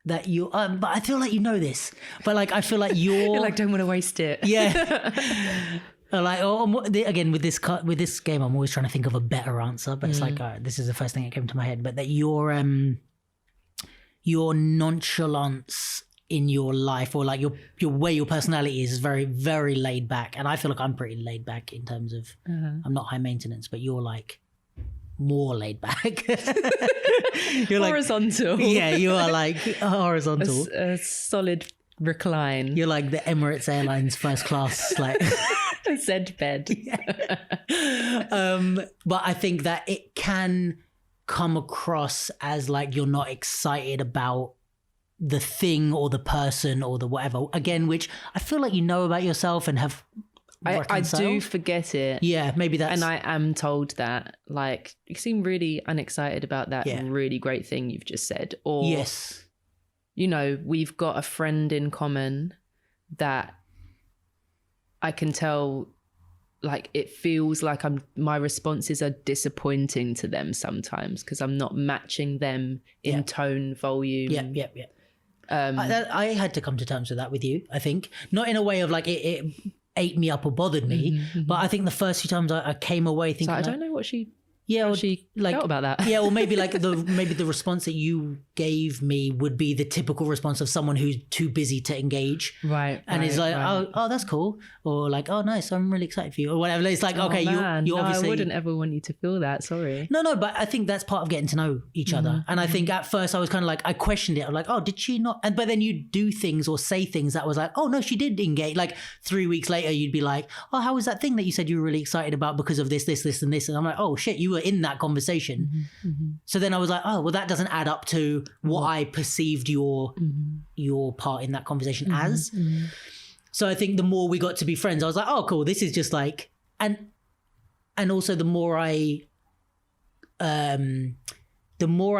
but I feel like you know this. But like, I feel like you're like, don't want to waste it. Yeah. Again, with this game, I'm always trying to think of a better answer. But it's like, this is the first thing that came to my head. But that your nonchalance in your life, or like your way your personality is very, very laid back. And I feel like I'm pretty laid back in terms of I'm not high maintenance, but you're like more laid back. You're horizontal. You are like horizontal. A solid recline. You're like the Emirates Airlines first class, like Z bed. But I think that it can come across as like you're not excited about the thing or the person or the whatever, again, which I feel like you know about yourself and have reconciled. I do forget it. Yeah, maybe that's... And I am told that, like, you seem really unexcited about that really great thing you've just said. Or, yes, we've got a friend in common that I can tell, like, it feels like my responses are disappointing to them sometimes because I'm not matching them in tone, volume. Yeah. I had to come to terms with that with you, I think. Not in a way of like it ate me up or bothered me, but I think the first few times I came away thinking... So I don't know what she... Yeah, how or she felt about that. Yeah, or maybe like the response that you gave me would be the typical response of someone who's too busy to engage. Right. And it's like, oh, that's cool. Or like, oh, nice, I'm really excited for you. Or whatever. It's like, okay, you obviously... I wouldn't ever want you to feel that, sorry. No, but I think that's part of getting to know each other. And I think at first I was kind of like, I questioned it. I'm like, oh, did she not? But then you do things or say things that was like, oh, no, she did engage. Like 3 weeks later, you'd be like, oh, how was that thing that you said you were really excited about because of this, and this? And I'm like, oh, shit, you were in that conversation. So then I was like, oh, well, that doesn't add up to what I perceived your part in that conversation as. So I think the more we got to be friends, I was like, oh, cool, this is just like, and also the more I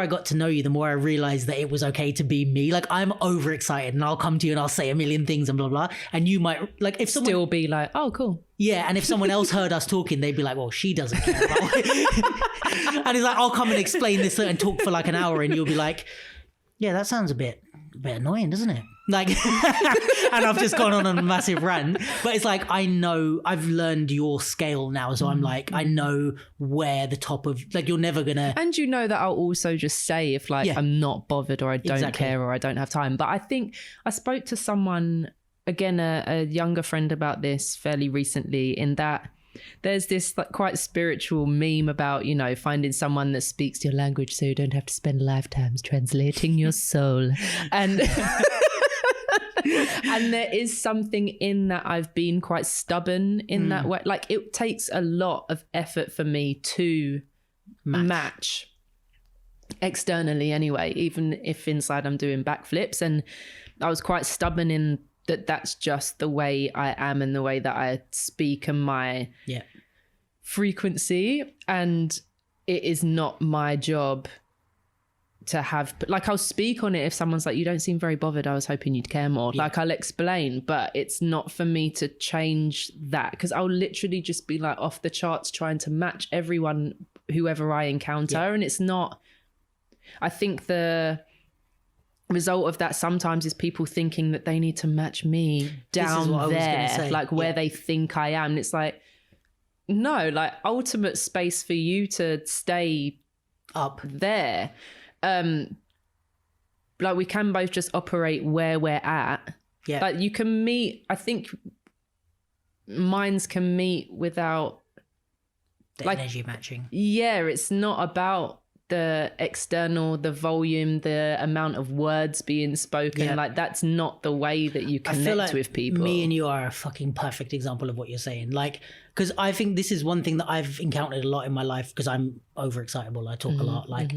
got to know you, the more I realized that it was okay to be me. Like, I'm overexcited and I'll come to you and I'll say a million things and blah, blah. And you might, like, if someone... Still be like, oh, cool. Yeah, and if someone else heard us talking, they'd be like, well, she doesn't care about it. And it's like, I'll come and explain this and talk for like an hour and you'll be like, yeah, that sounds a bit annoying, doesn't it? Like, and I've just gone on a massive rant, but it's like, I know I've learned your scale now. So I'm like, I know where the top of, like, you're never gonna. And you know that I'll also just say if like, I'm not bothered or I don't care or I don't have time. But I think I spoke to someone, again, a younger friend about this fairly recently, in that there's this like quite spiritual meme about, you know, finding someone that speaks your language so you don't have to spend lifetimes translating your soul. And and there is something in that. I've been quite stubborn in that way. Like, it takes a lot of effort for me to match externally anyway, even if inside I'm doing backflips. And I was quite stubborn in that that's just the way I am and the way that I speak and my frequency. And it is not my job to have, like, I'll speak on it if someone's like, you don't seem very bothered, I was hoping you'd care more. Like, I'll explain, but it's not for me to change that, because I'll literally just be like off the charts trying to match everyone, whoever I encounter. And it's not, I think the result of that sometimes is people thinking that they need to match me down there, like where they think I am. And it's like, no, like, ultimate space for you to stay up there. Like, we can both just operate where we're at. Yeah. Like, you can meet, I think minds can meet without the energy matching. Yeah, it's not about the external, the volume, the amount of words being spoken. Yeah. Like, that's not the way that you connect with people. Me and you are a fucking perfect example of what you're saying. Like, because I think this is one thing that I've encountered a lot in my life, because I'm overexcitable. I talk a lot. Like,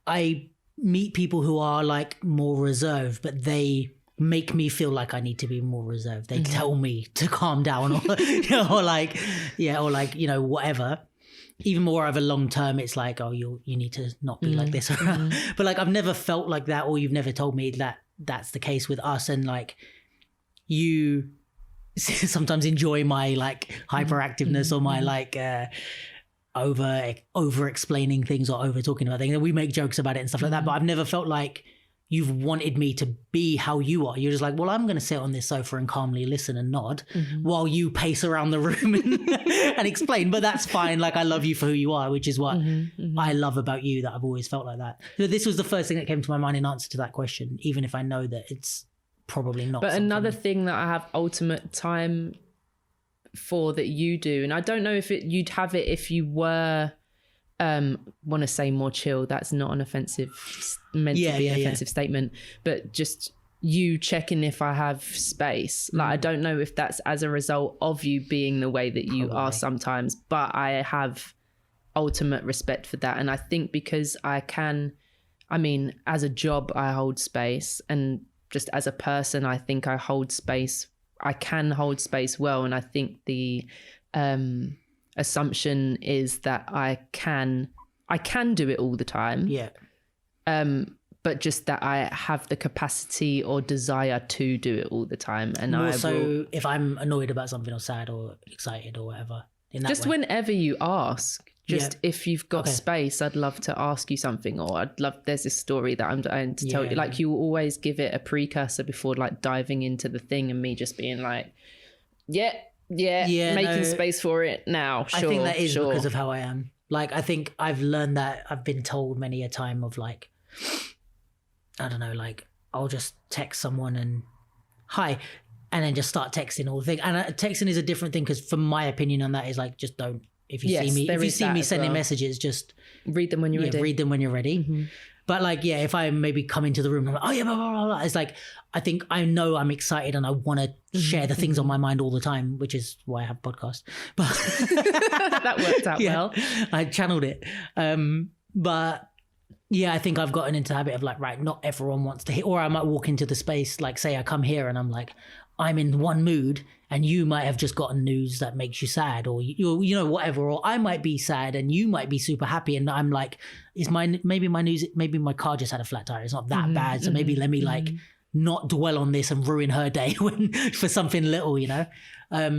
I meet people who are like more reserved, but they make me feel like I need to be more reserved. They tell me to calm down, or or like, you know, whatever. Even more over long term, it's like, oh, you need to not be like this. But like, I've never felt like that, or you've never told me that that's the case with us. And like, you sometimes enjoy my like hyperactiveness or my like over explaining things or over talking about things. And we make jokes about it and stuff like that. But I've never felt like you've wanted me to be how you are. You're just like, well, I'm going to sit on this sofa and calmly listen and nod while you pace around the room and explain. But that's fine. Like, I love you for who you are, which is what I love about you, that I've always felt like that. So this was the first thing that came to my mind in answer to that question, even if I know that it's probably not. But another thing that I have ultimate time for that you do, and I don't know if you'd have it if you were want to say more chill. That's not an offensive, meant to be an offensive statement, but just you checking if I have space. Like, I don't know if that's as a result of you being the way that you are sometimes, but I have ultimate respect for that. And I think because as a job, I hold space, and just as a person, I think I hold space. I can hold space well. And I think the assumption is that I can do it all the time. Yeah. But just that I have the capacity or desire to do it all the time. And also, if I'm annoyed about something or sad or excited or whatever. In that just way. Whenever you ask, if you've got space, I'd love to ask you something, or there's this story that I'm dying to tell you. Like, you always give it a precursor before like diving into the thing, and me just being like, making space for it now. Sure, I think that is because of how I am. Like, I think I've learned that. I've been told many a time of like, I don't know, like I'll just text someone and hi, and then just start texting all the thing. And texting is a different thing, because from my opinion on that is like, just don't. If you see me sending messages, just read them when you're ready. Read them when you're ready. Mm-hmm. But like, yeah, if I maybe come into the room and I'm like, oh yeah, blah, blah, blah, blah, it's like, I think I know I'm excited and I want to share the things on my mind all the time, which is why I have a podcast. But that worked out well. I channeled it. But yeah, I think I've gotten into the habit of like, right, not everyone wants to hear, or I might walk into the space, like say I come here and I'm like, I'm in one mood and you might have just gotten news that makes you sad, or you know, whatever, or I might be sad and you might be super happy, and I'm like, maybe my car just had a flat tire, it's not that bad, so maybe let me like not dwell on this and ruin her day for something little, you know.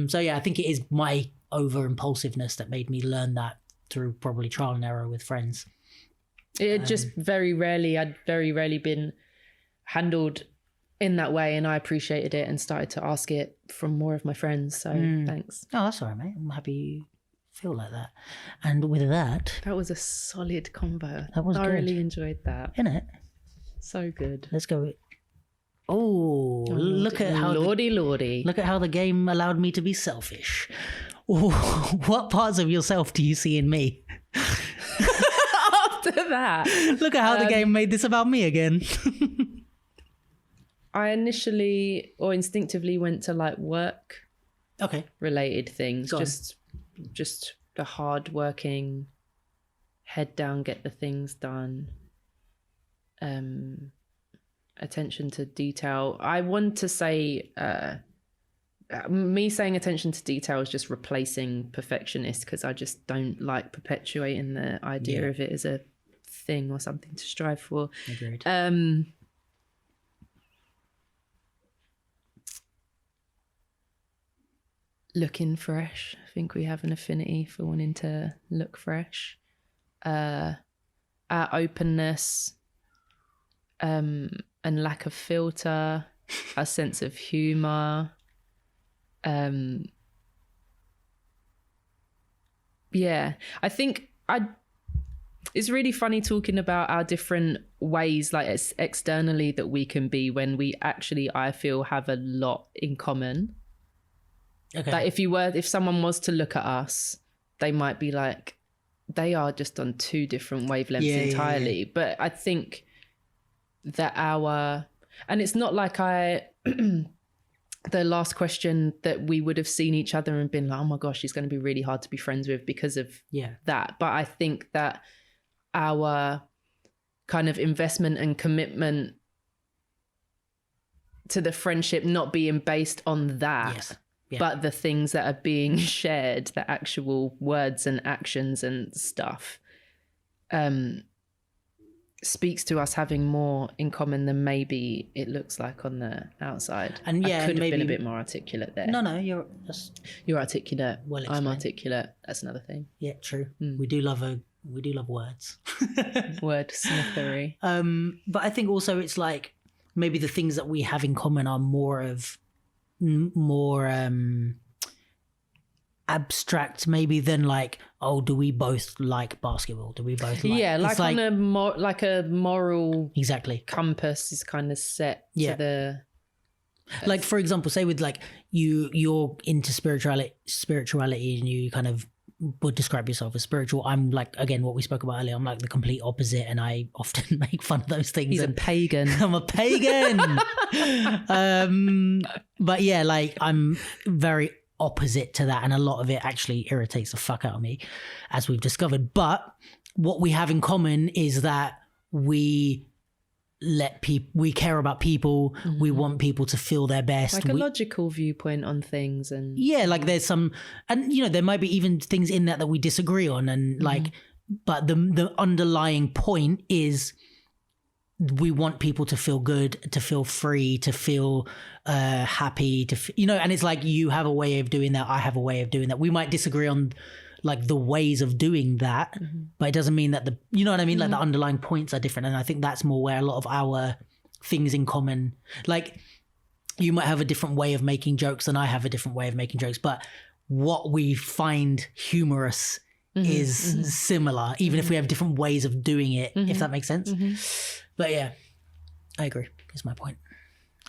So yeah, I think it is my over impulsiveness that made me learn that through probably trial and error with friends. I'd very rarely been handled in that way, and I appreciated it and started to ask it from more of my friends. So thanks. Oh, that's all right, mate. I'm happy you feel like that. And with that, that was a solid combo. That was I good. really enjoyed that. Innit? So good. Let's go. Oh, look at how lordy. Look at how the game allowed me to be selfish. Ooh, what parts of yourself do you see in me? After that, look at how the game made this about me again. I initially or instinctively went to like work related things. Just the hard working, head down, get the things done. Attention to detail. I want to say me saying attention to detail is just replacing perfectionist, because I just don't like perpetuating the idea of it as a thing or something to strive for. Agreed. Looking fresh. I think we have an affinity for wanting to look fresh. Our openness and lack of filter, our sense of humour. Yeah, I think it's really funny talking about our different ways, like externally, that we can be when we actually, I feel, have a lot in common. Okay. Like if someone was to look at us, they might be like, they are just on two different wavelengths entirely. Yeah. But I think that and it's not like the last question that we would have seen each other and been like, oh my gosh, she's going to be really hard to be friends with because of that. But I think that our kind of investment and commitment to the friendship not being based on that, but the things that are being shared, the actual words and actions and stuff, speaks to us having more in common than maybe it looks like on the outside. And I could have been a bit more articulate there. No, you're articulate. Well explained. I'm articulate. That's another thing. Yeah, true. We do love words. Wordsmithery. But I think also it's like maybe the things that we have in common are more abstract maybe than like, oh, do we both like basketball? Do we both like on a moral compass is kind of set to the like, for example, say with like you're into spirituality and you kind of would describe yourself as spiritual. I'm like, again, what we spoke about earlier, I'm like the complete opposite, and I often make fun of those things. He's a pagan. I'm a pagan. But yeah, like I'm very opposite to that, and a lot of it actually irritates the fuck out of me, as we've discovered. But what we have in common is that we care about people. We want people to feel their best, like a logical viewpoint on things. And like there's some, and you know, there might be even things in that we disagree on, and like, but the underlying point is we want people to feel good, to feel free, to feel happy, and it's like, you have a way of doing that, I have a way of doing that. We might disagree on like the ways of doing that, but it doesn't mean that you know what I mean? Like the underlying points are different. And I think that's more where a lot of our things in common, like you might have a different way of making jokes than I have a different way of making jokes, but what we find humorous is similar, even if we have different ways of doing it, if that makes sense. But yeah, I agree. Is my point.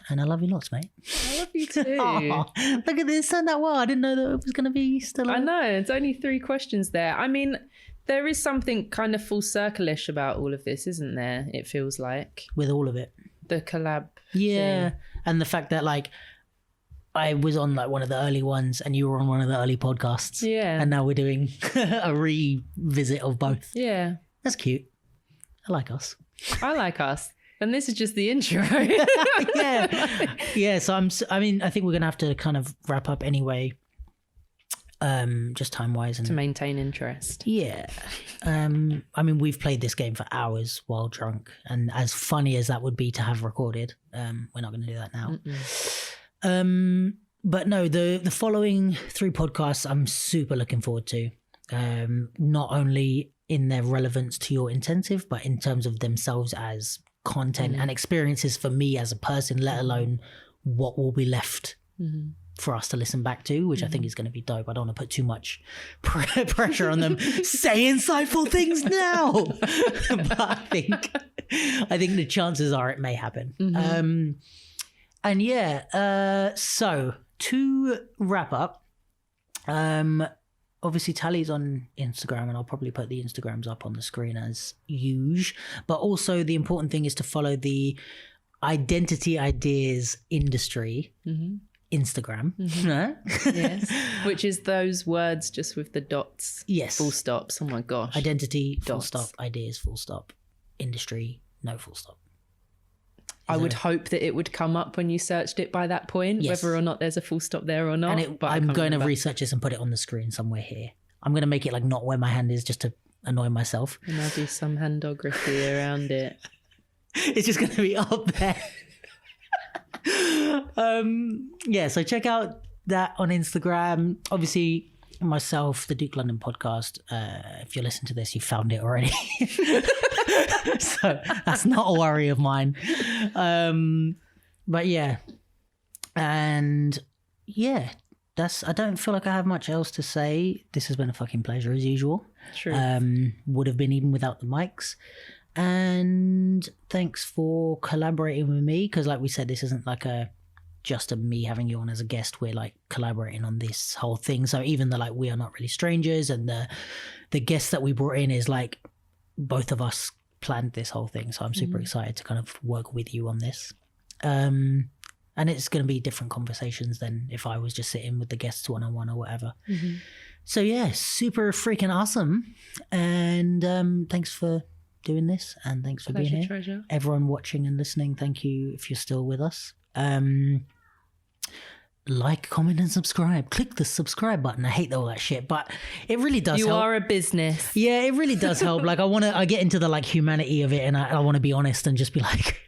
And I love you lots, mate. I love you too. Oh, look at this, turned out well. I didn't know that it was going to be still. I know, it's only 3 questions there. I mean, there is something kind of full circle-ish about all of this, isn't there? It feels like. With all of it. The collab Yeah. thing. And the fact that like I was on like one of the early ones and you were on one of the early podcasts. Yeah. And now we're doing a revisit of both. Yeah. That's cute. I like us. I like us. And this is just the intro. Yeah. So I think we're going to have to kind of wrap up anyway. Just time-wise. And to maintain interest. Yeah. We've played this game for hours while drunk. And as funny as that would be to have recorded, we're not going to do that now. But no, the following 3 podcasts I'm super looking forward to. Not only in their relevance to your intensive, but in terms of themselves as content and experiences for me as a person, let alone what will be left for us to listen back to, which I think is going to be dope. I don't want to put too much pressure on them. Say insightful things now. But I think the chances are it may happen. So to wrap up, obviously Tali's on Instagram, and I'll probably put the Instagrams up on the screen as usual. But also the important thing is to follow the Identity Ideas Industry Instagram. Yes. Which is those words just with the dots. Yes. Full stops. Oh my gosh. Identity, dots. full stop, ideas, full stop, industry, no full stop. I would hope that it would come up when you searched it by that point, whether or not there's a full stop there or not. And I'm going to research this and put it on the screen somewhere here. I'm going to make it like not where my hand is, just to annoy myself. And I'll do some handography around it. It's just going to be up there. So check out that on Instagram. Obviously, myself, the Duke LDN Podcast. If you're listening to this, you found it already. So that's not a worry of mine. But yeah. And yeah, I don't feel like I have much else to say. This has been a fucking pleasure as usual. True. Would have been even without the mics. And thanks for collaborating with me, because like we said, this isn't like just me having you on as a guest. We're like collaborating on this whole thing. So even though like we are not really strangers, and the guest that we brought in is like both of us planned this whole thing. So I'm super excited to kind of work with you on this. And it's going to be different conversations than if I was just sitting with the guests one-on-one or whatever. So yeah, super freaking awesome. And thanks for doing this, and thanks for being here. Treasure. Everyone watching and listening, thank you if you're still with us. Like, comment and subscribe. Click the subscribe button. I hate all that shit, but it really does help. You are a business. Yeah, it really does help. Like I get into the like humanity of it, and I want to be honest and just be like,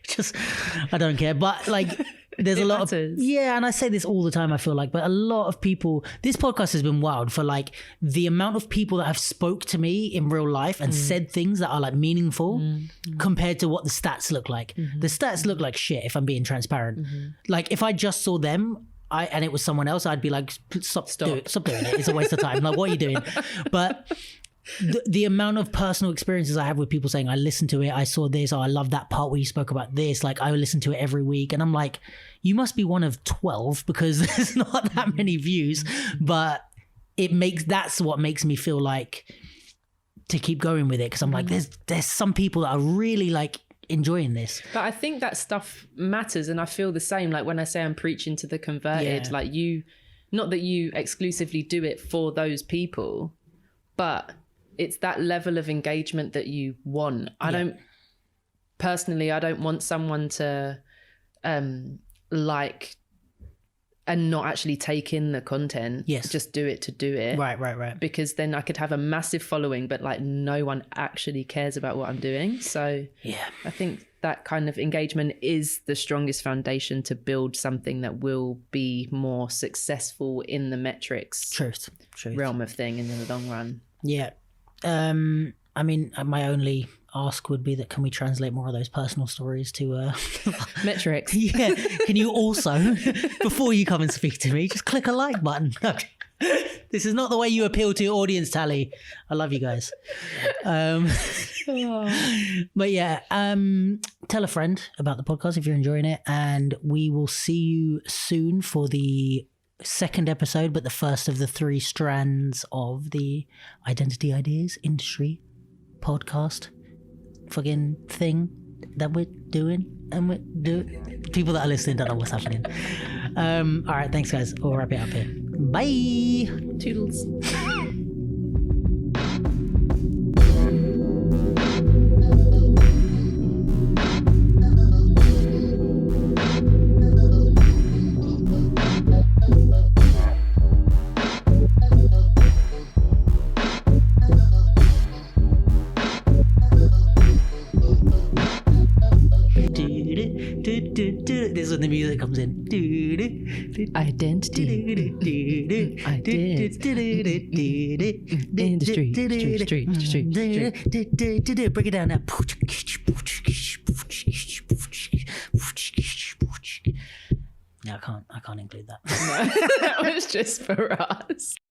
I don't care. But like there's a lot of, yeah, and I say this all the time, I feel like, but a lot of people, this podcast has been wild for like the amount of people that have spoke to me in real life and said things that are like meaningful compared to what the stats look like. The stats look like shit, if I'm being transparent. Like if I just saw them and it was someone else, I'd be like, stop doing it. It's a waste of time. Like, what are you doing? But the amount of personal experiences I have with people saying, I listened to it, I saw this, I love that part where you spoke about this, like I listen to it every week, and I'm like, you must be one of 12 because there's not that many views, but that's what makes me feel like to keep going with it, because I'm like, there's some people that are really like enjoying this. But I think that stuff matters, and I feel the same. Like when I say I'm preaching to the converted, like not that you exclusively do it for those people, but it's that level of engagement that you want. I don't want someone to like and not actually take in the content. Yes. Just do it to do it. Right. Because then I could have a massive following, but like no one actually cares about what I'm doing. So yeah, I think that kind of engagement is the strongest foundation to build something that will be more successful in the metrics truth realm of thing in the long run. Yeah. I mean, my only ask would be that can we translate more of those personal stories to metrics? Yeah. Can you also, before you come and speak to me, just click a like button? This is not the way you appeal to your audience, Tali. I love you guys. But yeah, tell a friend about the podcast if you're enjoying it, and we will see you soon for the second episode, but the first of the 3 strands of the Identity Ideas Industry podcast fucking thing that we're doing. And people that are listening don't know what's happening. All right, thanks guys. We'll wrap it up here. Bye. Toodles. This is when the music comes in. Identity. Industry. Break it down now. No, I can't include that. No, that was just for us.